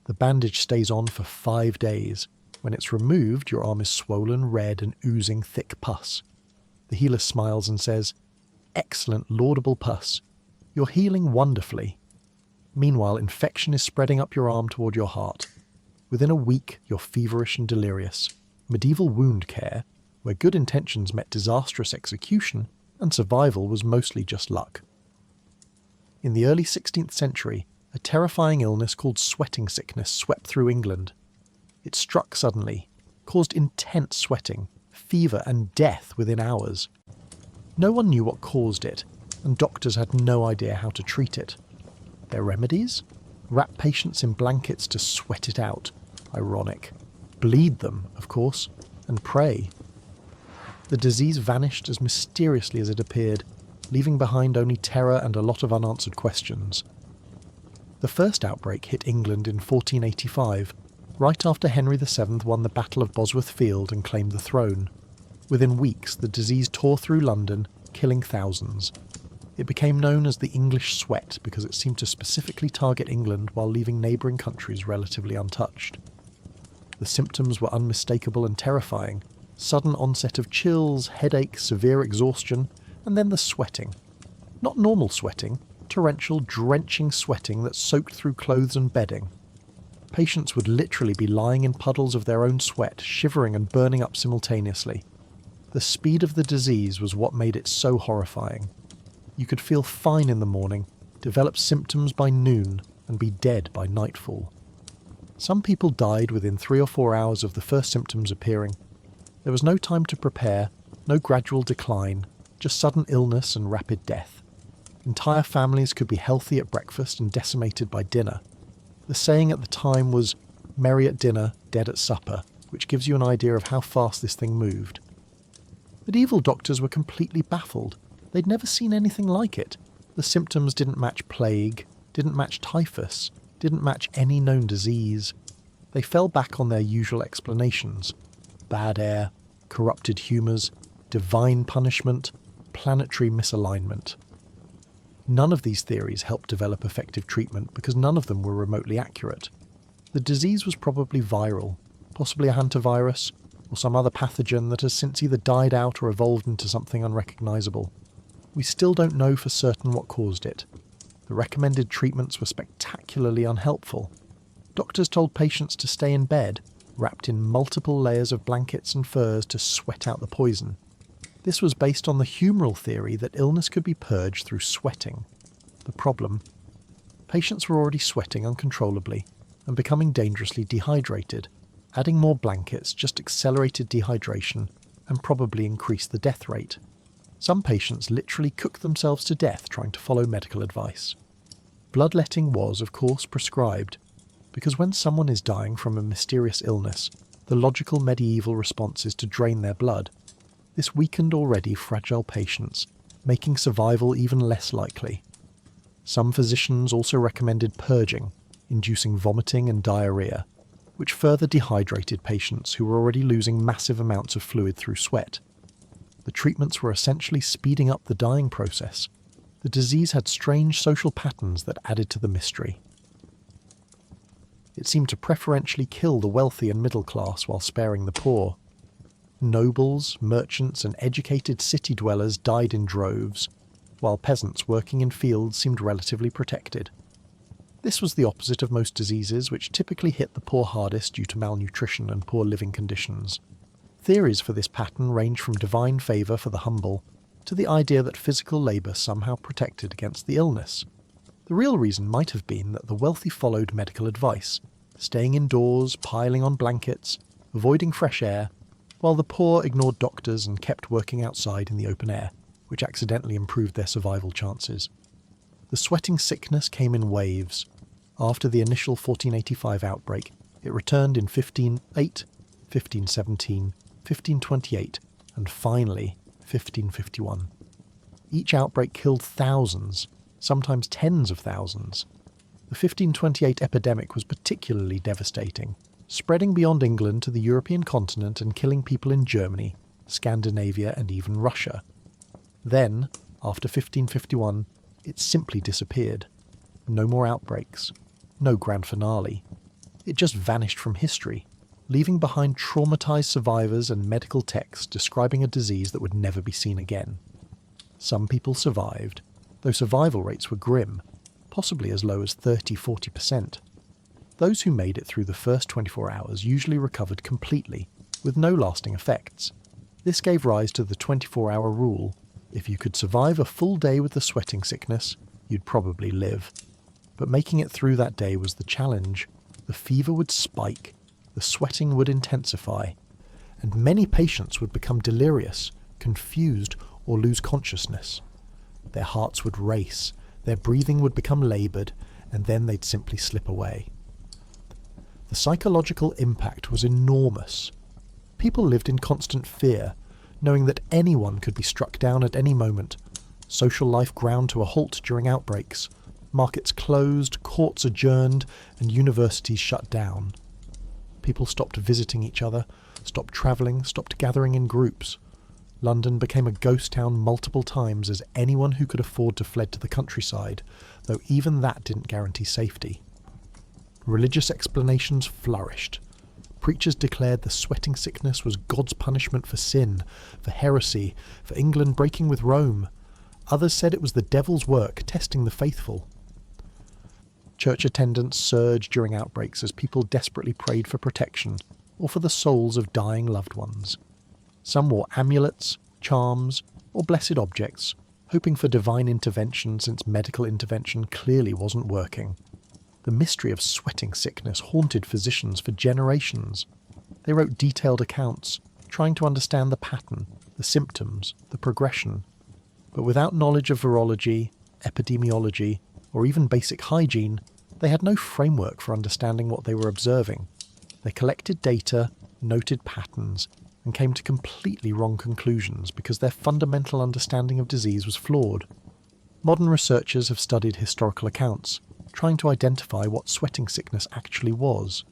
The bandage stays on for 5 days. When it's removed, your arm is swollen, red, and oozing thick pus. The healer smiles and says, "Excellent, laudable pus. You're healing wonderfully." Meanwhile, infection is spreading up your arm toward your heart. Within a week, you're feverish and delirious. Medieval wound care, where good intentions met disastrous execution, and survival was mostly just luck. In the early 16th century, a terrifying illness called sweating sickness swept through England. It struck suddenly, caused intense sweating, fever and death within hours. No one knew what caused it, and doctors had no idea how to treat it. Their remedies? Wrap patients in blankets to sweat it out. Ironic. Bleed them, of course, and pray. The disease vanished as mysteriously as it appeared, leaving behind only terror and a lot of unanswered questions. The first outbreak hit England in 1485, right after Henry VII won the Battle of Bosworth Field and claimed the throne. Within weeks, the disease tore through London, killing thousands. It became known as the English Sweat because it seemed to specifically target England while leaving neighbouring countries relatively untouched. The symptoms were unmistakable and terrifying. Sudden onset of chills, headache, severe exhaustion, and then the sweating. Not normal sweating, torrential, drenching sweating that soaked through clothes and bedding. Patients would literally be lying in puddles of their own sweat, shivering and burning up simultaneously. The speed of the disease was what made it so horrifying. You could feel fine in the morning, develop symptoms by noon, and be dead by nightfall. Some people died within 3 or 4 hours of the first symptoms appearing. There was no time to prepare, no gradual decline, just sudden illness and rapid death. Entire families could be healthy at breakfast and decimated by dinner. The saying at the time was, "Merry at dinner, dead at supper," which gives you an idea of how fast this thing moved. Medieval doctors were completely baffled. They'd never seen anything like it. The symptoms didn't match plague, didn't match typhus, didn't match any known disease. They fell back on their usual explanations. Bad air, corrupted humours, divine punishment, planetary misalignment. None of these theories helped develop effective treatment because none of them were remotely accurate. The disease was probably viral, possibly a hantavirus, or some other pathogen that has since either died out or evolved into something unrecognisable. We still don't know for certain what caused it. The recommended treatments were spectacularly unhelpful. Doctors told patients to stay in bed, wrapped in multiple layers of blankets and furs to sweat out the poison. This was based on the humoral theory that illness could be purged through sweating. The problem? Patients were already sweating uncontrollably and becoming dangerously dehydrated. Adding more blankets just accelerated dehydration and probably increased the death rate. Some patients literally cooked themselves to death trying to follow medical advice. Bloodletting was, of course, prescribed, because when someone is dying from a mysterious illness, the logical medieval response is to drain their blood. This weakened already fragile patients, making survival even less likely. Some physicians also recommended purging, inducing vomiting and diarrhea, which further dehydrated patients who were already losing massive amounts of fluid through sweat. The treatments were essentially speeding up the dying process. The disease had strange social patterns that added to the mystery. It seemed to preferentially kill the wealthy and middle class while sparing the poor. Nobles, merchants, and educated city dwellers died in droves, while peasants working in fields seemed relatively protected. This was the opposite of most diseases, which typically hit the poor hardest due to malnutrition and poor living conditions. Theories for this pattern range from divine favour for the humble to the idea that physical labour somehow protected against the illness. The real reason might have been that the wealthy followed medical advice, staying indoors, piling on blankets, avoiding fresh air, while the poor ignored doctors and kept working outside in the open air, which accidentally improved their survival chances. The sweating sickness came in waves. After the initial 1485 outbreak, it returned in 1508, 1517, 1528, and finally 1551. Each outbreak killed thousands, sometimes tens of thousands. The 1528 epidemic was particularly devastating, spreading beyond England to the European continent and killing people in Germany, Scandinavia, and even Russia. Then, after 1551, it simply disappeared. No more outbreaks. No grand finale. It just vanished from history, leaving behind traumatized survivors and medical texts describing a disease that would never be seen again. Some people survived, though survival rates were grim, possibly as low as 30–40%. Those who made it through the first 24 hours usually recovered completely, with no lasting effects. This gave rise to the 24-hour rule. If you could survive a full day with the sweating sickness, you'd probably live. But making it through that day was the challenge. The fever would spike, the sweating would intensify, and many patients would become delirious, confused, or lose consciousness. Their hearts would race, their breathing would become laboured, and then they'd simply slip away. The psychological impact was enormous. People lived in constant fear, knowing that anyone could be struck down at any moment. Social life ground to a halt during outbreaks. Markets closed, courts adjourned, and universities shut down. People stopped visiting each other, stopped travelling, stopped gathering in groups. London became a ghost town multiple times as anyone who could afford to fled to the countryside, though even that didn't guarantee safety. Religious explanations flourished. Preachers declared the sweating sickness was God's punishment for sin, for heresy, for England breaking with Rome. Others said it was the devil's work, testing the faithful. Church attendance surged during outbreaks as people desperately prayed for protection, or for the souls of dying loved ones. Some wore amulets, charms, or blessed objects, hoping for divine intervention since medical intervention clearly wasn't working. The mystery of sweating sickness haunted physicians for generations. They wrote detailed accounts, trying to understand the pattern, the symptoms, the progression. But without knowledge of virology, epidemiology, or even basic hygiene, they had no framework for understanding what they were observing. They collected data, noted patterns, and came to completely wrong conclusions because their fundamental understanding of disease was flawed. Modern researchers have studied historical accounts, trying to identify what sweating sickness actually was.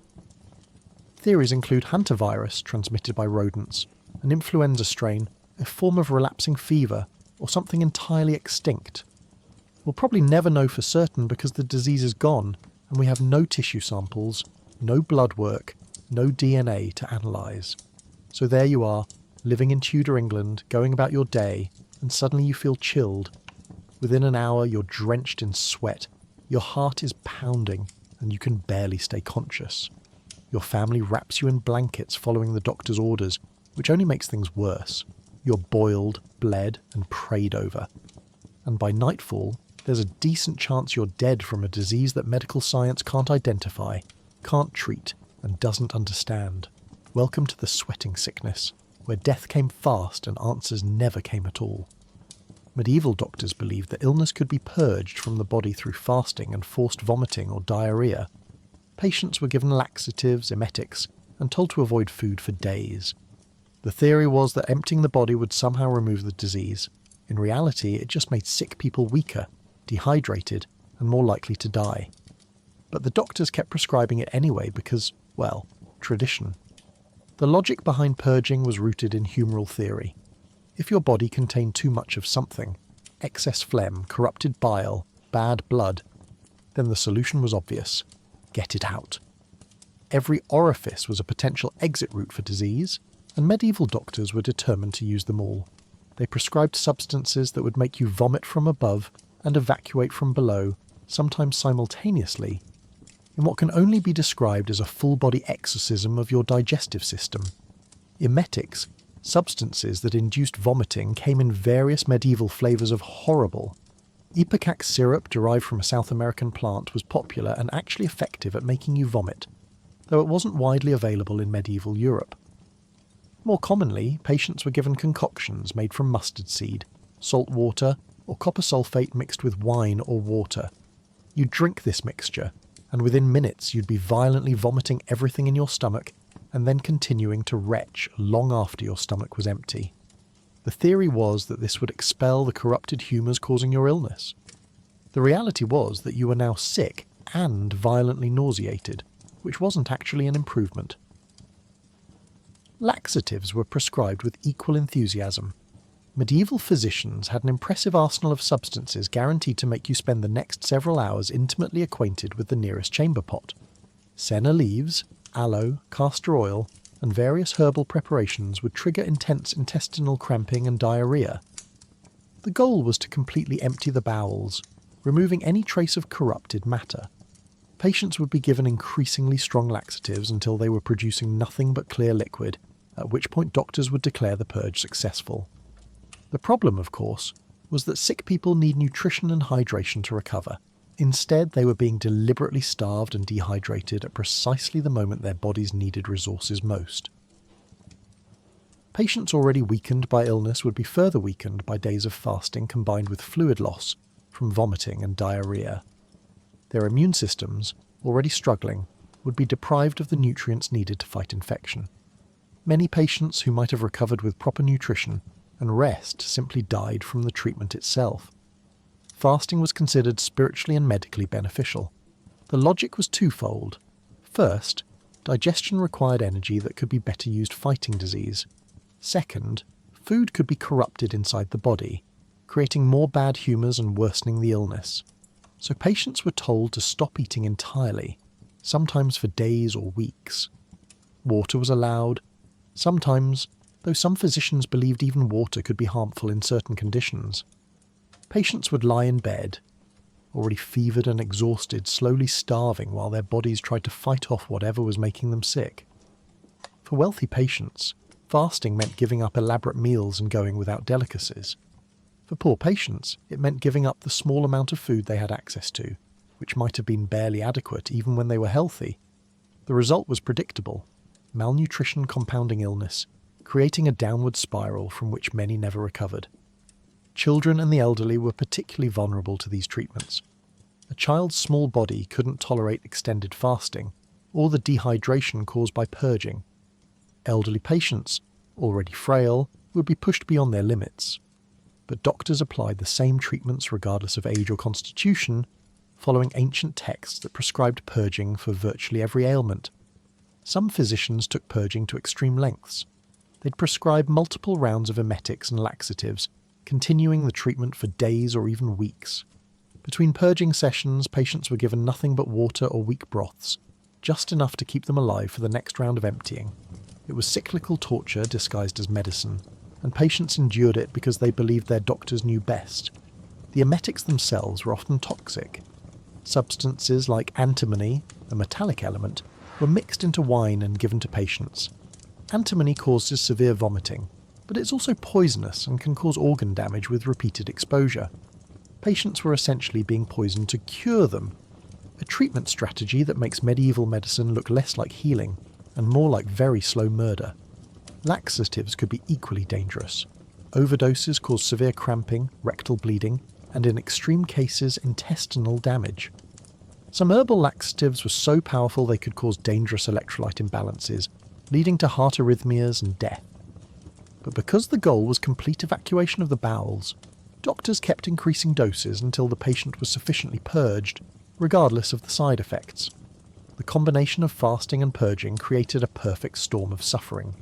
Theories include hantavirus transmitted by rodents, an influenza strain, a form of relapsing fever, or something entirely extinct. We'll probably never know for certain because the disease is gone and we have no tissue samples, no blood work, no DNA to analyse. So there you are, living in Tudor England, going about your day, and suddenly you feel chilled. Within an hour you're drenched in sweat. Your heart is pounding, and you can barely stay conscious. Your family wraps you in blankets following the doctor's orders, which only makes things worse. You're boiled, bled, and prayed over. And by nightfall, there's a decent chance you're dead from a disease that medical science can't identify, can't treat, and doesn't understand. Welcome to the sweating sickness, where death came fast and answers never came at all. Medieval doctors believed that illness could be purged from the body through fasting and forced vomiting or diarrhea. Patients were given laxatives, emetics, and told to avoid food for days. The theory was that emptying the body would somehow remove the disease. In reality, it just made sick people weaker, dehydrated, and more likely to die. But the doctors kept prescribing it anyway because, well, tradition. The logic behind purging was rooted in humoral theory. If your body contained too much of something, excess phlegm, corrupted bile, bad blood, then the solution was obvious: get it out. Every orifice was a potential exit route for disease, and medieval doctors were determined to use them all. They prescribed substances that would make you vomit from above and evacuate from below, sometimes simultaneously, in what can only be described as a full-body exorcism of your digestive system. Emetics, substances that induced vomiting, came in various medieval flavours of horrible. Ipecac syrup, derived from a South American plant, was popular and actually effective at making you vomit, though it wasn't widely available in medieval Europe. More commonly, patients were given concoctions made from mustard seed, salt water, or copper sulfate mixed with wine or water. You'd drink this mixture, and within minutes you'd be violently vomiting everything in your stomach and then continuing to retch long after your stomach was empty. The theory was that this would expel the corrupted humours causing your illness. The reality was that you were now sick and violently nauseated, which wasn't actually an improvement. Laxatives were prescribed with equal enthusiasm. Medieval physicians had an impressive arsenal of substances guaranteed to make you spend the next several hours intimately acquainted with the nearest chamber pot. Senna leaves, aloe, castor oil, and various herbal preparations would trigger intense intestinal cramping and diarrhea. The goal was to completely empty the bowels, removing any trace of corrupted matter. Patients would be given increasingly strong laxatives until they were producing nothing but clear liquid, at which point doctors would declare the purge successful. The problem, of course, was that sick people need nutrition and hydration to recover. Instead, they were being deliberately starved and dehydrated at precisely the moment their bodies needed resources most. Patients already weakened by illness would be further weakened by days of fasting combined with fluid loss from vomiting and diarrhea. Their immune systems, already struggling, would be deprived of the nutrients needed to fight infection. Many patients who might have recovered with proper nutrition and rest simply died from the treatment itself. Fasting was considered spiritually and medically beneficial. The logic was twofold. First, digestion required energy that could be better used fighting disease. Second, food could be corrupted inside the body, creating more bad humours and worsening the illness. So patients were told to stop eating entirely, sometimes for days or weeks. Water was allowed, sometimes, though some physicians believed even water could be harmful in certain conditions. Patients would lie in bed, already fevered and exhausted, slowly starving while their bodies tried to fight off whatever was making them sick. For wealthy patients, fasting meant giving up elaborate meals and going without delicacies. For poor patients, it meant giving up the small amount of food they had access to, which might have been barely adequate even when they were healthy. The result was predictable: malnutrition compounding illness, creating a downward spiral from which many never recovered. Children and the elderly were particularly vulnerable to these treatments. A child's small body couldn't tolerate extended fasting, or the dehydration caused by purging. Elderly patients, already frail, would be pushed beyond their limits. But doctors applied the same treatments regardless of age or constitution, following ancient texts that prescribed purging for virtually every ailment. Some physicians took purging to extreme lengths. They'd prescribe multiple rounds of emetics and laxatives, continuing the treatment for days or even weeks. Between purging sessions, patients were given nothing but water or weak broths, just enough to keep them alive for the next round of emptying. It was cyclical torture disguised as medicine, and patients endured it because they believed their doctors knew best. The emetics themselves were often toxic. Substances like antimony, a metallic element, were mixed into wine and given to patients. Antimony causes severe vomiting, but it's also poisonous and can cause organ damage with repeated exposure. Patients were essentially being poisoned to cure them, a treatment strategy that makes medieval medicine look less like healing and more like very slow murder. Laxatives could be equally dangerous. Overdoses caused severe cramping, rectal bleeding, and in extreme cases, intestinal damage. Some herbal laxatives were so powerful they could cause dangerous electrolyte imbalances, leading to heart arrhythmias and death. But because the goal was complete evacuation of the bowels, doctors kept increasing doses until the patient was sufficiently purged, regardless of the side effects. The combination of fasting and purging created a perfect storm of suffering.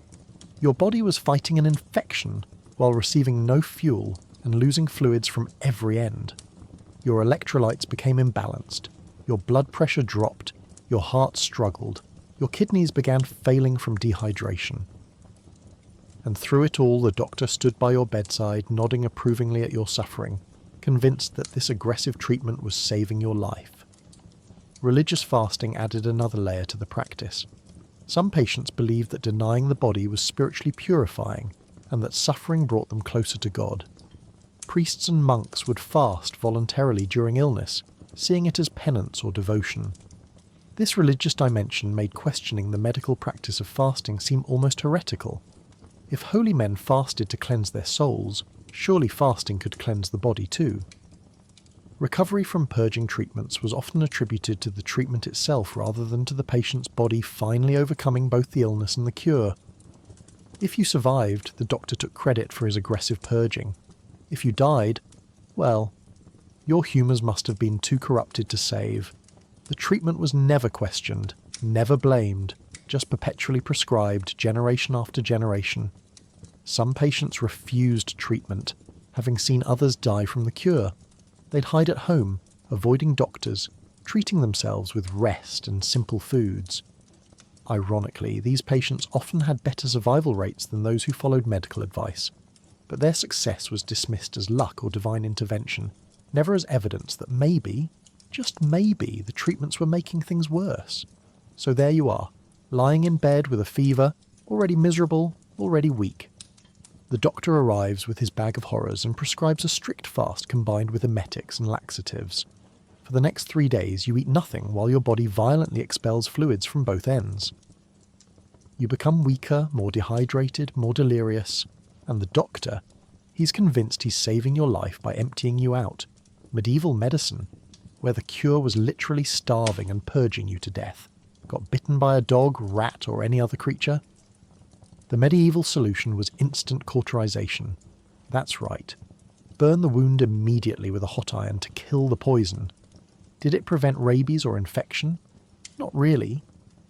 Your body was fighting an infection while receiving no fuel and losing fluids from every end. Your electrolytes became imbalanced, your blood pressure dropped, your heart struggled, your kidneys began failing from dehydration. And through it all, the doctor stood by your bedside, nodding approvingly at your suffering, convinced that this aggressive treatment was saving your life. Religious fasting added another layer to the practice. Some patients believed that denying the body was spiritually purifying, and that suffering brought them closer to God. Priests and monks would fast voluntarily during illness, seeing it as penance or devotion. This religious dimension made questioning the medical practice of fasting seem almost heretical. If holy men fasted to cleanse their souls, surely fasting could cleanse the body too. Recovery from purging treatments was often attributed to the treatment itself rather than to the patient's body finally overcoming both the illness and the cure. If you survived, the doctor took credit for his aggressive purging. If you died, well, your humours must have been too corrupted to save. The treatment was never questioned, never blamed, just perpetually prescribed generation after generation. Some patients refused treatment, having seen others die from the cure. They'd hide at home, avoiding doctors, treating themselves with rest and simple foods. Ironically, these patients often had better survival rates than those who followed medical advice, but their success was dismissed as luck or divine intervention, never as evidence that maybe, just maybe, the treatments were making things worse. So there you are, lying in bed with a fever, already miserable, already weak. The doctor arrives with his bag of horrors and prescribes a strict fast combined with emetics and laxatives. For the next 3 days you eat nothing while your body violently expels fluids from both ends. You become weaker, more dehydrated, more delirious, and the doctor, he's convinced he's saving your life by emptying you out. Medieval medicine, where the cure was literally starving and purging you to death. Got bitten by a dog, rat, or any other creature? The medieval solution was instant cauterization. That's right. Burn the wound immediately with a hot iron to kill the poison. Did it prevent rabies or infection? Not really.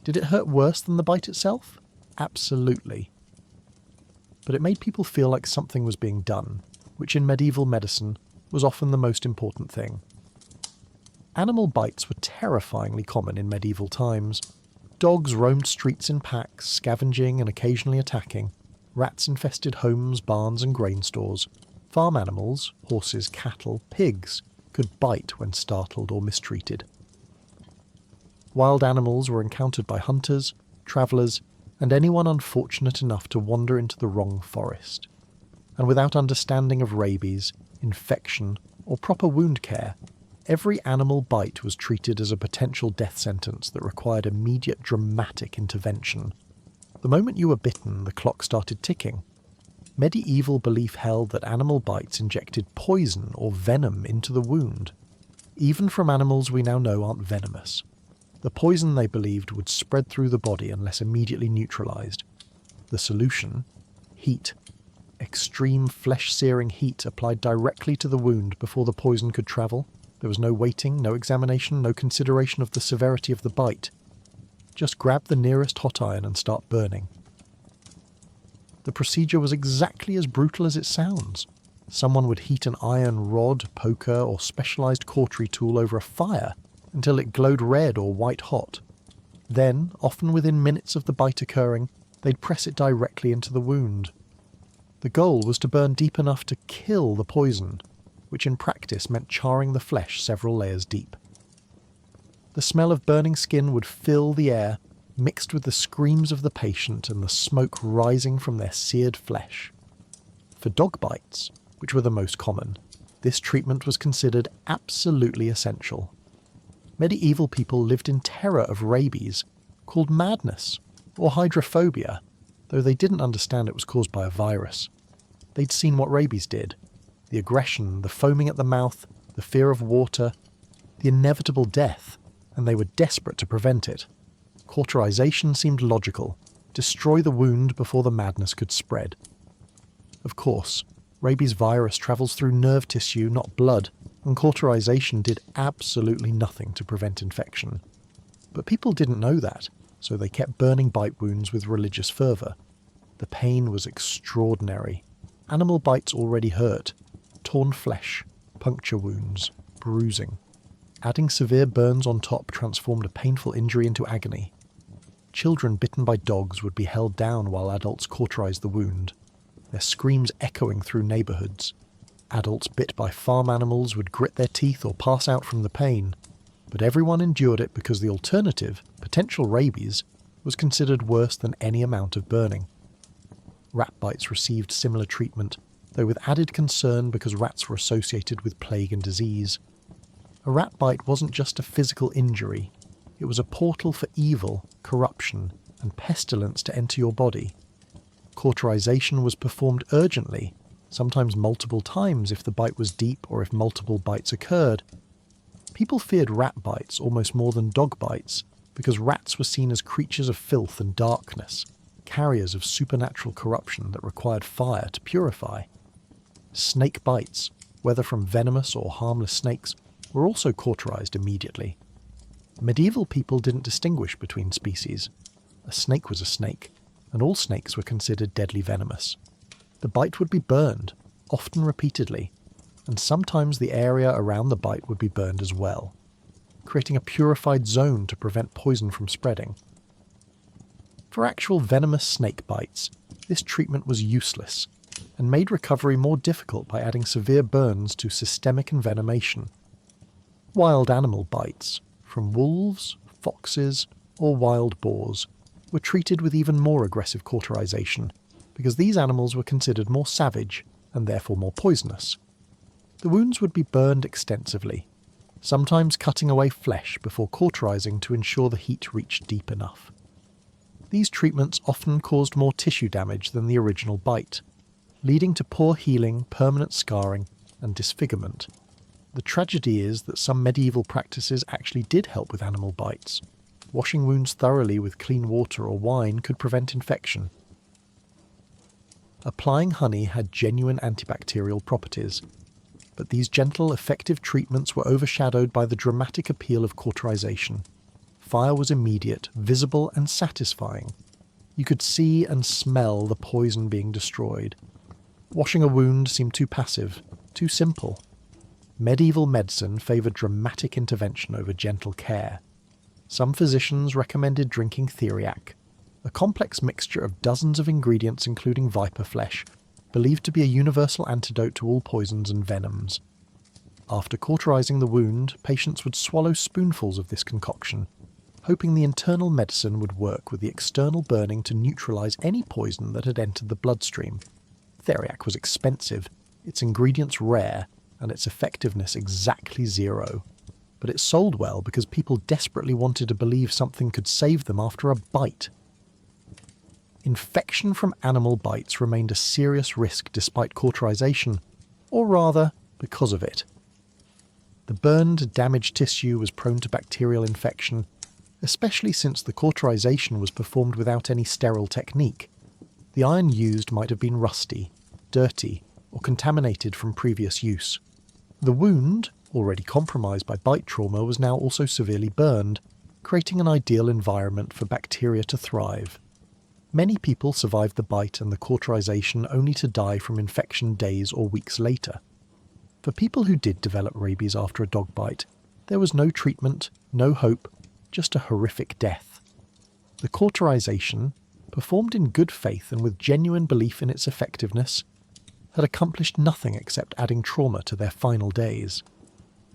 Did it hurt worse than the bite itself? Absolutely. But it made people feel like something was being done, which in medieval medicine was often the most important thing. Animal bites were terrifyingly common in medieval times. Dogs roamed streets in packs, scavenging and occasionally attacking. Rats infested homes, barns and grain stores. Farm animals, horses, cattle, pigs, could bite when startled or mistreated. Wild animals were encountered by hunters, travellers, and anyone unfortunate enough to wander into the wrong forest. And without understanding of rabies, infection, or proper wound care, every animal bite was treated as a potential death sentence that required immediate dramatic intervention. The moment you were bitten, the clock started ticking. Medieval belief held that animal bites injected poison or venom into the wound. Even from animals we now know aren't venomous. The poison, they believed, would spread through the body unless immediately neutralized. The solution? Heat. Extreme flesh-searing heat applied directly to the wound before the poison could travel. There was no waiting, no examination, no consideration of the severity of the bite. Just grab the nearest hot iron and start burning. The procedure was exactly as brutal as it sounds. Someone would heat an iron rod, poker, or specialized cautery tool over a fire until it glowed red or white hot. Then, often within minutes of the bite occurring, they'd press it directly into the wound. The goal was to burn deep enough to kill the poison, which in practice meant charring the flesh several layers deep. The smell of burning skin would fill the air, mixed with the screams of the patient and the smoke rising from their seared flesh. For dog bites, which were the most common, this treatment was considered absolutely essential. Medieval people lived in terror of rabies, called madness, or hydrophobia, though they didn't understand it was caused by a virus. They'd seen what rabies did. The aggression, the foaming at the mouth, the fear of water, the inevitable death, and they were desperate to prevent it. Cauterization seemed logical. Destroy the wound before the madness could spread. Of course, rabies virus travels through nerve tissue, not blood, and cauterization did absolutely nothing to prevent infection. But people didn't know that, so they kept burning bite wounds with religious fervour. The pain was extraordinary. Animal bites already hurt. Torn flesh, puncture wounds, bruising. Adding severe burns on top transformed a painful injury into agony. Children bitten by dogs would be held down while adults cauterized the wound, their screams echoing through neighbourhoods. Adults bit by farm animals would grit their teeth or pass out from the pain, but everyone endured it because the alternative, potential rabies, was considered worse than any amount of burning. Rat bites received similar treatment, though with added concern because rats were associated with plague and disease. A rat bite wasn't just a physical injury, it was a portal for evil, corruption, and pestilence to enter your body. Cauterization was performed urgently, sometimes multiple times if the bite was deep or if multiple bites occurred. People feared rat bites almost more than dog bites because rats were seen as creatures of filth and darkness, carriers of supernatural corruption that required fire to purify. Snake bites, whether from venomous or harmless snakes, were also cauterized immediately. Medieval people didn't distinguish between species. A snake was a snake, and all snakes were considered deadly venomous. The bite would be burned, often repeatedly, and sometimes the area around the bite would be burned as well, creating a purified zone to prevent poison from spreading. For actual venomous snake bites, this treatment was useless, and made recovery more difficult by adding severe burns to systemic envenomation. Wild animal bites, from wolves, foxes, or wild boars, were treated with even more aggressive cauterization, because these animals were considered more savage and therefore more poisonous. The wounds would be burned extensively, sometimes cutting away flesh before cauterizing to ensure the heat reached deep enough. These treatments often caused more tissue damage than the original bite, leading to poor healing, permanent scarring, and disfigurement. The tragedy is that some medieval practices actually did help with animal bites. Washing wounds thoroughly with clean water or wine could prevent infection. Applying honey had genuine antibacterial properties, but these gentle, effective treatments were overshadowed by the dramatic appeal of cauterization. Fire was immediate, visible, and satisfying. You could see and smell the poison being destroyed. Washing a wound seemed too passive, too simple. Medieval medicine favoured dramatic intervention over gentle care. Some physicians recommended drinking theriac, a complex mixture of dozens of ingredients including viper flesh, believed to be a universal antidote to all poisons and venoms. After cauterizing the wound, patients would swallow spoonfuls of this concoction, hoping the internal medicine would work with the external burning to neutralize any poison that had entered the bloodstream. Theriac was expensive, its ingredients rare, and its effectiveness exactly zero. But it sold well because people desperately wanted to believe something could save them after a bite. Infection from animal bites remained a serious risk despite cauterization, or rather, because of it. The burned, damaged tissue was prone to bacterial infection, especially since the cauterization was performed without any sterile technique. The iron used might have been rusty, dirty, or contaminated from previous use. The wound, already compromised by bite trauma, was now also severely burned, creating an ideal environment for bacteria to thrive. Many people survived the bite and the cauterization only to die from infection days or weeks later. For people who did develop rabies after a dog bite, there was no treatment, no hope, just a horrific death. The cauterization, performed in good faith and with genuine belief in its effectiveness, had accomplished nothing except adding trauma to their final days.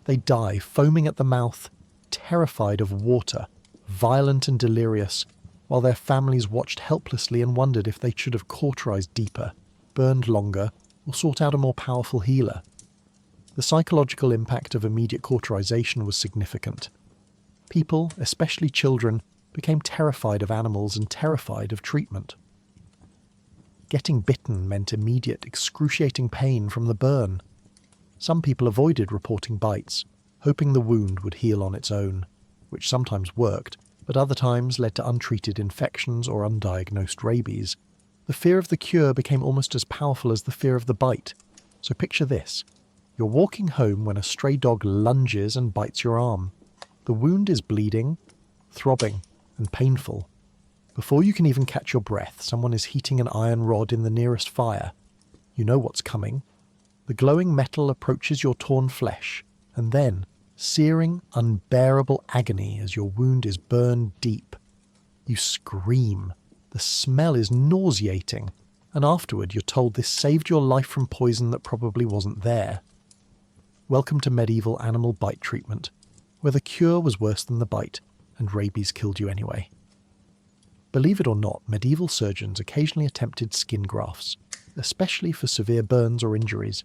They die foaming at the mouth, terrified of water, violent and delirious, while their families watched helplessly and wondered if they should have cauterized deeper, burned longer, or sought out a more powerful healer. The psychological impact of immediate cauterization was significant. People, especially children, became terrified of animals and terrified of treatment. Getting bitten meant immediate, excruciating pain from the burn. Some people avoided reporting bites, hoping the wound would heal on its own, which sometimes worked, but other times led to untreated infections or undiagnosed rabies. The fear of the cure became almost as powerful as the fear of the bite. So picture this. You're walking home when a stray dog lunges and bites your arm. The wound is bleeding, throbbing, and painful. Before you can even catch your breath, someone is heating an iron rod in the nearest fire. You know what's coming. The glowing metal approaches your torn flesh, and then searing, unbearable agony as your wound is burned deep. You scream. The smell is nauseating, and afterward you're told this saved your life from poison that probably wasn't there. Welcome to medieval animal bite treatment, where the cure was worse than the bite, and rabies killed you anyway. Believe it or not, medieval surgeons occasionally attempted skin grafts, especially for severe burns or injuries.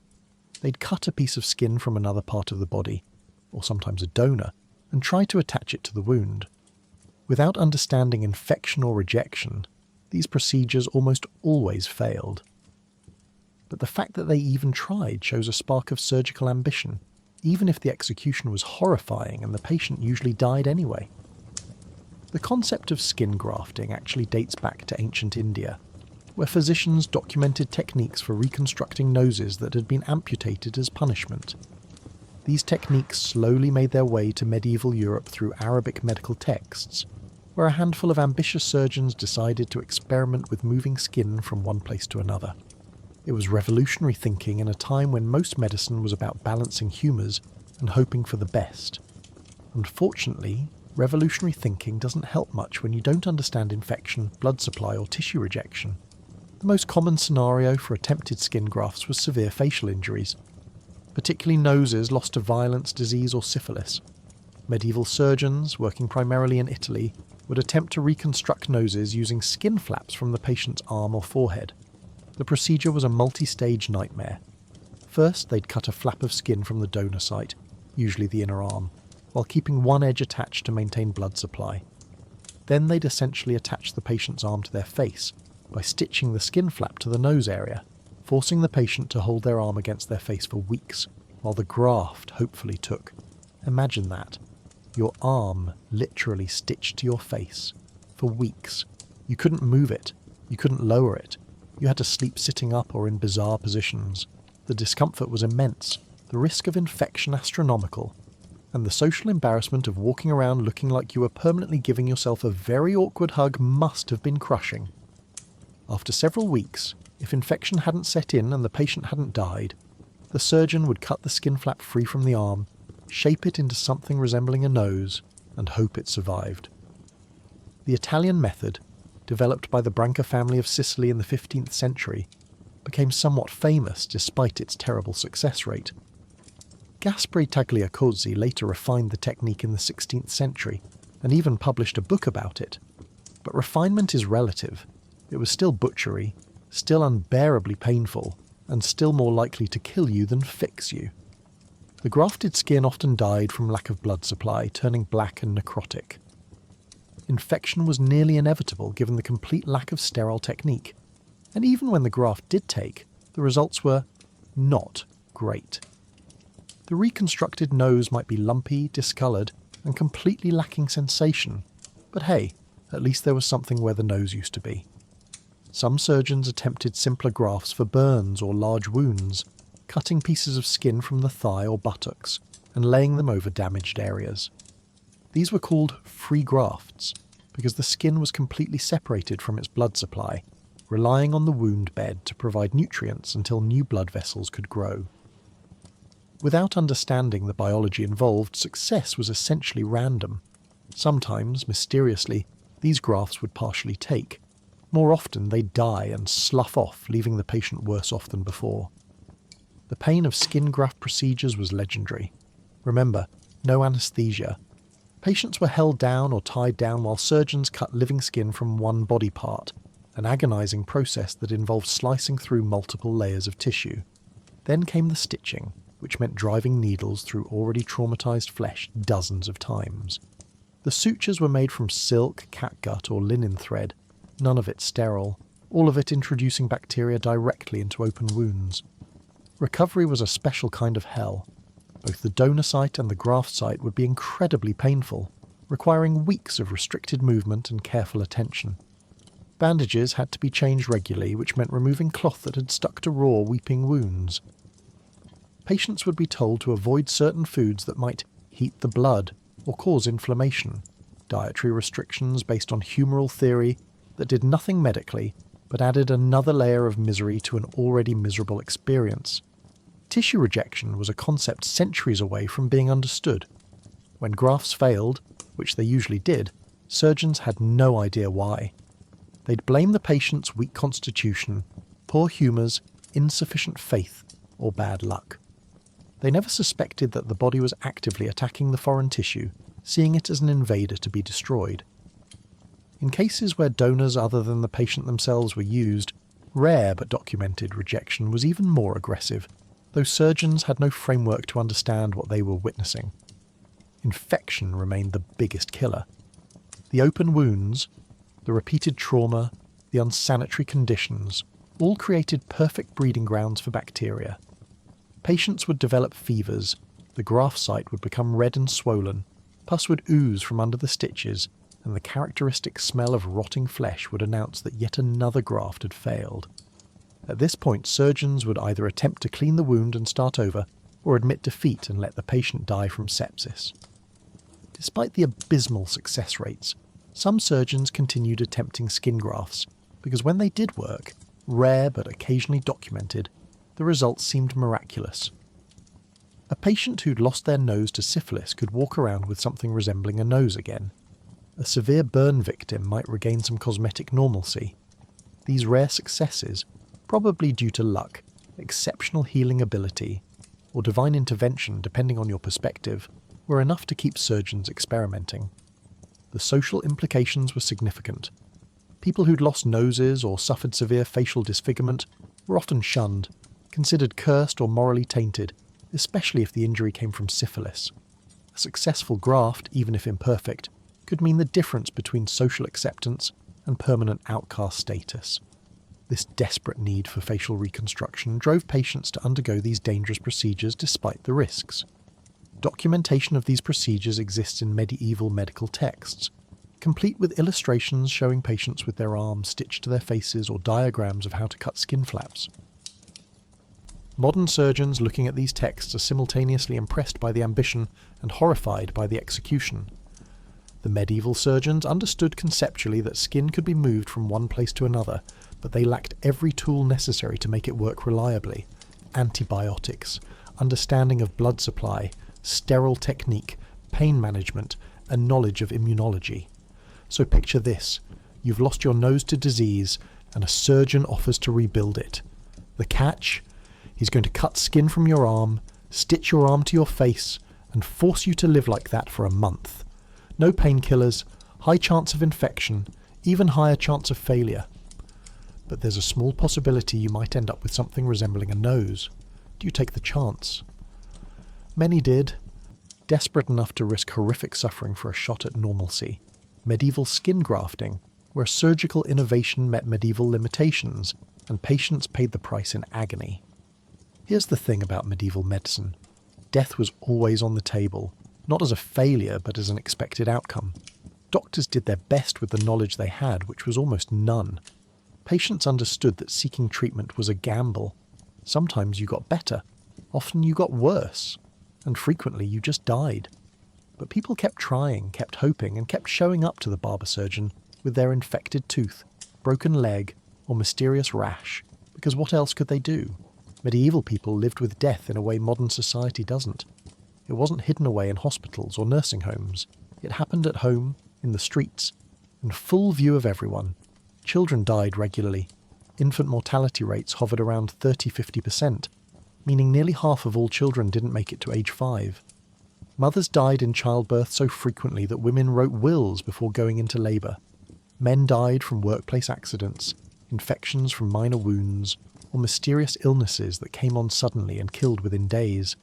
They'd cut a piece of skin from another part of the body, or sometimes a donor, and try to attach it to the wound. Without understanding infection or rejection, these procedures almost always failed. But the fact that they even tried shows a spark of surgical ambition, even if the execution was horrifying and the patient usually died anyway. The concept of skin grafting actually dates back to ancient India, where physicians documented techniques for reconstructing noses that had been amputated as punishment. These techniques slowly made their way to medieval Europe through Arabic medical texts, where a handful of ambitious surgeons decided to experiment with moving skin from one place to another. It was revolutionary thinking in a time when most medicine was about balancing humours and hoping for the best. Unfortunately, revolutionary thinking doesn't help much when you don't understand infection, blood supply or tissue rejection. The most common scenario for attempted skin grafts was severe facial injuries, particularly noses lost to violence, disease or syphilis. Medieval surgeons, working primarily in Italy, would attempt to reconstruct noses using skin flaps from the patient's arm or forehead. The procedure was a multi-stage nightmare. First, they'd cut a flap of skin from the donor site, usually the inner arm, while keeping one edge attached to maintain blood supply. Then they'd essentially attach the patient's arm to their face by stitching the skin flap to the nose area, forcing the patient to hold their arm against their face for weeks, while the graft hopefully took. Imagine that. Your arm literally stitched to your face for weeks. You couldn't move it. You couldn't lower it. You had to sleep sitting up or in bizarre positions. The discomfort was immense, the risk of infection astronomical, and the social embarrassment of walking around looking like you were permanently giving yourself a very awkward hug must have been crushing. After several weeks, if infection hadn't set in and the patient hadn't died, the surgeon would cut the skin flap free from the arm, shape it into something resembling a nose, and hope it survived. The Italian method, developed by the Branca family of Sicily in the 15th century, became somewhat famous despite its terrible success rate. Gasperi Tagliacozzi later refined the technique in the 16th century and even published a book about it. But refinement is relative. It was still butchery, still unbearably painful, and still more likely to kill you than fix you. The grafted skin often died from lack of blood supply, turning black and necrotic. Infection was nearly inevitable given the complete lack of sterile technique, and even when the graft did take, the results were not great. The reconstructed nose might be lumpy, discoloured, and completely lacking sensation, but hey, at least there was something where the nose used to be. Some surgeons attempted simpler grafts for burns or large wounds, cutting pieces of skin from the thigh or buttocks and laying them over damaged areas. These were called free grafts because the skin was completely separated from its blood supply, relying on the wound bed to provide nutrients until new blood vessels could grow. Without understanding the biology involved, success was essentially random. Sometimes, mysteriously, these grafts would partially take. More often, they'd die and slough off, leaving the patient worse off than before. The pain of skin graft procedures was legendary. Remember, no anaesthesia. Patients were held down or tied down while surgeons cut living skin from one body part, an agonising process that involved slicing through multiple layers of tissue. Then came the stitching, which meant driving needles through already traumatised flesh dozens of times. The sutures were made from silk, catgut or linen thread, none of it sterile. all of it introducing bacteria directly into open wounds. Recovery was a special kind of hell. Both the donor site and the graft site would be incredibly painful, requiring weeks of restricted movement and careful attention. Bandages had to be changed regularly, which meant removing cloth that had stuck to raw, weeping wounds. Patients would be told to avoid certain foods that might heat the blood or cause inflammation, dietary restrictions based on humoral theory that did nothing medically but added another layer of misery to an already miserable experience. Tissue rejection was a concept centuries away from being understood. When grafts failed, which they usually did, surgeons had no idea why. They'd blame the patient's weak constitution, poor humours, insufficient faith, or bad luck. They never suspected that the body was actively attacking the foreign tissue, seeing it as an invader to be destroyed. In cases where donors other than the patient themselves were used, rare but documented rejection was even more aggressive, though surgeons had no framework to understand what they were witnessing. Infection remained the biggest killer. The open wounds, the repeated trauma, the unsanitary conditions, all created perfect breeding grounds for bacteria. Patients would develop fevers, the graft site would become red and swollen, pus would ooze from under the stitches, and the characteristic smell of rotting flesh would announce that yet another graft had failed. At this point, surgeons would either attempt to clean the wound and start over, or admit defeat and let the patient die from sepsis. Despite the abysmal success rates, some surgeons continued attempting skin grafts, because when they did work, rare but occasionally documented, the results seemed miraculous. A patient who'd lost their nose to syphilis could walk around with something resembling a nose again. A severe burn victim might regain some cosmetic normalcy. These rare successes, probably due to luck, exceptional healing ability, or divine intervention depending on your perspective, were enough to keep surgeons experimenting. The social implications were significant. People who'd lost noses or suffered severe facial disfigurement were often shunned, considered cursed or morally tainted, especially if the injury came from syphilis. A successful graft, even if imperfect, could mean the difference between social acceptance and permanent outcast status. This desperate need for facial reconstruction drove patients to undergo these dangerous procedures despite the risks. Documentation of these procedures exists in medieval medical texts, complete with illustrations showing patients with their arms stitched to their faces or diagrams of how to cut skin flaps. Modern surgeons looking at these texts are simultaneously impressed by the ambition and horrified by the execution. The medieval surgeons understood conceptually that skin could be moved from one place to another, but they lacked every tool necessary to make it work reliably. Antibiotics, understanding of blood supply, sterile technique, pain management, and knowledge of immunology. So picture this: you've lost your nose to disease, and a surgeon offers to rebuild it. The catch? He's going to cut skin from your arm, stitch your arm to your face, and force you to live like that for a month. No painkillers, high chance of infection, even higher chance of failure. But there's a small possibility you might end up with something resembling a nose. Do you take the chance? Many did, desperate enough to risk horrific suffering for a shot at normalcy. Medieval skin grafting, where surgical innovation met medieval limitations, and patients paid the price in agony. Here's the thing about medieval medicine. Death was always on the table, not as a failure but as an expected outcome. Doctors did their best with the knowledge they had, which was almost none. Patients understood that seeking treatment was a gamble. Sometimes you got better, often you got worse, and frequently you just died. But people kept trying, kept hoping, and kept showing up to the barber surgeon with their infected tooth, broken leg, or mysterious rash, because what else could they do? Medieval people lived with death in a way modern society doesn't. It wasn't hidden away in hospitals or nursing homes. It happened at home, in the streets, in full view of everyone. Children died regularly. Infant mortality rates hovered around 30–50%, meaning nearly half of all children didn't make it to age 5. Mothers died in childbirth so frequently that women wrote wills before going into labour. Men died from workplace accidents, infections from minor wounds, or mysterious illnesses that came on suddenly and killed within days.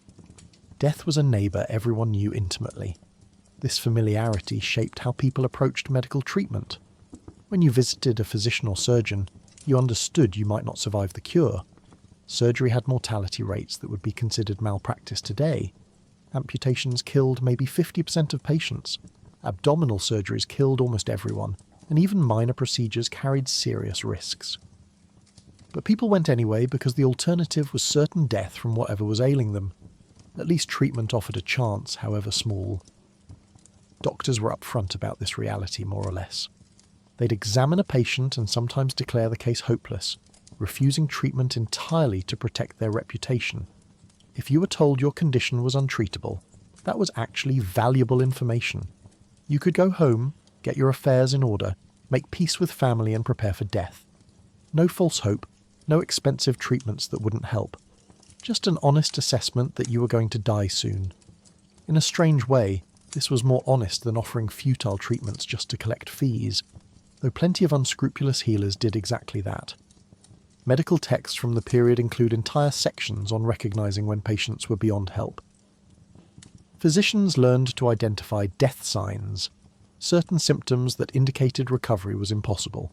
Death was a neighbour everyone knew intimately. This familiarity shaped how people approached medical treatment. When you visited a physician or surgeon, You understood you might not survive the cure. Surgery had mortality rates that would be considered malpractice today. Amputations killed maybe 50% of patients. Abdominal surgeries killed almost everyone, and even minor procedures carried serious risks. But people went anyway because the alternative was certain death from whatever was ailing them. At least treatment offered a chance, however small. Doctors were upfront about this reality, more or less. They'd examine a patient and sometimes declare the case hopeless, refusing treatment entirely to protect their reputation. If you were told your condition was untreatable, that was actually valuable information. You could go home, get your affairs in order, make peace with family and prepare for death. No false hope, no expensive treatments that wouldn't help. Just an honest assessment that you were going to die soon. In a strange way, this was more honest than offering futile treatments just to collect fees, though plenty of unscrupulous healers did exactly that. Medical texts from the period include entire sections on recognizing when patients were beyond help. Physicians learned to identify death signs, certain symptoms that indicated recovery was impossible.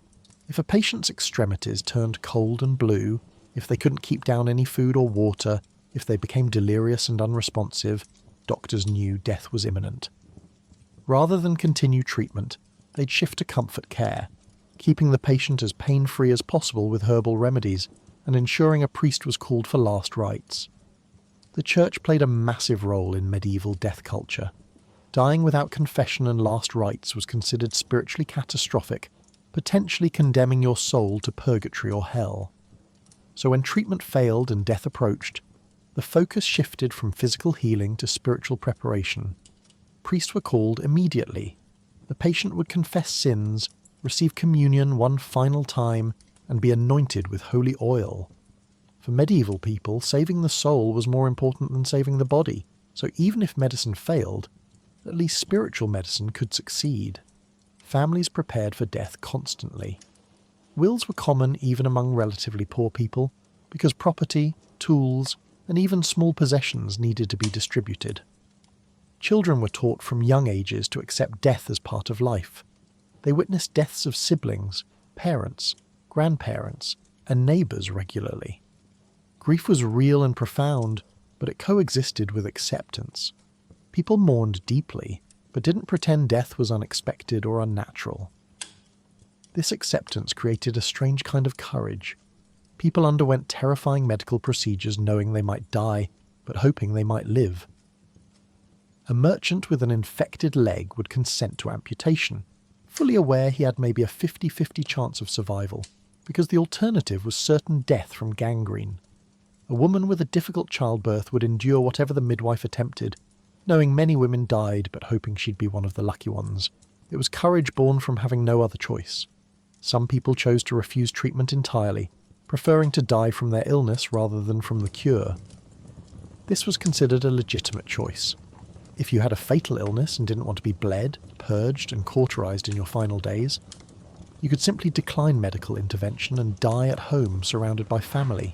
If a patient's extremities turned cold and blue, if they couldn't keep down any food or water, if they became delirious and unresponsive, doctors knew death was imminent. Rather than continue treatment, they'd shift to comfort care, keeping the patient as pain-free as possible with herbal remedies and ensuring a priest was called for last rites. The church played a massive role in medieval death culture. Dying without confession and last rites was considered spiritually catastrophic, potentially condemning your soul to purgatory or hell. So when treatment failed and death approached, the focus shifted from physical healing to spiritual preparation. Priests were called immediately. The patient would confess sins, receive communion one final time, and be anointed with holy oil. For medieval people, saving the soul was more important than saving the body, so even if medicine failed, at least spiritual medicine could succeed. Families prepared for death constantly. Wills were common even among relatively poor people, because property, tools, and even small possessions needed to be distributed. Children were taught from young ages to accept death as part of life. They witnessed deaths of siblings, parents, grandparents, and neighbours regularly. Grief was real and profound, but it coexisted with acceptance. People mourned deeply, but didn't pretend death was unexpected or unnatural. This acceptance created a strange kind of courage. People underwent terrifying medical procedures knowing they might die, but hoping they might live. A merchant with an infected leg would consent to amputation, fully aware he had maybe a 50-50 chance of survival, because the alternative was certain death from gangrene. A woman with a difficult childbirth would endure whatever the midwife attempted, knowing many women died but hoping she'd be one of the lucky ones. It was courage born from having no other choice. Some people chose to refuse treatment entirely, preferring to die from their illness rather than from the cure. This was considered a legitimate choice. If you had a fatal illness and didn't want to be bled, purged, and cauterized in your final days, you could simply decline medical intervention and die at home surrounded by family.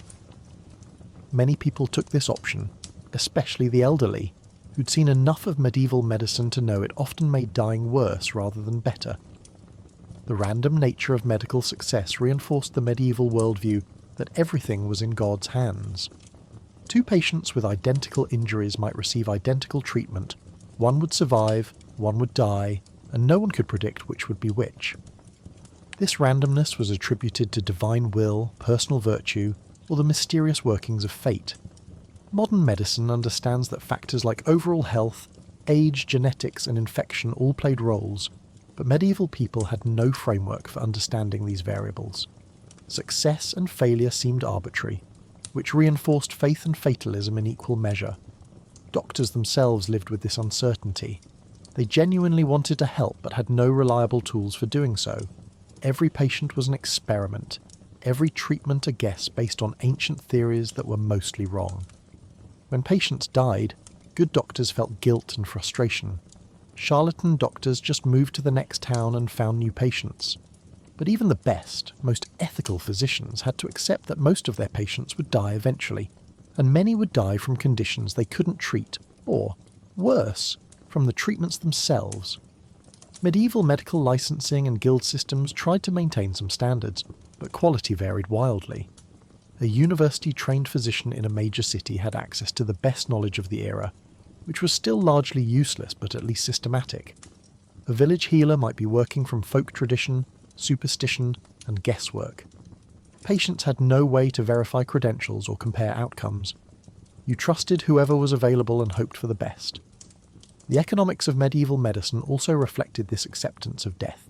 Many people took this option, especially the elderly, who'd seen enough of medieval medicine to know it often made dying worse rather than better. The random nature of medical success reinforced the medieval worldview that everything was in God's hands. Two patients with identical injuries might receive identical treatment. One would survive, one would die, and no one could predict which would be which. This randomness was attributed to divine will, personal virtue, or the mysterious workings of fate. Modern medicine understands that factors like overall health, age, genetics, and infection all played roles, but medieval people had no framework for understanding these variables. Success and failure seemed arbitrary, which reinforced faith and fatalism in equal measure. Doctors themselves lived with this uncertainty. They genuinely wanted to help but had no reliable tools for doing so. Every patient was an experiment, every treatment a guess based on ancient theories that were mostly wrong. When patients died, good doctors felt guilt and frustration. Charlatan doctors just moved to the next town and found new patients. But even the best, most ethical physicians had to accept that most of their patients would die eventually, and many would die from conditions they couldn't treat, or, worse, from the treatments themselves. Medieval medical licensing and guild systems tried to maintain some standards, but quality varied wildly. A university-trained physician in a major city had access to the best knowledge of the era, which was still largely useless but at least systematic. A village healer might be working from folk tradition, superstition, and guesswork. Patients had no way to verify credentials or compare outcomes. You trusted whoever was available and hoped for the best. The economics of medieval medicine also reflected this acceptance of death.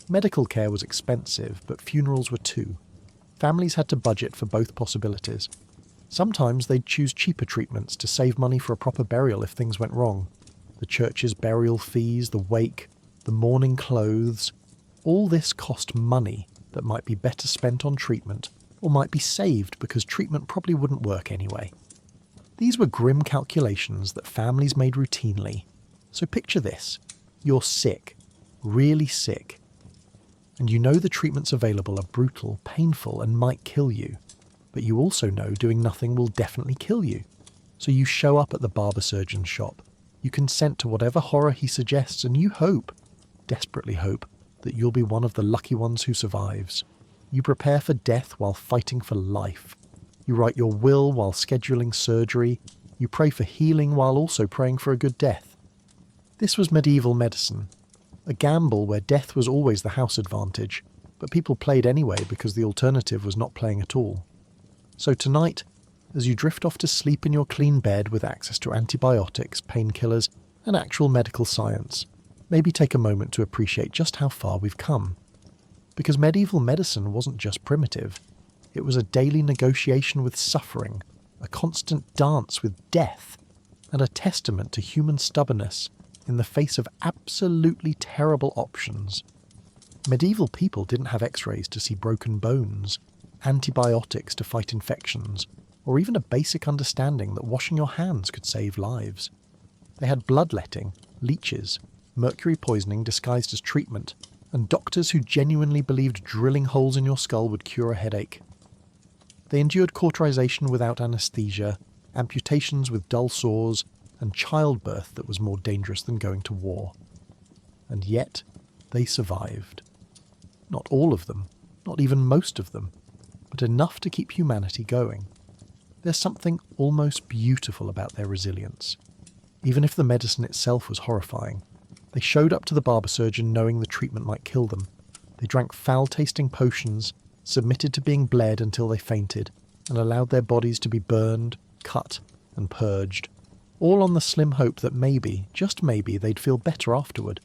Medical care was expensive, but funerals were too. Families had to budget for both possibilities. Sometimes they'd choose cheaper treatments to save money for a proper burial if things went wrong. The church's burial fees, the wake, the mourning clothes, all this cost money that might be better spent on treatment, or might be saved because treatment probably wouldn't work anyway. These were grim calculations that families made routinely. So picture this. You're sick, really sick. And you know the treatments available are brutal, painful, and might kill you. But you also know doing nothing will definitely kill you. So you show up at the barber surgeon's shop. You consent to whatever horror he suggests, and you hope, desperately hope, that you'll be one of the lucky ones who survives. You prepare for death while fighting for life. You write your will while scheduling surgery. You pray for healing while also praying for a good death. This was medieval medicine. A gamble where death was always the house advantage, but people played anyway because the alternative was not playing at all. So tonight, as you drift off to sleep in your clean bed with access to antibiotics, painkillers, and actual medical science, maybe take a moment to appreciate just how far we've come. Because medieval medicine wasn't just primitive. It was a daily negotiation with suffering, a constant dance with death, and a testament to human stubbornness in the face of absolutely terrible options. Medieval people didn't have x-rays to see broken bones, antibiotics to fight infections, or even a basic understanding that washing your hands could save lives. They had bloodletting, leeches, mercury poisoning disguised as treatment, and doctors who genuinely believed drilling holes in your skull would cure a headache. They endured cauterization without anesthesia, amputations with dull sores, and childbirth that was more dangerous than going to war. And yet, they survived. Not all of them, not even most of them, but enough to keep humanity going. There's something almost beautiful about their resilience. Even if the medicine itself was horrifying, they showed up to the barber surgeon knowing the treatment might kill them. They drank foul-tasting potions, submitted to being bled until they fainted, and allowed their bodies to be burned, cut, and purged, all on the slim hope that maybe, just maybe, they'd feel better afterward.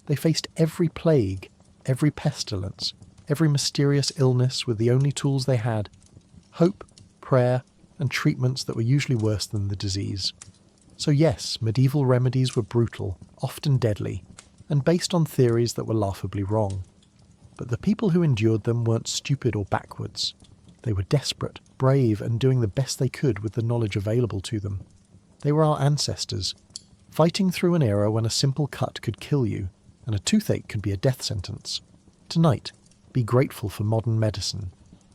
They faced every plague, every pestilence, every mysterious illness with the only tools they had: hope, prayer, and treatments that were usually worse than the disease. So yes, medieval remedies were brutal, often deadly, and based on theories that were laughably wrong. But the people who endured them weren't stupid or backwards. They were desperate, brave, and doing the best they could with the knowledge available to them. They were our ancestors, fighting through an era when a simple cut could kill you, and a toothache could be a death sentence. Tonight, be grateful for modern medicine.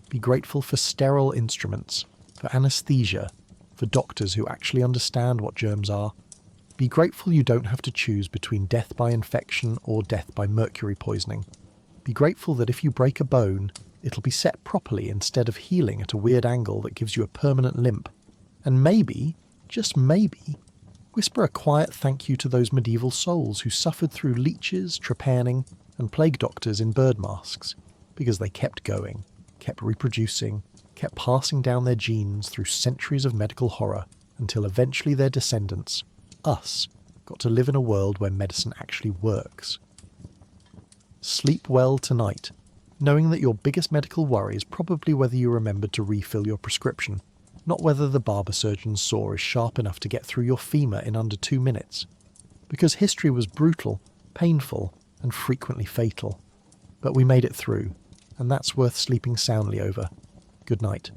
Be grateful for sterile instruments, for anesthesia, for doctors who actually understand what germs are. Be grateful you don't have to choose between death by infection or death by mercury poisoning. Be grateful that if you break a bone, it'll be set properly instead of healing at a weird angle that gives you a permanent limp. And maybe, just maybe, whisper a quiet thank you to those medieval souls who suffered through leeches, trepanning, and plague doctors in bird masks, because they kept going, kept reproducing, kept passing down their genes through centuries of medical horror until eventually their descendants, us, got to live in a world where medicine actually works. Sleep well tonight, knowing that your biggest medical worry is probably whether you remembered to refill your prescription, not whether the barber surgeon's saw is sharp enough to get through your femur in under 2 minutes. Because history was brutal, painful, and frequently fatal. But we made it through, and that's worth sleeping soundly over. Good night.